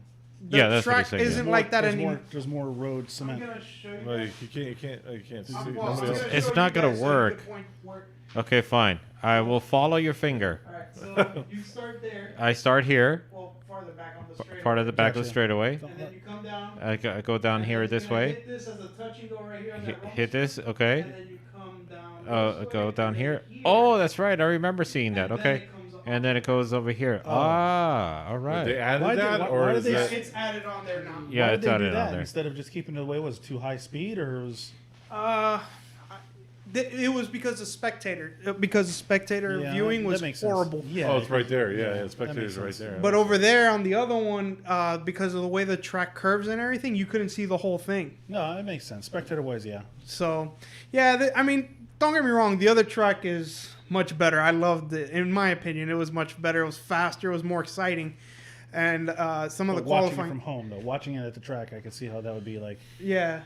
The Yeah, that's what track he's saying, yeah. isn't like that there's anymore. There's more road I'm cement. gonna show you. No, you can't see. I'm Nobody else. gonna It's show not you gonna guys so you work. can point where- Okay, fine. I will follow your finger. All right, so you start there. I start here, Well, farther back on the straight. part of the back of the Gotcha. straightaway. And then you come down. I go down and here then this you're gonna way. Hit this as a touch and go right here on that rope. Hit this, okay. And then you come down. this Go way, down and here. then Oh, that's right. I remember seeing And that. then Okay. it comes up. And then it goes over here. Oh. Ah, all They right. added Why did- that, why- or why is did they that? say- It's added on there now. Yeah, Why did it's they do added that on there. instead of just keeping it the way it was? Too high speed, or it was? It was because of spectator. Because the spectator Yeah, viewing that was makes sense. horrible. Yeah. Oh, it's right there. Yeah, that spectators makes right sense. there. But over there on the other one, because of the way the track curves and everything, you couldn't see the whole thing. No, it makes sense. Spectator wise, yeah. So, yeah, I mean, don't get me wrong. The other track is much better. I loved it. In my opinion, it was much better. It was faster. It was more exciting. And some of the But watching it qualifying. from home, though, watching it at the track, I could see how that would be like. Yeah.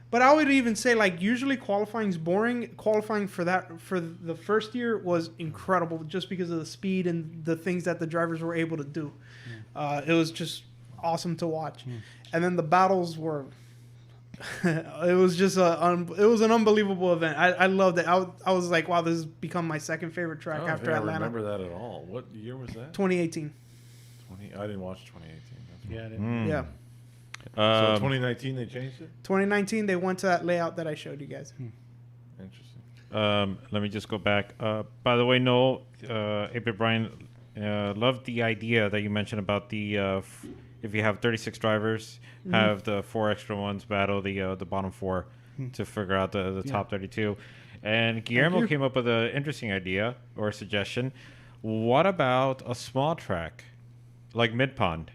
But I would even say, like, usually qualifying's boring. Qualifying for the first year was incredible just because of the speed and the things that the drivers were able to do. It was just awesome to watch. And then the battles were. It was just it was an unbelievable event. I loved it. I was like, wow, this has become my second favorite track Oh, after I Atlanta. remember that at all. What year was that? 2018. I didn't watch 2018. That's Yeah, I why. didn't. Yeah. So 2019 they changed it. 2019, they went to that layout that I showed you guys. Interesting. Let me just go back. By the way, Noel, April Brian loved the idea that you mentioned about the if you have 36 drivers, have the 4 extra ones battle the bottom 4 to figure out the top 32. And Guillermo you. came up with an interesting idea or suggestion. What about a small track like Mid Pond?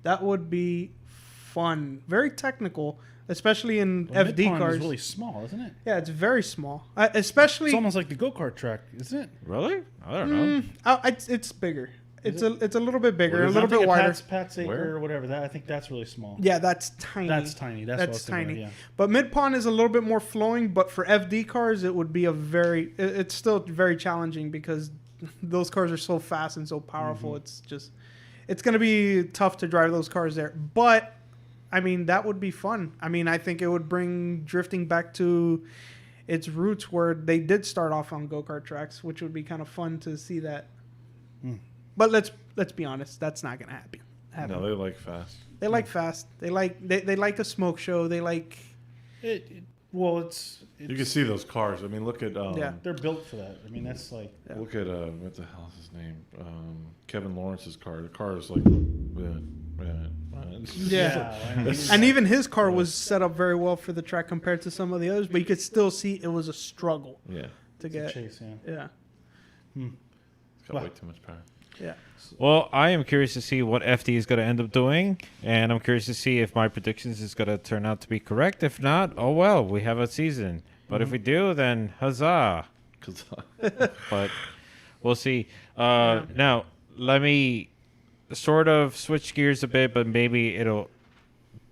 That would be fun. Very technical, especially in Well, FD Mid-Pond cars. is really small, isn't it? Yeah, it's very small. Especially, It's almost like the go kart track, isn't it? Really? I don't know. it's bigger. It's a little bit bigger, What a is little I'm thinking bit wider. Pat's Acre Where? or whatever. That I think that's really small. Yeah, that's tiny. That's tiny. That's what I was thinking tiny. of, yeah. But mid pond is a little bit more flowing. But for FD cars, it would be it's still very challenging because those cars are so fast and so powerful. Mm-hmm. It's going to be tough to drive those cars there. But I mean, that would be fun. I mean, I think it would bring drifting back to its roots where they did start off on go-kart tracks, which would be kind of fun to see that. But let's be honest, that's not gonna happen. No, they like fast. They like fast. They like a smoke show. They like Well, it's You can see those cars. I mean, look at Yeah. they're built for that. I mean, that's like look at what the hell is his name? Kevin Lawrence's car. The car is like, yeah. I mean, And even his car was set up very well for the track compared to some of the others, but you could still see it was a struggle yeah. to it's a get. chase, yeah. Yeah, It's got way too much power. yeah. Well, I am curious to see what FD is going to end up doing, and I'm curious to see if my predictions is going to turn out to be correct. If not, oh well, we have a season. But if we do, then huzzah! 'Cause But we'll see. Now, let me sort of switch gears a bit, but maybe it'll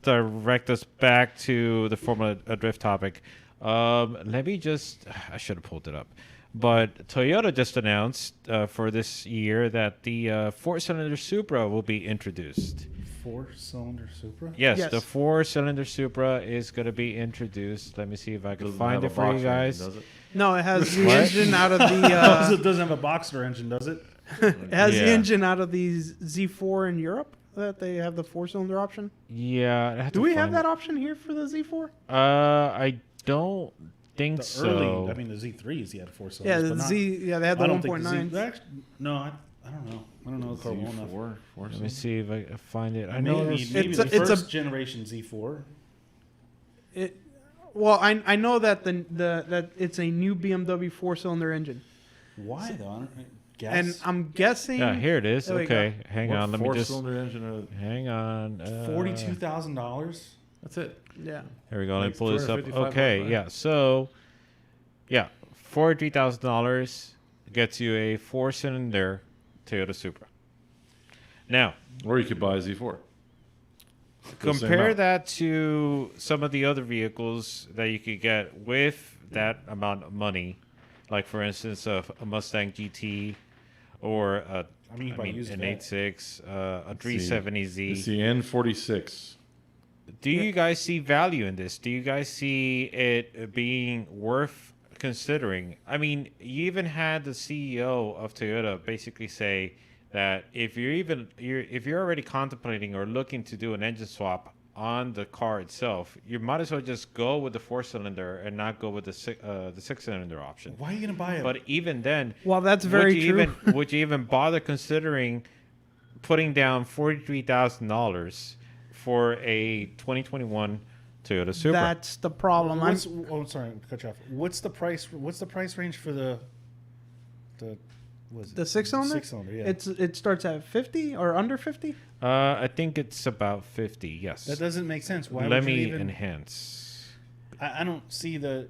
direct us back to the Formula Drift topic. Let me just... I should have pulled it up. But Toyota just announced for this year that the four-cylinder Supra will be introduced. 4-cylinder Supra. Yes, Yes. the four-cylinder Supra is going to be introduced. Let me see if I can doesn't find have it a for you box guys. engine, does it? No, it has the What? engine out of the. It doesn't have a Boxster engine, does it? It has the Yeah. engine out of the Z4 in Europe. That they have the four-cylinder option. Yeah. I have Do to we have find that option here for the Z4? I don't think The so. early, I mean, the Z3s, he had 4 cylinders. Yeah, the but not, Z. Yeah, they had the I don't think 1.9. no, I don't know. I don't know the car well enough. Four Let me see if I can find it. I know Maybe, there's- maybe It's the a- first generation Z4. Well, I know that that it's a new BMW four-cylinder engine, Why though? I don't guess. and I'm guessing. Yeah, here it is. There we Okay, hang on. Let me just... Four-cylinder engine. Hang on. $42,000. That's it. Yeah. Here we go. Let me Makes pull this up. $255 Okay, bucks. yeah. So, yeah, $43,000 gets you a four-cylinder Toyota Supra. Now, Or you could buy a Z4. compare amount. that to some of the other vehicles that you could get with that amount of money, like for instance a Mustang GT or you can buy used an for that. 86, a It's 370Z. the N46. Do you guys see value in this? Do you guys see it being worth considering? I mean, you even had the CEO of Toyota basically say that if you're already contemplating or looking to do an engine swap on the car itself, you might as well just go with the four-cylinder and not go with the six-cylinder option. Why are you gonna buy it? But even then, Well, that's very true. would you even bother considering putting down $43,000 for a 2021 Toyota Supra? That's the problem. I'm sorry, cut you off. What's the price range for the The six-cylinder. 6-cylinder, yeah. It starts at 50 or under 50. I think it's about 50. Yes. That doesn't make sense. Why Let would you me even? enhance. I don't see the.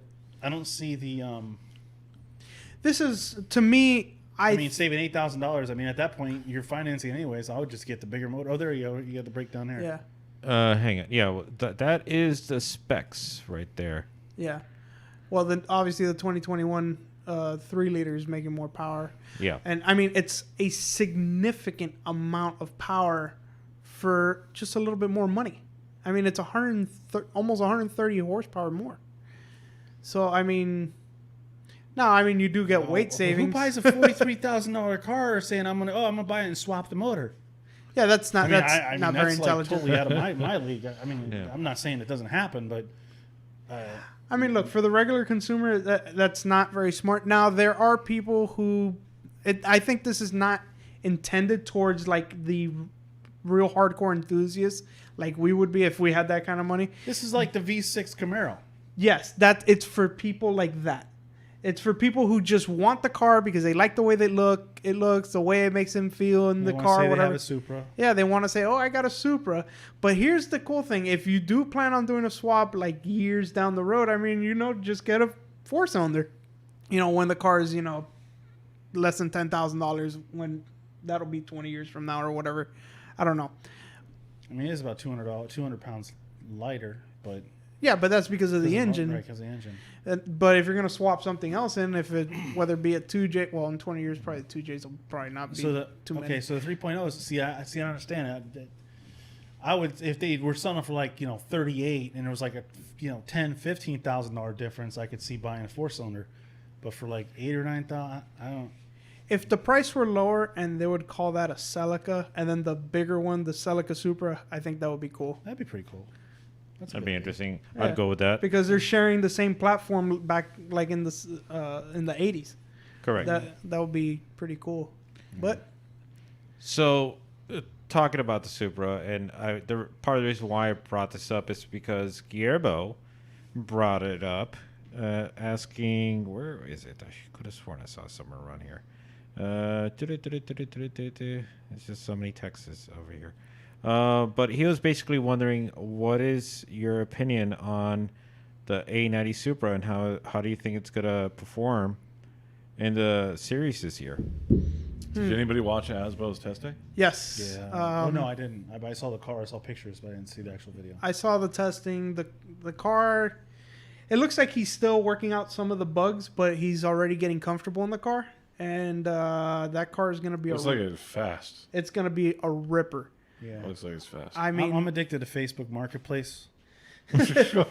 This is to me. I mean, saving $8,000. I mean, at that point, you're financing anyway, so I would just get the bigger motor. Oh, there you go. You got the breakdown there. Yeah. Hang on. Yeah, well, that is the specs right there. Yeah. Well, then obviously the 2021 3 liter is making more power. Yeah. And I mean, it's a significant amount of power for just a little bit more money. I mean, it's almost 130 horsepower more. So I mean, you do get weight savings. Who buys a $43,000 car saying I'm gonna buy it and swap the motor? Yeah, that's not I mean, that's not very that's intelligent. Like totally out of my league. I mean, Yeah. I'm not saying it doesn't happen, but I mean, look, for the regular consumer, that's not very smart. Now, there are people who... I think this is not intended towards, like, the real hardcore enthusiasts, like we would be if we had that kind of money. this is like the V6 Camaro. Yes, it's for people like that. It's for people who just want the car because they like the way it looks, the way it makes them feel in They the wanna car, say they whatever. have a Supra. Yeah, they want to say, "Oh, I got a Supra." But here's the cool thing: if you do plan on doing a swap, like years down the road, I mean, just get a 4-cylinder. When the car is, less than $10,000 when that'll be 20 years from now or whatever. I don't know. I mean, it is about 200 pounds lighter, but Yeah, but that's because of the engine. Right, because of the engine. But if you're gonna swap something else in, whether it be a 2J, well, in 20 years probably the 2Js will probably not be too many. So the 3.0 is I understand. I would, if they were selling for like 38 and it was like a $10,000-$15,000 difference, I could see buying a 4-cylinder. But for like 8 or 9,000, I don't. If the price were lower and they would call that a Celica, and then the bigger one, the Celica Supra, I think that would be cool. That'd be pretty cool. That'd be interesting. Yeah. I'd go with that. Because they're sharing the same platform back like in the 80s. Correct. That would be pretty cool. But So, talking about the Supra, and part of the reason why I brought this up is because Guillermo brought it up, asking, where is it? I could have sworn I saw it somewhere around here. It's just so many texts over here. But he was basically wondering, what is your opinion on the A90 Supra, and how do you think it's going to perform in the series this year? Did anybody watch Asbo's test day? yes. Yeah. No, I didn't. I saw the car. I saw pictures, but I didn't see the actual video. I saw the testing. The car, it looks like he's still working out some of the bugs, but he's already getting comfortable in the car. And that car is going to be Looks like it's fast. it's going to be a ripper. Yeah. Looks like it's fast. I mean, I'm addicted to Facebook Marketplace. So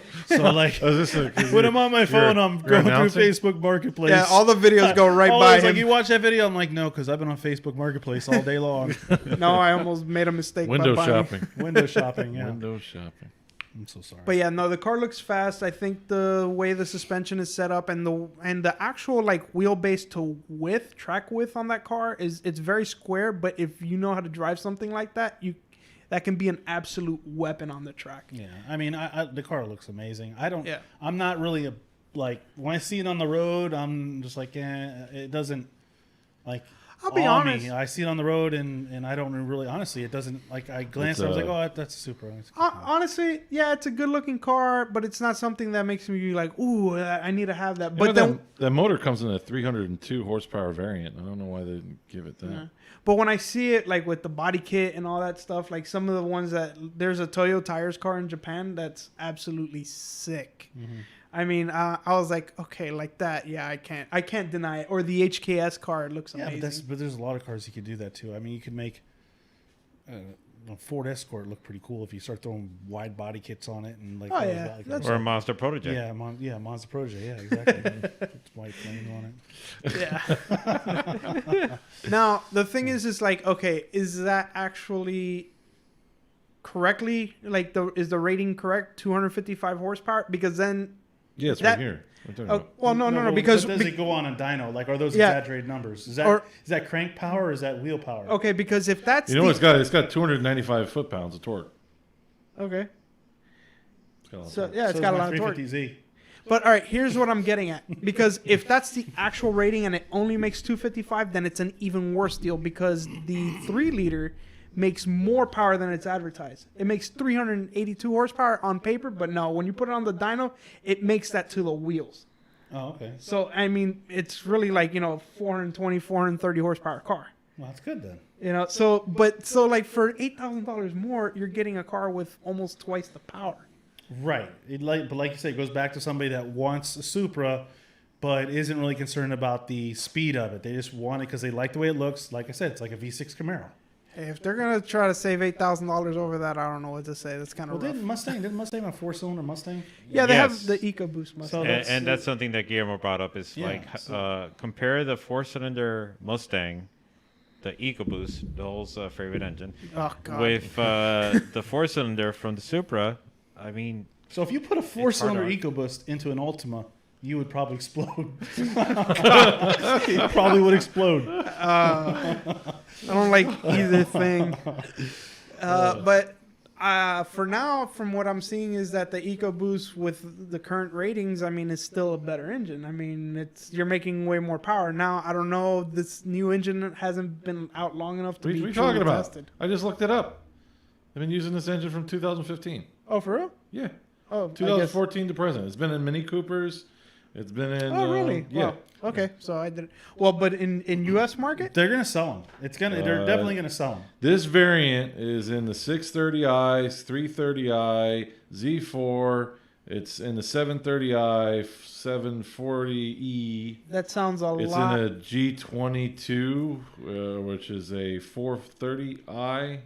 like, when when I'm on my phone, I'm going through Facebook Marketplace. yeah, all the videos go right by Always him. like, you watch that video? I'm like, no, because I've been on Facebook Marketplace all day long. No, I almost made a mistake. Window by buying. shopping. Window shopping, yeah. Window shopping. I'm so sorry. But yeah, no, the car looks fast. I think the way the suspension is set up and the actual like wheelbase to track width on that car it's very square. But if you know how to drive something like that, that can be an absolute weapon on the track. Yeah, I mean, the car looks amazing. Yeah. I'm not really when I see it on the road, I'm just like, it doesn't like. I'll be awe honest. me. I see it on the road, and I don't really, honestly, it doesn't like. I glanced, I was like, oh, that's a Supra. Honestly, yeah, it's a good looking car, but it's not something that makes me be like, ooh, I need to have that. But then that motor comes in a 302 horsepower variant. I don't know why they didn't give it that. Yeah. But when I see it, like with the body kit and all that stuff, like some of the ones there's a Toyo Tires car in Japan that's absolutely sick. Mm-hmm. I mean, I was like, okay, like that, yeah, I can't deny it. Or the HKS car looks amazing. Yeah, but there's a lot of cars you could do that too. I mean, you could make a Ford Escort look pretty cool if you start throwing wide body kits on it and like. Oh, yeah, Or a Monster Protege. Yeah, Monster Protege. Yeah, exactly. It's white flames on it. Yeah. Now the thing is like, okay, is that actually correctly like is the rating correct? 255 horsepower? Because then. Yeah, it's That- right here. What are you talking Oh, about? well, no, but because does it go on a dyno? Like, are those Yeah. exaggerated numbers? Is Or- that crank power or is that wheel power? okay, because if that's You know, it's got 295 foot-pounds of torque. okay. It's got a lot of So torque. yeah, it's So got a my lot of torque. 350Z. But all right, here's what I'm getting at. Because if that's the actual rating and it only makes 255, then it's an even worse deal because the 3-liter makes more power than it's advertised. It makes 382 horsepower on paper, but no, when you put it on the dyno, it makes that to the wheels. Oh, okay. So, I mean, it's really like, 420, 430 horsepower car. Well, that's good then. So like for $8,000 more, you're getting a car with almost twice the power. Right. But like you said, it goes back to somebody that wants a Supra, but isn't really concerned about the speed of it. They just want it because they like the way it looks. Like I said, it's like a V6 Camaro. Hey, if they're gonna try to save $8,000 over that, I don't know what to say. That's kind Well, of rough. didn't Mustang have a 4-cylinder Mustang? Yeah, they Yes. have the EcoBoost Mustang. So And that's something that Guillermo brought up is Yeah, compare the 4-cylinder Mustang, the EcoBoost, Dole's favorite engine, Oh God. with the 4-cylinder from the Supra. I mean, So if you put a 4-cylinder hard EcoBoost into an Altima, you would probably explode. You probably would explode. I don't like either thing. But for now, from what I'm seeing, is that the EcoBoost with the current ratings, I mean, is still a better engine. I mean, you're making way more power. Now, I don't know, this new engine hasn't been out long enough to What be are you truly talking about? tested. I just looked it up. I've been using this engine from 2015. Oh, for real? Yeah. Oh, I guess. 2014 to present. It's been in Mini Coopers. It's been in. Oh, really? Yeah. Wow. Okay, so I did. Well, but in U.S. market, They're gonna sell them. They're definitely gonna sell them. This variant is in the 630i, 330i, Z4. It's in the 730i, 740e. that sounds a It's lot. in a G22, which is a 430i.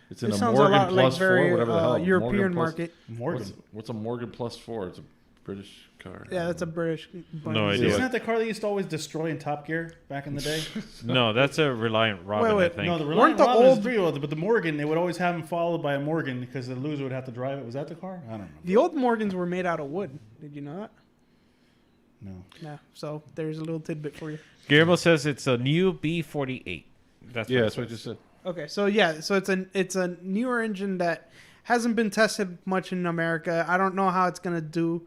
It's in It a sounds a Morgan lot Plus like very 4, whatever the hell. European Morgan Plus- market. Morgan. What's a Morgan Plus 4? It's a British car. Yeah, that's a British. No idea. Isn't that the car they used to always destroy in Top Gear back in the day? No, that's a Reliant Robin, wait. I think. No, the Weren't Reliant the Robin is old- 3-wheel, but the Morgan, they would always have him followed by a Morgan because the loser would have to drive it. Was that the car? I don't know. The old Morgans were made out of wood. Did you know that? No. Yeah. So there's a little tidbit for you. Guillermo says it's a new B48. That's Yeah, what that's what I just said. Okay, so yeah, so it's a newer engine that hasn't been tested much in America. I don't know how it's gonna do.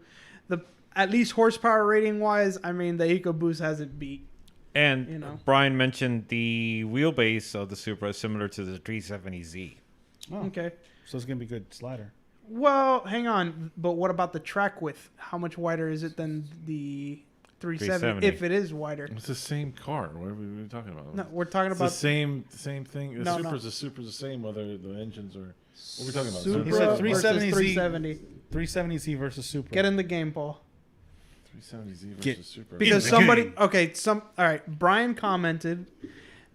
At least horsepower rating wise, I mean the EcoBoost hasn't beat. And You know. Brian mentioned the wheelbase of the Supra is similar to the 370Z. Oh, Okay. so it's gonna be a good slider. Well, hang on, but what about the track width? How much wider is it than the 370? 370. If it is wider. It's the same car. What are we talking about? No, we're talking It's about the same thing. The No, Supra's no. the Supra's the same whether the engines are. What are we talking about? Supra He said versus 370Z. 370. 370Z versus Supra. Get in the game, Paul. 370Z versus Get- Supra. Because the somebody, game. okay, all right. Brian commented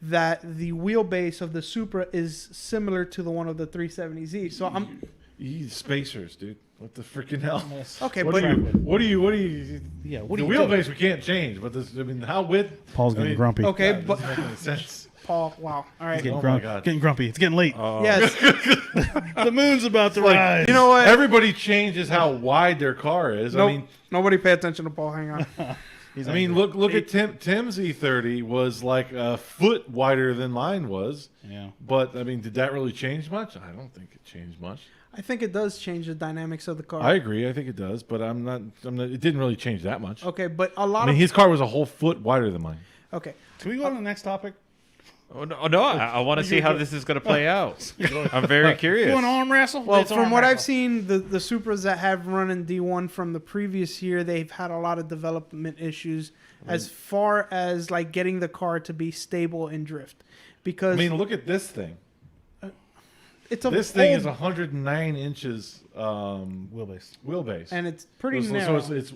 that the wheelbase of the Supra is similar to the one of the 370Z. So I'm You spacers, dude. What the freaking hell? okay, What but do you? What do you? What do you? Yeah, what the do you wheelbase we can't change, but this. I mean, how width? Paul's I getting mean, grumpy. okay, Yeah, it but doesn't make any sense. Paul, wow, all right, Getting, Oh my grumpy. God. Getting grumpy. It's getting late. yes, The moon's about to rise. you know what? Everybody changes how wide their car is. Nope. I mean, Nobody pay attention to Paul. Hang on. He's I mean, angry. look at Tim's E30 was like a foot wider than mine was. Yeah. But I mean, did that really change much? I don't think it changed much. I think it does change the dynamics of the car. I agree. I think it does, but I'm not. It didn't really change that much. Okay, but a lot I mean, of his car was a whole foot wider than mine. okay. Can we go on to the next topic? Oh, no, I want to see how this is going to play out. I'm very curious. You want to arm wrestle? Well, Let's from arm what I've wrestle. seen, the Supras that have run in D1 from the previous year, they've had a lot of development issues as far as like getting the car to be stable in drift, because I mean, look at this thing. it's a This thing is old- 109 inches wheelbase. wheelbase, and it's pretty so narrow. it's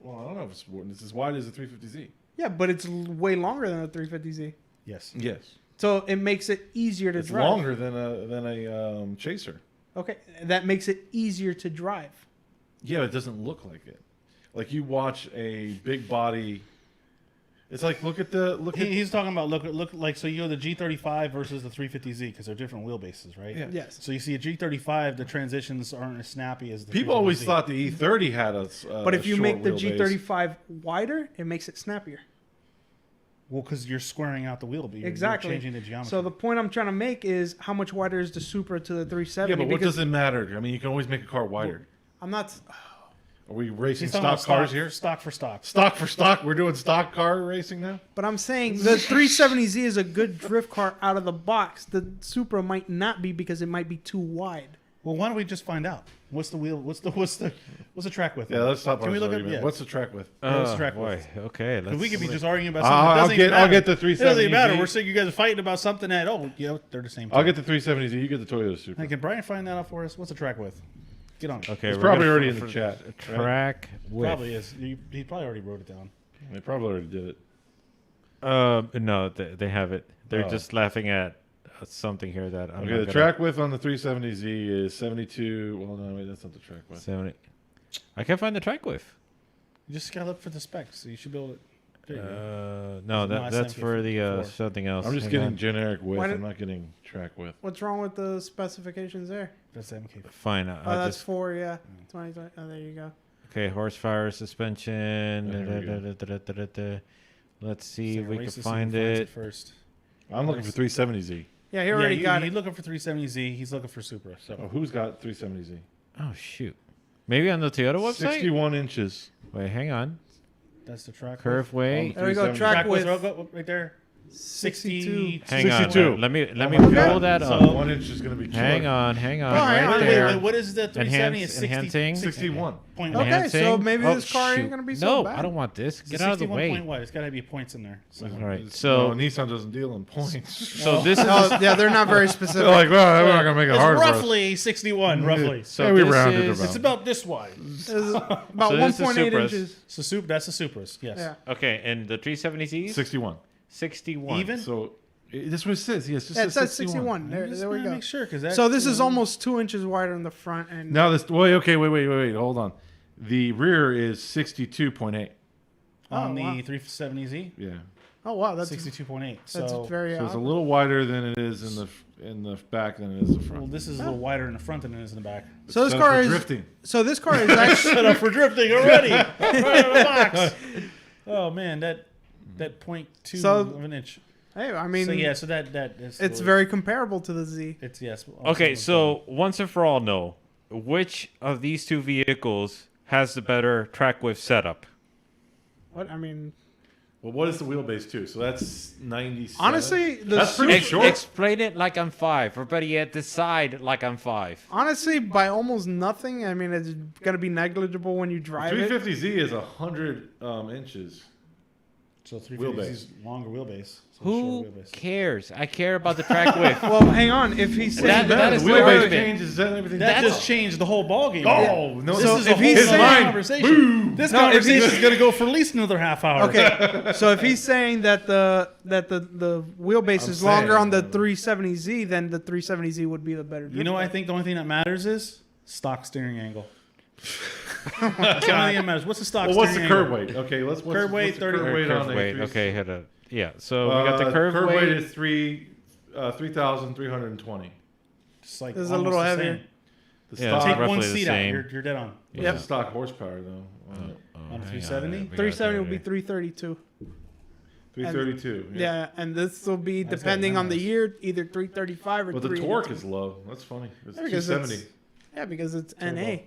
well, I don't know if it's as wide as the 350Z. Yeah, but it's way longer than a 350Z, Yes. Yes, so it makes it easier to it's drive. longer than a Chaser. Okay, that makes it easier to drive. Yeah, but it doesn't look like it. Like you watch a big body. It's like look at. He's talking about look like so you know the G35 versus the 350Z because they're different wheelbases, right? Yeah. Yes. So you see a G35, the transitions aren't as snappy as the People always 350Z. thought the E30 had a. But if you short make the wheelbase. G35 wider, it makes it snappier. Well, because you're squaring out the wheel, but you're Exactly. changing the geometry. So the point I'm trying to make is how much wider is the Supra to the 370? Yeah, but what because does it matter? I mean, you can always make a car wider. I'm not. Are we racing He's talking about stock cars here? Stock for stock. Stock for stock. We're doing stock car racing now. But I'm saying the 370Z is a good drift car out of the box. The Supra might not be because it might be too wide. Well, why don't we just find out? What's the wheel? What's the track width? Yeah, let's stop. Can our we look at argument. yeah? What's the track width? Let's track boy. with. Okay. 'Cause Let's, we could be just arguing about something. I'll that doesn't get- even I'll matter. get the It doesn't 370Z. even matter. We're saying you guys are fighting about something that they're the same. I'll Thing. get the 370Z. You get the Toyota Supra. Hey, can Brian find that out for us? What's the track width? Get on it. Okay. It's we're probably gonna already f- in the f- chat. right? Track width. Probably is. He probably already wrote it down. They probably already did it. No, they have it. They're Oh. just laughing at something here that I'm Okay, not the gonna- track width on the 370Z is 72. Well, no, wait, that's not the track width. 70. I can't find the track width. You just gotta look for the specs. So you should be able to. There you go. No, No, I that's sent for you the before. something else. I'm just Hang getting on. generic width. Why did- I'm not getting track width. What's wrong with the specifications there? That's the MK. Fine. Oh, I'll that's just 4, yeah. 20. Oh, there you go. okay. Horsepower, suspension. There we go. Let's see if we can Race to see find who finds it. first. I'm looking for 370Z. Yeah, he already got He's it. looking for 370Z. He's looking for Supra. So Oh, who's got 370Z? Oh shoot. Maybe on the Toyota website. 61 inches. Wait, hang on. that's the track. Curve weight. There we go, 370. track Track width. width. Go right there. 62. Hang on. 62. Let me Okay. pull that So- up. 1 inch is going to be killer. Hang on. Oh, hang Right on. there. Wait, what is the 370? It's 60, Enhancing. 61. Point Okay, one. so maybe Oh, this car ain't shoot. gonna be so No, bad. I don't want this. It's Get out of the 61 way. point what? It's got to be points in there. So. All right. No, So Nissan doesn't deal in points. so this is Oh, yeah, they're not very specific. They're like, well, we're not going to make it It's hard for us. roughly 61, roughly. so Yeah, we this rounded is about. It's about this wide. It's about So this is 1.8 Supras. inches. So that's the Supras, yes. Yeah. okay, and the 370Zs 61. 61. Even? So that's what it says. Yes, just Yeah, it says says 61. There we wanna go. Make sure, because that. So this is almost 2 inches wider in the front, and Now this. Wait. Okay. Wait. Hold on. The rear is 62.8. on Oh, the wow. 370Z, Yeah. oh wow, that's 62.8. that's So, very So it's a odd. little wider than it is in the back than it is the well, front. this is a little wider in the front than it is in the back. So this Set up car for is drifting. so this car is actually Set up for drifting already. Right out of the box. Oh man, that 0.2 So- of an inch. hey, I mean, So that is it's very comparable to the Z. It's yes. Okay, so once and for all, know which of these two vehicles has the better track width setup. What I mean, Well, what is the wheelbase too? So that's 97. honestly, the That's pretty Supra- short. Explain it like I'm 5, or better yet, decide like I'm 5. honestly, by almost nothing. I mean, it's gonna be negligible when you drive it. 350Z is 100 inches. So 350 is longer wheelbase. So Who shorter wheelbase. cares? I care about the track width. Well, hang on. If he's saying That is the the wheelbase argument. changes and everything. That just changed the whole ballgame. Oh no! So This is if a he's whole saying- conversation. This No, if conversation he's- is going to go for at least another half hour. okay, so if he's saying that the wheelbase I'm is longer saying- on the 370Z, then the 370Z would be the better. You know, I think the only thing that matters is stock steering angle. The only thing that matters. What's the stock Well, what's the steering curb angle? weight? Okay, let's Curb weight, what's the 30 curb weight on the Wait, A3? okay, hit it. Yeah, so we got the curve weight weight. is 3,320. Just like This is a almost little the heavier. same. The Yeah, stock, Take roughly one the seat out. same. You're dead on. what's Yep. the stock horsepower though? On hang 370? we got 370 will that be right. 332. 332. Yeah, and this will be That's depending got on the numbers. year, either 335 or But the 382. torque is low. That's funny. It's Yeah, because 270. Yeah, because it's Turbo. NA.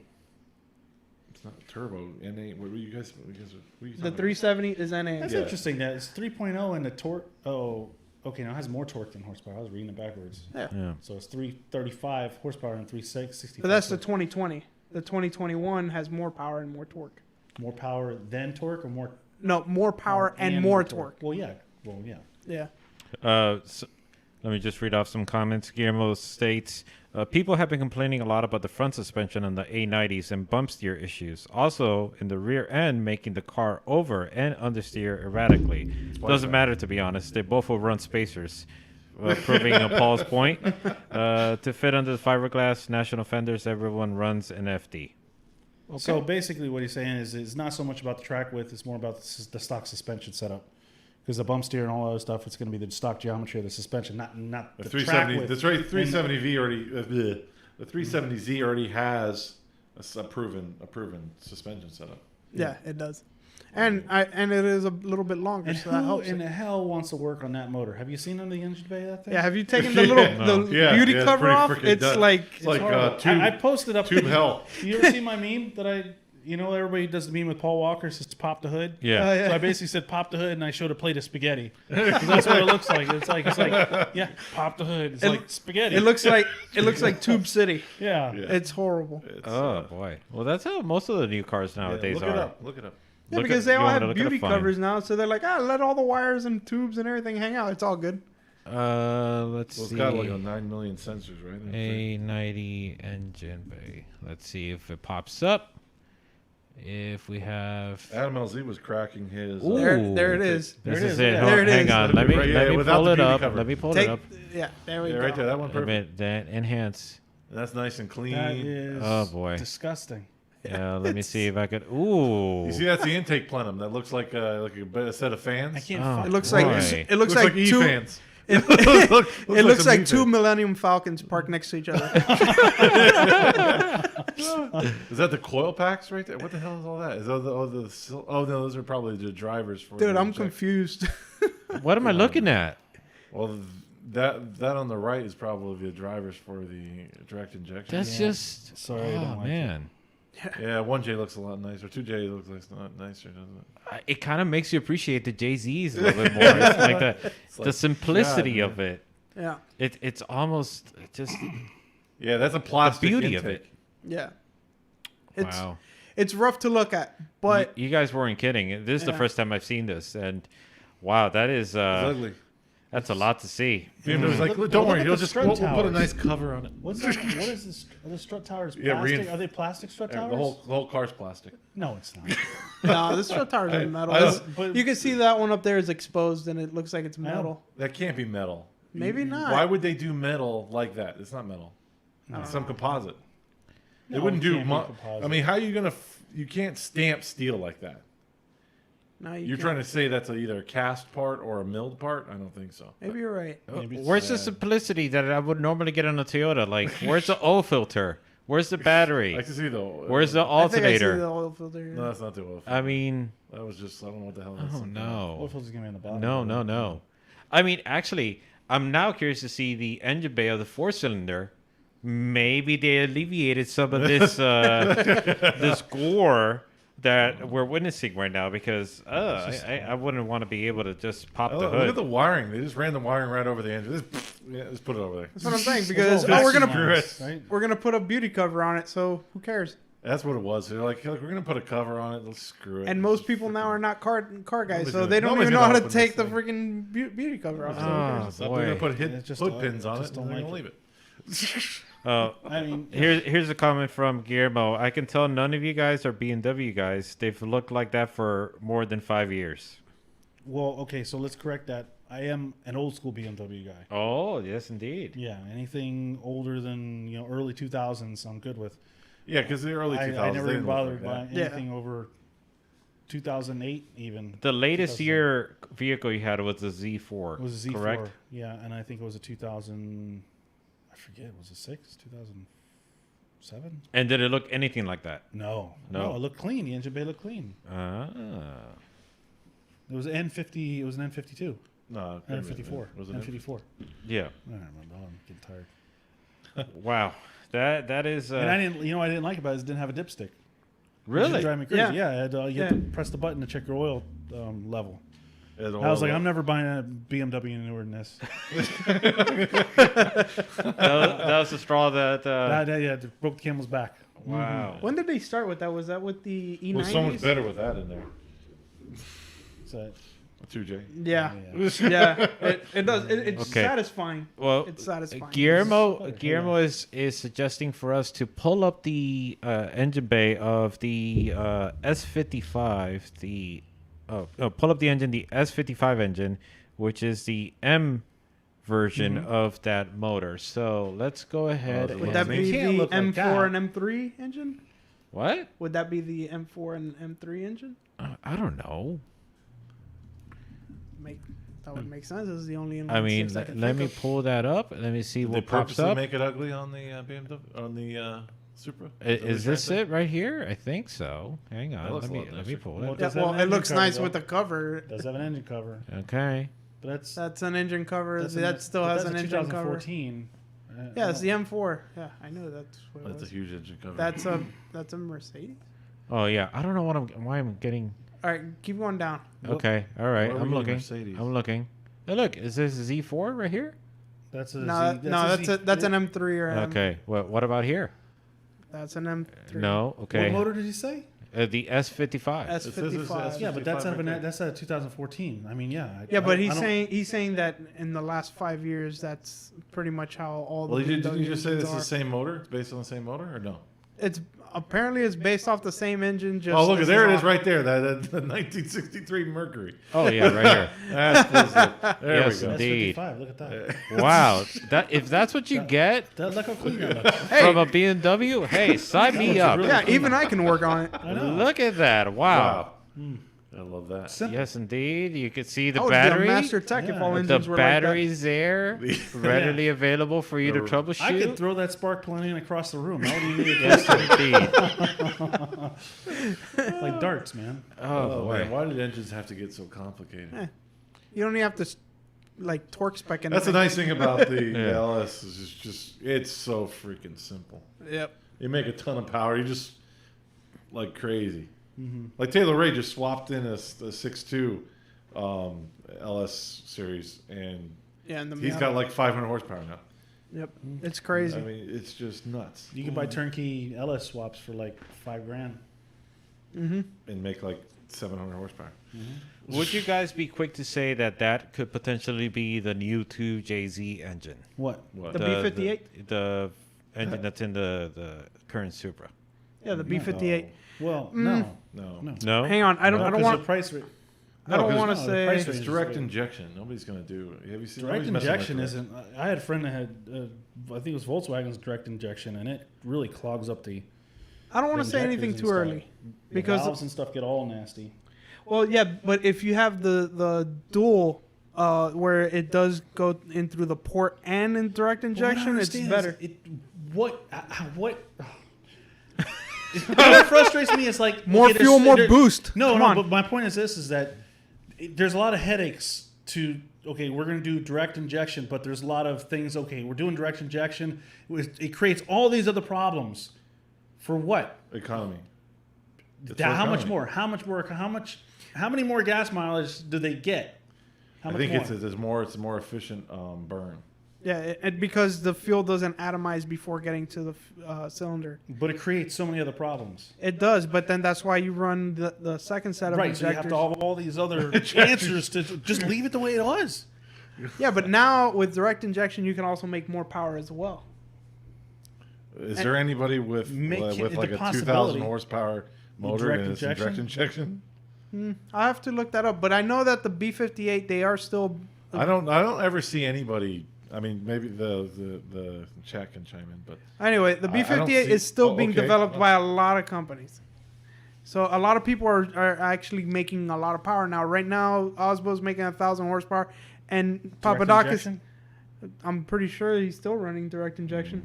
It's not turbo. NA. What were you guys? What were you The 370 is NA. That's Yeah. interesting. That it's 3.0 and the torque. Oh, okay. Now it has more torque than horsepower. I was reading it backwards. Yeah. So it's 335 horsepower and 365. But that's the 2020. The 2021 has more power and more torque. more power than torque, or more No, more power and more torque. Well, yeah. Well, yeah. Yeah. So, let me just read off some comments. Guillermo states, people have been complaining a lot about the front suspension on the A90s and bump steer issues. Also, in the rear end, making the car over and understeer erratically. Doesn't matter, to be honest. They both will run spacers. Proving Paul's point. To fit under the fiberglass, national fenders, everyone runs an FD. So basically, what he's saying is it's not so much about the track width; it's more about the stock suspension setup. Because the bump steer and all that other stuff, it's going to be the stock geometry of the suspension, not The the 370. track width. That's right. 370V already. The 370Z already has a proven suspension setup. Yeah, it does. And it is a little bit longer, And so that who helps. in it. the hell wants to work on that motor? Have you seen on the engine bay that thing? Yeah, have you taken the little the Yeah, beauty it's cover pretty off? freaking It's done. like It's like Horrible. tube, I posted up. tube hell. You ever see my meme that everybody does the meme with Paul Walker, says pop the hood. Yeah. yeah. So I basically said pop the hood, and I showed a plate of spaghetti. 'Cause that's what it looks like. It's like yeah, pop the hood. It's It- like spaghetti. it looks like Tube City. yeah. Yeah. It's horrible. It's, Oh, boy. Well, that's how most of the new cars nowadays look are. it up. Look it up. Yeah, Look because at- they you all wanna have look at a beauty fine. covers now, so they're like, let all the wires and tubes and everything hang out. It's all good. Let's Well, it's see. got like 9 million sensors, right? A90 engine bay. Let's see if it pops up. If we have. Adam LZ was cracking his. Ooh. There it is. This There it is is, it. yeah. Hold- There it hang is. on. Let me, Right, let yeah, me without pull the it beauty up. cover. Let me pull Take it up. yeah, there we Yeah, go. right there. That one A perfect. bit, that enhance. That's nice and clean. That is Oh, boy. disgusting. Yeah, let me see if I could. Ooh. You see, that's the intake plenum. That looks like a set of fans. I can't. Oh. find It looks Boy. like it looks like E two. fans. It looks some like E two fans. Millennium Falcons parked next to each other. Is that the coil packs right there? What the hell is all that? Is those no, those are probably the drivers for. Dude, the I'm inject- confused. What am I looking at? Well, that on the right is probably the drivers for the direct injection. That's Yeah. just. Sorry, I oh, don't like it. man. Yeah, 1J looks a lot nicer. 2J looks a lot nicer, doesn't it? It kind of makes you appreciate the Jay-Z's a little bit more. It's like the like, simplicity God, of it. Yeah. It's almost just Yeah, that's a plastic beauty of intake. it. Yeah. It's Wow. it's rough to look at, but You guys weren't kidding. This is the Yeah. first time I've seen this, and wow, that is It's ugly. that's a lot to see. BMW's like, Look- don't look worry, at he'll the just strut we'll put a towers. nice cover on it. What is this? Are the strut towers Yeah, plastic? Are they plastic strut Yeah, towers? the whole car's plastic. No, it's not. no, this strut tower's in metal. I It's- but- you can see that one up there is exposed, and it looks like it's know. metal. That can't be metal. Maybe not. Why would they do metal like that? It's not metal. It's some composite. They No, wouldn't it do. can't be composite. I mean, how are you gonna? You can't stamp steel like that. No, You're trying to say that's either a cast part or a milled part? I don't think so. Maybe you're right. Maybe it's Where's the sad. simplicity that I would normally get on a Toyota? Like, where's the oil filter? Where's the I battery? like to see though. Where's the I think I see the alternator? oil filter. Yeah. No, that's not the oil. I mean, That was just. I don't know what the hell. That's oh Oil no, filter's gonna be on the bottom. no. I mean, actually, I'm now curious to see the engine bay of the 4-cylinder. Maybe they alleviated some of this this gore that we're witnessing right now, because I wouldn't want to be able to just pop Oh, the look at hood. the wiring. They just ran the wiring right over the engine. Just put it over there. That's what I'm saying. It's Because all we're gonna vacuum lines, right? we're gonna put a beauty cover on it, so who cares? That's what it was. They're like, look, we're gonna put a cover on it. Let's screw it. And most people now are not car guys, Nobody's so gonna- they don't nobody's even know gonna how to open take the this freaking beauty cover off. Oh, They're gonna boy. put It's just hood all- pins on just it. don't And they're like gonna it. leave it. I mean, Here's a comment from Guillermo. I can tell none of you guys are BMW guys. They've looked like that for more than 5 years. well, okay, so let's correct that. I am an old school BMW guy. Oh, yes, indeed. Yeah, anything older than early 2000s, I'm good with. Yeah, because the early 2000s. I never they even didn't look bothered like buying that. Yeah. anything over 2008 even. The latest 2000. year vehicle you had was the Z4. It was a Z4. correct? Yeah, and I think it was a 2000. I forget. Was it 6? 2007? And did it look anything like that? No. No. No, it looked clean. The engine bay looked clean. Ah. It was N50. It was an N52. No, it couldn't have been. N54. Was it N54. Yeah. I don't remember. I'm getting tired. Wow. That is. And I didn't. I didn't like about it is it didn't have a dipstick. It Really? drive me crazy. Yeah. Yeah, I had, you Yeah. had to press the button to check your oil level. Yeah, the I was oil- like, I'm never buying a BMW newer than this. that was the straw that. That broke the camel's back. Wow. When did they start with that? Was that with the E90s? It was so much better with that in there. So, 2J. Yeah, yeah. yeah. It does. It's Okay. satisfying. Well, It's satisfying. Guillermo is suggesting for us to pull up the engine bay of the S55. Pull up the engine, the S55 engine, which is the M version of that motor. So let's go ahead. Oh, Would Yeah, that it be can't the look like M4 that. and M3 engine? What? Would that be the M4 and M3 engine? I don't know. That would make sense. This is the only. I mean, inline-six I can let think me of. pull that up. Let me see Did they what pops purposely up. make it ugly on the BMW on the Supra? Is this it right here? I think so. Hang That on. looks Let a me lot let me nicer. pull Well, it. it Yeah, does have well, an it engine looks cover, nice though. with the cover. It does have an engine cover. Okay. But that's That's an engine cover. that's That still has an engine cover. 2014. Yeah, it's the M4. Yeah, I know that's what it That's a was. huge engine cover. That's a Mercedes. Oh yeah. I don't know why I'm getting. All right, keep going down. Okay. All right. Why are we I'm getting looking. Mercedes? I'm looking. Hey, look. Is this a Z4 right here? That's a No, that's an M3 or M. Okay. What about here? That's an M3. No. Okay. What motor did you say? The S55. It says it's S55. Yeah, but that's right there. that's a 2014. I mean, yeah. Yeah, but I he's don't- saying that in the last 5 years, that's pretty much how all Well, the didn't you just say engines this is are. the same motor? It's based on the same motor, or no? It's apparently it's based off the same engine. Just Oh, look, this there it is, off. right there. The 1963 Mercury. Oh yeah, right here. That's bullshit. There Yes, we go. indeed. S55. Look at that. Wow. If that's what you get Look how clean that looks. from a BMW, hey, sign me up. really Yeah, even I can work on it. I know. Look at that. Wow. I love that. Simple. Yes, indeed. You could see the I would battery. be a master tech if Yeah. all The engines The were battery's there, readily available for you to The- troubleshoot. I could throw that spark plug in across the room. How do you need it? Yes, indeed. Like darts, man. Oh, Oh, boy. man, why did engines have to get so complicated? like. You don't even have to like torque spec anything. That's the nice thing about the Yeah. LS is it's just it's so freaking simple. Yep. You make a ton of power. You just like crazy. Like Taylor Ray just swapped in a 6.2 LS series, and Yeah, and the he's got like 500 horsepower now. Yep, it's crazy. I mean, it's just nuts. You can buy turnkey LS swaps for like $5,000. And make like 700 horsepower. Would you guys be quick to say that that could potentially be the new 2JZ engine? What? What? The B58? The engine that's in the current Supra. Yeah, the B58. Well, no. No? Hang on, I don't Because want. the price rate. I don't want to no, the price say. range It's is direct weird. injection. Nobody's gonna do it. Have you seen Direct nobody's messing with injection direct. isn't. I had a friend that had, I think it was Volkswagen's direct injection, and it really clogs up the. I don't want to say injectors anything and too stuff. early, The because valves and stuff get all nasty. well, yeah, but if you have the dual, where it does go in through the port and in direct injection, it's better. What? What frustrates me is like More okay, fuel, more there- boost. No, Come no. on. But my point is this: is that there's a lot of headaches to. Okay, we're going to do direct injection, but there's a lot of things. Okay, we're doing direct injection. It creates all these other problems. For what? Economy. It's How for much economy. more? How much more? How many more gas mileage do they get? How I much think more? it's a more efficient burn. Yeah, because the fuel doesn't atomize before getting to the cylinder. But it creates so many other problems. It does, but then that's why you run the second set of Right, so you injectors. have to have all these other answers to just leave it the way it was. Yeah, but now with direct injection, you can also make more power as well. Is there anybody with Make it with like the a 2,000 possibility. horsepower motor Direct and it's injection? direct injection? I have to look that up, but I know that the B58 they are still. I don't ever see anybody. I mean, maybe the chat can chime in, but Anyway, the I don't B58 see- is still oh, being okay. developed by a lot of companies. So a lot of people are actually making a lot of power now. Right now, Osbo's making 1,000 horsepower, and Direct Papadakis, injection? I'm pretty sure he's still running direct injection.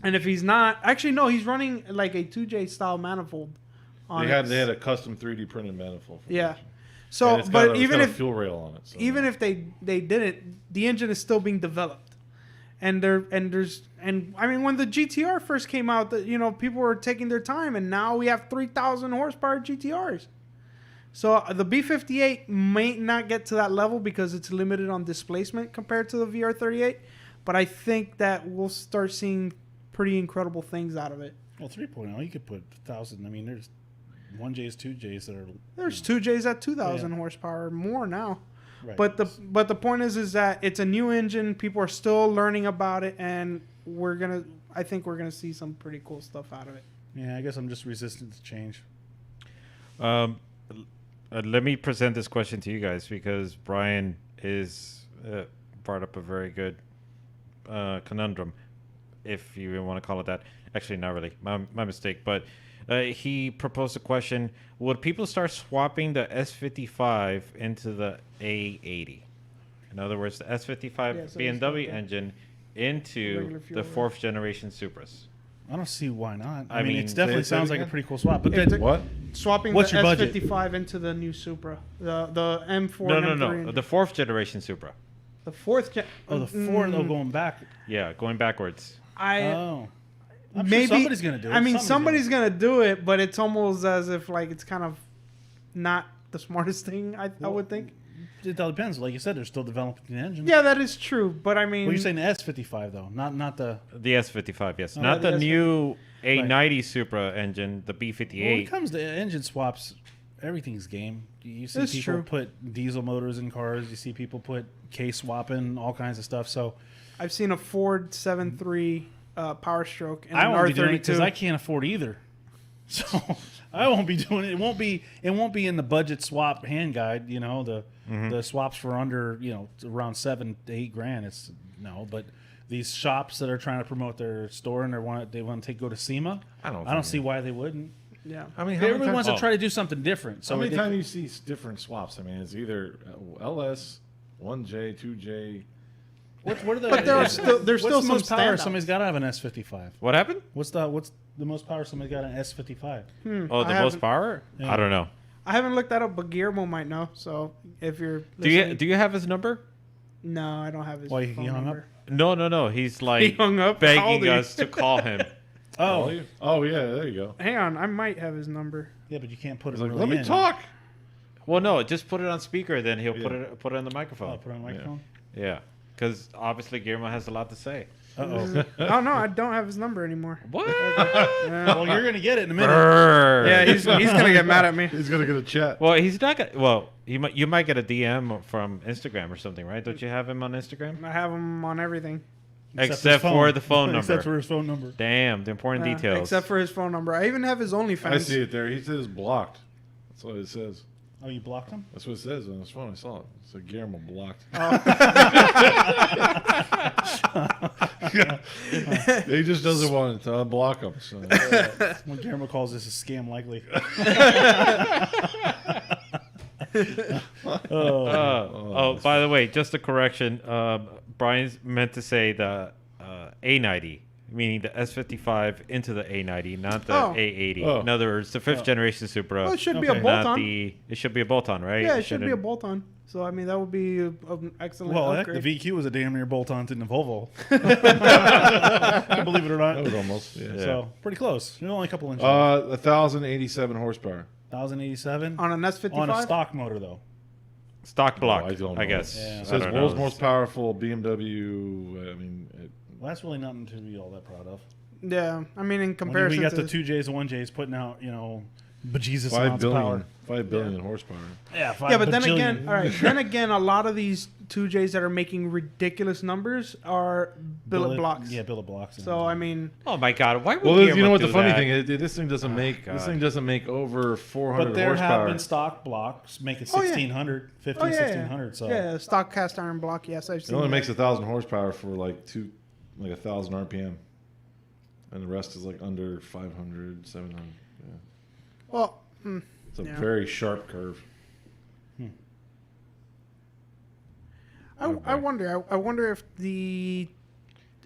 And if he's not, actually no, he's running like a 2J style manifold. On they it. had a custom 3D printed manifold. For Yeah. that. So, And it's but got even a if fuel rail on it, so even if they didn't, the engine is still being developed, and I mean when the GTR first came out, that people were taking their time, and now we have 3,000 horsepower GTRs. So the B58 may not get to that level because it's limited on displacement compared to the VR38, but I think that we'll start seeing pretty incredible things out of it. Well, 3.0, you could put 1,000. I mean, there's 1Js, 2Js that are. There's 2Js at 2,000 Yeah. horsepower more now. Right. But the point is that it's a new engine. People are still learning about it, and I think we're gonna see some pretty cool stuff out of it. Yeah, I guess I'm just resistant to change. Let me present this question to you guys because Brian is brought up a very good conundrum, if you even want to call it that. Actually, not really. My mistake. But he proposed a question: would people start swapping the S55 into the A80? In other words, the S55 Yeah, so it's BMW like that. engine Regular into fuel the oil. 4th generation Supras. I don't see why not. I I mean, mean, it definitely say it sounds like a again? pretty cool swap. But If then, the- what? Swapping What's the your budget? S55 into the new Supra, the M4 No, and no, M3 no. engine. The 4th generation Supra. The 4th gen. oh, the Ford, going back. Yeah, going backwards. Oh. I'm Maybe sure somebody's going to do it. I mean, somebody's gonna do it, but it's almost as if like it's kind of not the smartest thing. I would think. It all depends. Like you said, they're still developing the engine. Yeah, that is true. But I mean, Well, you're saying the S55, though, not the. The S55, yes. Oh, Not yeah, the the new Right. A90 Supra engine, the When it B58. comes to engine swaps, everything's game. You see It's people true. put diesel motors in cars. You see people put case swapping, all kinds of stuff. So I've seen a Ford 7.3 Power Stroke and I an won't be doing it because R32. I can't afford either. So I won't be doing it. It won't be in the budget swap hand guide. The swaps for under around $7 to $8 It's no, but these shops that are trying to promote their store and they want to go to SEMA. I don't I don't think see why they wouldn't. Yeah. I mean, Everyone wants to Oh. try to do something different. So how many it- times you see different swaps? I mean, it's either LS, 1J, 2J. what are the? But there's what's still the some most power standouts. somebody's got to have an S55. What happened? What's the most power somebody's got an S55? Oh, the I most haven't- power? Yeah. I don't know. I haven't looked that up, but Guillermo might know. So if you're Do listening, you have his number? No, I don't have his Why, he phone hung up? number. No. He's like He hung up? How old begging are you? us to call him. Call Oh, you? Oh yeah, there you go. Hang on, I might have his number. yeah, but you can't put it He's like, really let me in. talk. Well, no, just put it on speaker. Then he'll Yeah. put it on the Oh, microphone. put it on the microphone. Yeah, because obviously Guillermo has a lot to say. Uh-oh. Oh no, I don't have his number anymore. What? Well, you're going to get it in a minute. Yeah, he's gonna get mad at me. He's gonna get a chat. Well, he's not gonna. Well, you might get a DM from Instagram or something, right? Don't you have him on Instagram? I have him on everything. his Except phone. for the phone number. Except for his phone number. Damn, the important details. Except for his phone number. I even have his OnlyFans. I see it there. He says blocked. That's what it says. Oh, you blocked him? That's what it says on his phone. I saw it. It said Guillermo blocked. He just doesn't want to unblock him. So. When Guillermo calls this a scam, likely. By the way, just a correction. Brian's meant to say the A90, meaning the S55 into the A90, not the Oh. A80. Oh. In other words, the fifth generation Supra. Well, it should be Okay. a not bolt-on. it should be a bolt-on, right? Yeah, it should be a shouldn't- bolt-on. So I mean, that would be an excellent Well, heck, upgrade. the VQ was a damn near bolt-on in the Volvo. Believe it or That not. was almost. Yeah. So, pretty close. You're only a couple inches. 1,087 horsepower. 1,087. on an S55. On a stock motor, though. Stock block, I don't I know. guess. Yeah. It I says don't world's know. most powerful BMW. I mean, Well, that's really nothing to be all that proud of. Yeah, I mean, in When comparison we got to the 2Js and 1Js putting out, bejesus 5 amounts of billion. power. 5 billion horsepower. Yeah, yeah, but then again, all right. Then again, a lot of these 2Js that are making ridiculous numbers are billet blocks. Yeah, billet blocks. So I mean, Oh my God! Why would Well, Guillermo you know what do the funny that? thing is? This thing doesn't make God. this thing doesn't make over 400 but there horsepower. have been stock blocks making Oh, yeah. 1,600, 15, oh yeah, 1,600. So yeah, stock cast iron block. Yes, I've It seen. only that. makes 1,000 horsepower for like 1,000 RPM, and the rest is like under 500, 700. Yeah. Well, It's a Yeah. very sharp curve. I wonder. I wonder if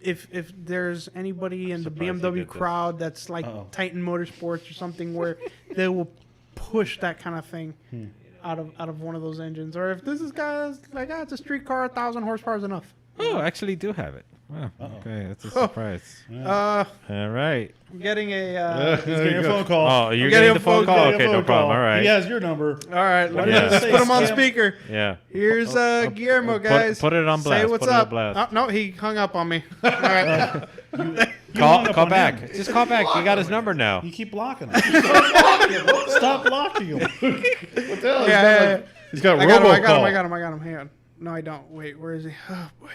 if there's anybody in the Surprised you BMW did this. crowd that's like Uh-oh. Titan Motorsports or something where they will push that kind of thing out of one of those engines, or if this is guys like it's a street car, 1,000 horsepower is enough. Oh, I actually do have it. Wow. Okay, that's a surprise. Uh, All right. I'm getting a. he's getting a phone call. Oh, you're getting getting a the phone phone call. call, Okay, no problem. All right. He has your number. All right, Why let me did you just say put him on scam? speaker. Yeah. Here's Guillermo, guys. Put it on blast. Say what's Put it on up. blast. Oh, no, he hung up on me. All right. hung up Call on back. him. Just call back. You got his number now. You keep blocking him. Stop blocking him. Yeah, He's got I got him. robocall. I got him. Hang on. No, I don't. Wait, where is he? Oh boy.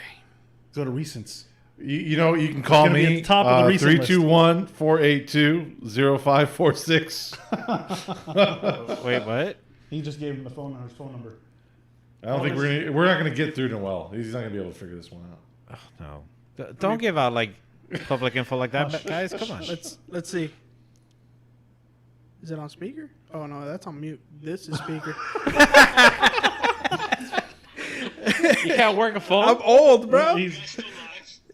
Go to recents. You know, you can call gonna be at me the top of the recent list. 321-482-0546. Wait, what? He just gave him his phone number. I don't think we're not going to get through to him well. He's not going to be able to figure this one out. No. Don't give out like public info like that, guys. Come on. Let's see. Is it on speaker? Oh no, that's on mute. This is speaker. You can't work a phone. I'm old, bro.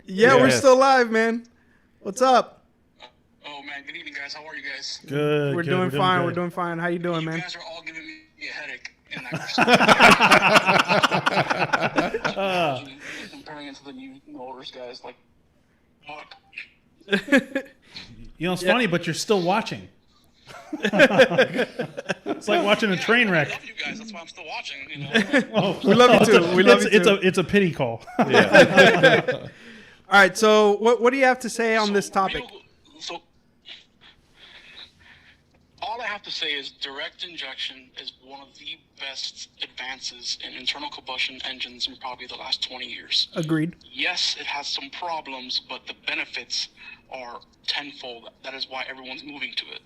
Yeah, we're Yes. still live, man. What's up? Oh man, good evening, guys. How are you guys? Good. We're good, doing fine. good. We're doing fine. How you doing, You man? guys are all giving me a headache in that comparing it to the new motors, guys. Like, fuck. It's funny, but you're still watching. It's like watching a train I wreck. love you guys. That's why I'm still watching. You know. We love you too. We love you too. It's a pity call. All right. So, what do you have to say on this topic? So, all I have to say is direct injection is one of the best advances in internal combustion engines in probably the last 20 years. Agreed. Yes, it has some problems, but the benefits are tenfold. That is why everyone's moving to it.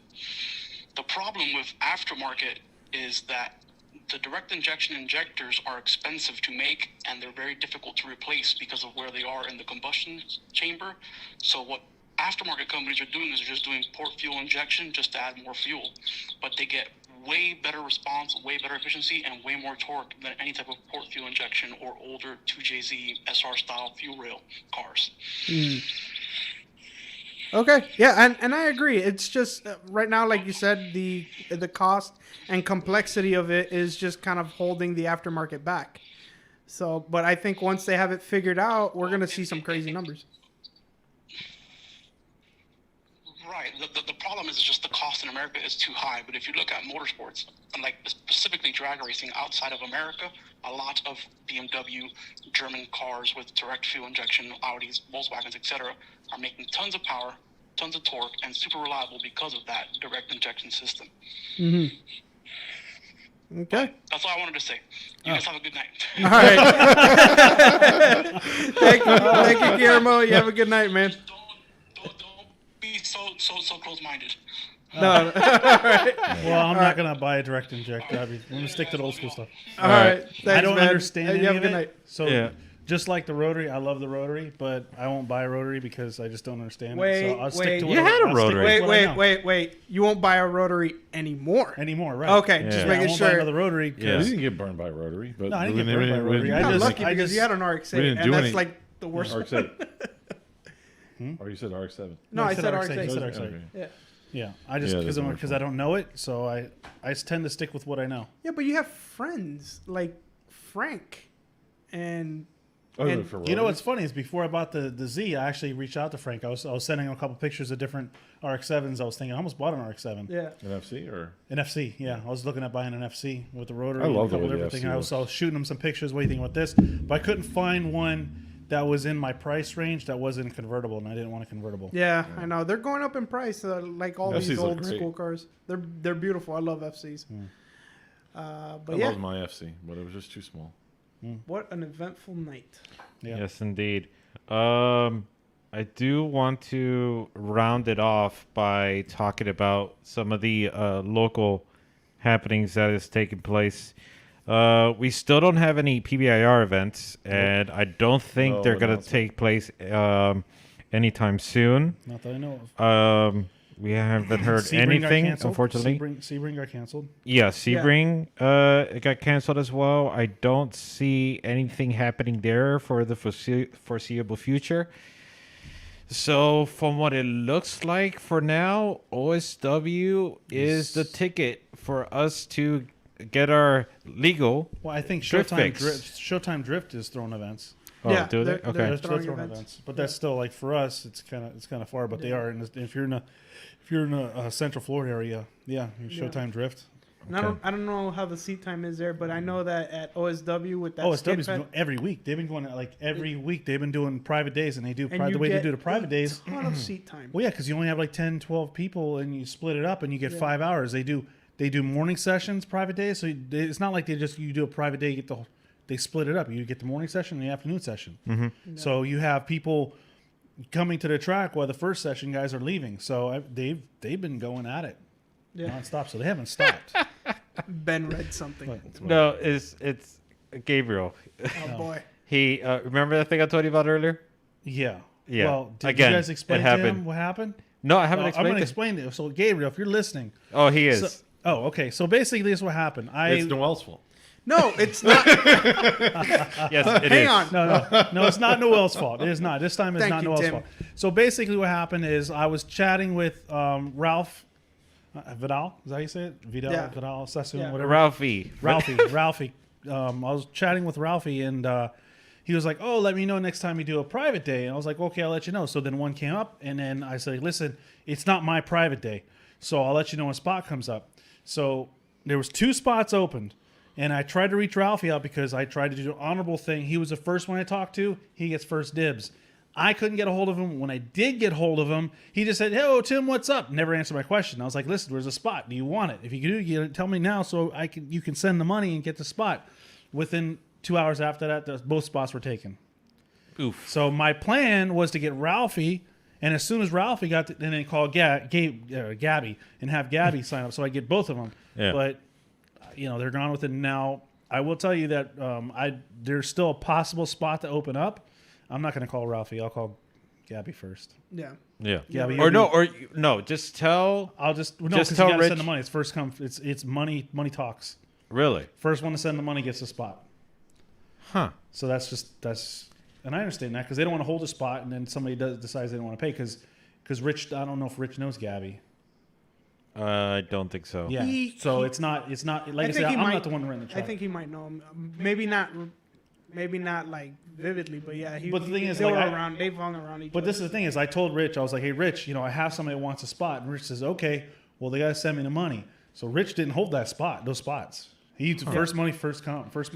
The problem with aftermarket is that the direct injection injectors are expensive to make and they're very difficult to replace because of where they are in the combustion chamber. So what aftermarket companies are doing is they're just doing port fuel injection just to add more fuel. But they get way better response, way better efficiency, and way more torque than any type of port fuel injection or older 2JZ SR style fuel rail cars. Okay. Yeah, and I agree. It's just right now, like you said, the cost and complexity of it is just kind of holding the aftermarket back. So, but I think once they have it figured out, we're gonna see some crazy numbers. Right. The problem is just the cost in America is too high. But if you look at motorsports, and like specifically drag racing outside of America, a lot of BMW, German cars with direct fuel injection, Audis, Volkswagens, etc., are making tons of power, tons of torque, and super reliable because of that direct injection system. Okay. That's all I wanted to say. You guys have a good night. All right. Thank you, Guillermo. You have a good night, man. Don't be so close-minded. No. All right. Well, I'm not gonna buy a direct injector. I'm gonna stick to the old school stuff. All right. Thanks, I don't man. understand Hey, any you have a of good it. night. So Yeah. just like the rotary, I love the rotary, but I won't buy a rotary because I just don't understand Wait, it. So I'll stick wait. to You what had a I'll stick rotary. with what I know. Wait. You won't buy a rotary anymore. Anymore, right? Okay, Yeah. just I making won't buy sure. another rotary. Yeah. We 'cause- didn't get burned by rotary, but No, I didn't we get burned by we rotary. didn't I You're do just- lucky any- because you had an RX-8, we didn't and do that's any- like the worst. RX-7. Or you said RX-7. No, I said RX-8. You RX-8. said RX-8. Okay. Yeah. Yeah, I just Yeah, because that's because I don't know it, so I just tend to stick with what I know. Yeah, but you have friends like Frank, and Oh, And for You know rotary? what's funny is before I bought the Z, I actually reached out to Frank. I was sending him a couple pictures of different RX-7s. I was thinking I almost bought an RX-7. yeah. An FC or An FC, yeah. I was looking at buying an FC with the rotary I and a love the couple way the different FC things. I was shooting him some pictures. What do you think about this? But I couldn't find one that was in my price range that wasn't convertible, and I didn't want a convertible. Yeah, I know they're going up in price, like all FCs these look old great. school cars. They're beautiful. I love FCs. But I yeah, love my FC, but it was just too small. what an eventful night. Yeah. Yes, indeed. I do want to round it off by talking about some of the local happenings that is taking place. We still don't have any PBIR events, and I don't think No they're going to announcement. take place anytime soon. Not that I know of. We haven't heard Sebring got anything, canceled. unfortunately. Sebring got canceled. Yeah, Sebring it got canceled as well. I don't see anything happening there for the foreseeable future. So, from what it looks like for now, OSW is the ticket for us to get our legal. Well, I think Drift fix. Showtime Drift is throwing events. Oh, Yeah, do they? they're- Okay. They're throwing throwing events. events, but that's still like for us, it's kind of far. But they are. If you're in a Central Florida area, yeah, Showtime Drift. And I don't know how the seat time is there, but I know that at OSW with that OSW's Skidpad, been every week. They've been going like every week. They've been doing private days, and they do and you the way they get do the private days. a ton of seat time. Well, yeah, because you only have like 10, 12 people, and you split it up, and you get 5 hours. They do morning sessions, private days. So it's not like you do a private day. You get they split it up. You get the morning session and the afternoon session. Mm-hmm. So you have people coming to the track while the first session guys are leaving. So they've been going at it nonstop. So they haven't stopped. Ben read something. But- No, it's Gabriel. Oh boy. He remember that thing I told you about earlier? Yeah. Yeah. Well, did Again, you guys explain it to happened. him what happened? No, I haven't I'm explained going to it. explain it. So Gabriel, if you're listening. Oh, he is. So, okay. So basically this is what happened. it's Noel's fault. No, it's not. Yes, it is. Hang on. No, it's not Noel's fault. It is not. This time it's Thank not you, Noel's Tim. fault. So basically, what happened is I was chatting with Ralph Vidal. Is that how you say it? Vidal, Yeah. Vidal, Sassoon, Yeah. whatever. Ralphie. Ralphie. I was chatting with Ralphie, and he was like, "Oh, let me know next time you do a private day." And I was like, "Okay, I'll let you know." So then one came up, and then I said, "Listen, it's not my private day, so I'll let you know when a spot comes up." So there was 2 spots opened. And I tried to reach Ralphie out because I tried to do an honorable thing. He was the first one I talked to. He gets first dibs. I couldn't get a hold of him. When I did get hold of him, he just said, "Hey, Tim, what's up?" Never answered my question. I was like, "Listen, there's a spot. Do you want it? If you do, you tell me now so you can send the money and get the spot." Within 2 hours after that, both spots were taken. Oof. So my plan was to get Ralphie, and as soon as Ralphie got to, and then call Gabby and have Gabby sign up so I get both of them. Yeah. But they're gone with it now. I will tell you that there's still a possible spot to open up. I'm not going to call Ralphie. I'll call Gabby first. Yeah. Yeah. Gabby, Just tell. I'll just Just because you tell got to Rich- send the money. It's first come. It's money. Money talks. Really? First one to send the money gets the spot. Huh. So and I understand that because they don't want to hold a spot, and then somebody decides they don't want to pay because Rich. I don't know if Rich knows Gabby. I don't think so. Yeah. So it's not like I said. I'm not the one running the track. I think he might know him. Maybe not Maybe not like vividly, but yeah. But the thing is, they like, were I- around. They've hung around each But other. this is the thing is, I told Rich, I was like, hey, Rich, you know, I have somebody that wants a spot. And Rich says, okay, well, they got to send me the money. So Rich didn't hold those spots. He used first money, first come, first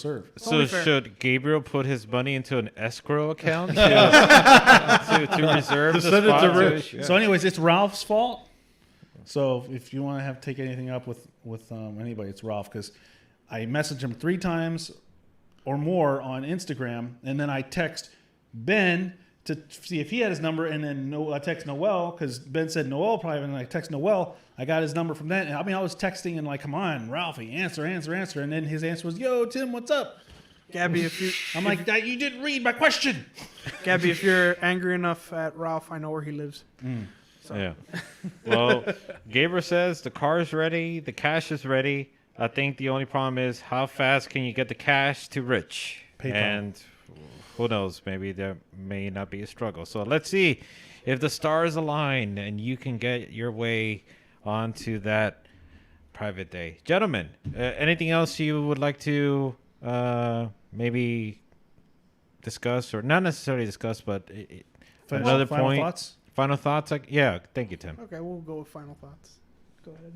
serve. So Totally fair. should Gabriel put his money into an escrow account to reserve the send it to spot? Rich. So, anyways, it's Ralph's fault. So if you want to take anything up with anybody, it's Ralph, because I messaged him 3 times or more on Instagram, and then I text Ben to see if he had his number, and then I text Noel because Ben said Noel probably, and I text Noel. I got his number from that. And I mean, I was texting and like, come on, Ralphie, answer. And then his answer was, yo, Tim, what's up? Gabby, if you, I'm like, that you didn't read my question. Gabby, if you're angry enough at Ralph, I know where he lives. Yeah. Well, Gabriel says the car is ready, the cash is ready. I think the only problem is how fast can you get the cash to Rich? PayPal. And who knows? Maybe there may not be a struggle. So let's see if the stars align and you can get your way onto that private day. Gentlemen, anything else you would like to maybe discuss, or not necessarily discuss, but another Final point? thoughts? Final thoughts? Yeah, thank you, Tim. Okay, we'll go with final thoughts. Go ahead.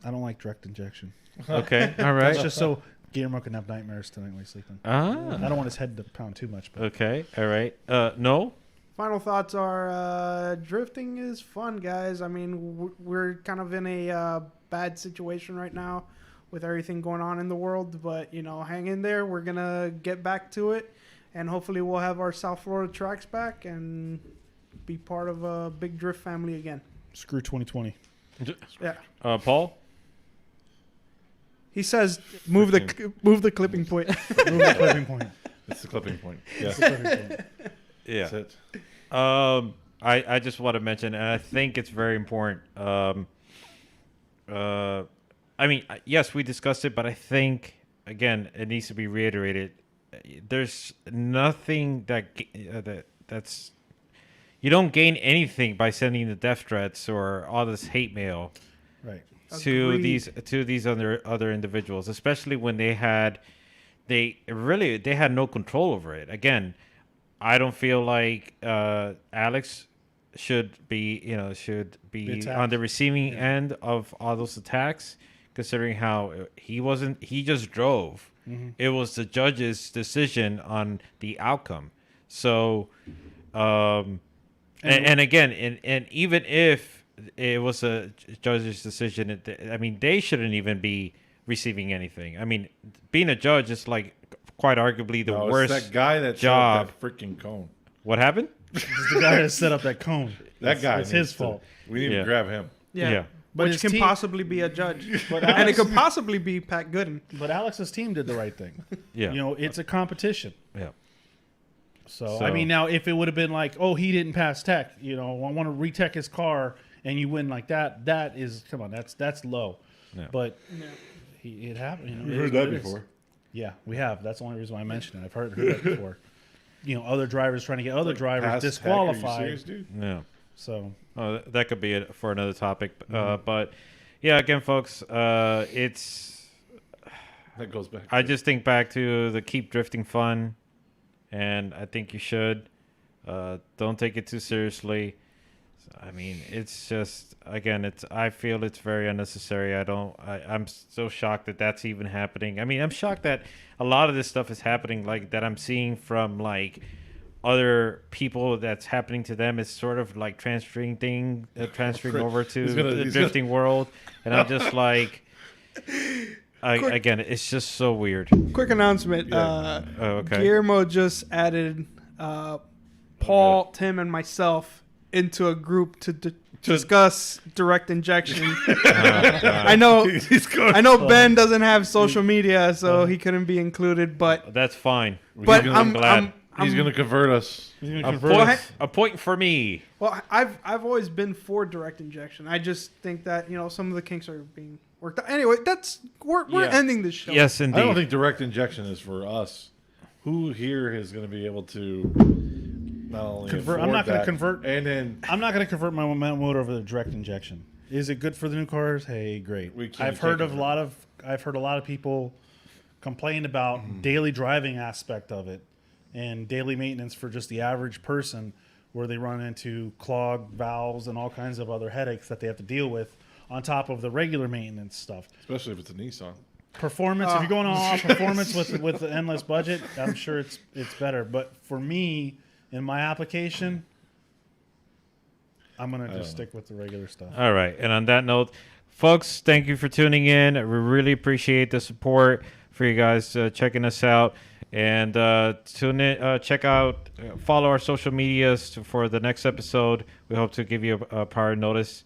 I don't like direct injection. Okay, all That's right. just so Guillermo can have nightmares tonight when he's sleeping. Ah, I don't want his head to pound too much. But okay, all right. No? Final thoughts are drifting is fun, guys. I mean, we're kind of in a bad situation right now with everything going on in the world, but you know, hang in there. We're gonna get back to it, and hopefully, we'll have our South Florida tracks back and be part of a big drift family again. screw 2020. Yeah, Paul? he says move the clipping point. Move the clipping point. That's the clipping point. Yeah, Clipping point. Yeah. that's it. I just want to mention, and I think it's very important. I mean, yes, we discussed it, but I think, again, it needs to be reiterated. There's nothing that's you don't gain anything by sending the death threats or all this hate mail Right. to Agreed. these other individuals, especially when they had no control over it. Again, I don't feel like Alex should be Be attacked. on the receiving end of all those attacks, considering how he just drove. Mm-hmm. It was the judge's decision on the outcome. So, and again, and even if it was a judge's decision, I mean, they shouldn't even be receiving anything. I mean, being a judge is like quite arguably the No, worst it's that guy that job. shot that freaking cone. What happened? It's the guy that set up that cone. That guy. It's his needs to- fault. We need Yeah. to grab him. Yeah. But Which his can team- possibly be a judge. But And it Alex, could possibly be Pat Gooden. but Alex's team did the right thing. Yeah. You know, it's a competition. Yeah. So, So- I mean, now if it would have been like, oh, he didn't pass tech, you know, I want to retech his car, and you win like that, that is, come on, that's low. Yeah. But it happened. You know, We've it heard is that what it is. before. Yeah, we have. That's the only reason why I mentioned it. I've heard that before. You know, other drivers trying to get other drivers Pass tech, are you disqualified. serious, dude? Yeah. So Oh, that could be it for another topic. But yeah, again, folks, it's. That goes back. I just think back to the keep drifting fun, and I think you should. Don't take it too seriously. I mean, it's just, again, I feel it's very unnecessary. I'm so shocked that that's even happening. I mean, I'm shocked that a lot of this stuff is happening, like that I'm seeing from like other people that's happening to them. It's sort of like transferring over to He's the gonna- drifting world, and I'm just like, again, it's just so weird. Quick announcement. Yeah. Oh, okay. Guillermo just added Paul, Tim, and myself into a group to discuss direct injection. I know Ben doesn't have social media, so he couldn't be included. But That's fine. but gonna- I'm glad. He's going to convert us. A point for me. well. I've always been for direct injection. I just think that some of the kinks are being worked out. Anyway, we're Yeah. ending this show. Yes, indeed. I don't think direct injection is for us. Who here is going to be able to not only Convert- I'm afford not gonna that, convert- and then I'm not going to convert my motor over to direct injection. Is it good for the new cars? Hey, great. We can't- I've we can't heard a convert. lot of people complained about daily driving aspect of it and daily maintenance for just the average person, where they run into clogged valves and all kinds of other headaches that they have to deal with on top of the regular maintenance stuff. Especially if it's a Nissan. Performance, if you're going on performance with the endless budget, I'm sure it's better. But for me, in my application, I'm going to just stick with the regular stuff. All right. And on that note, folks, thank you for tuning in. We really appreciate the support for you guys checking us out. And tune in, check out, follow our social medias for the next episode. We hope to give you a prior notice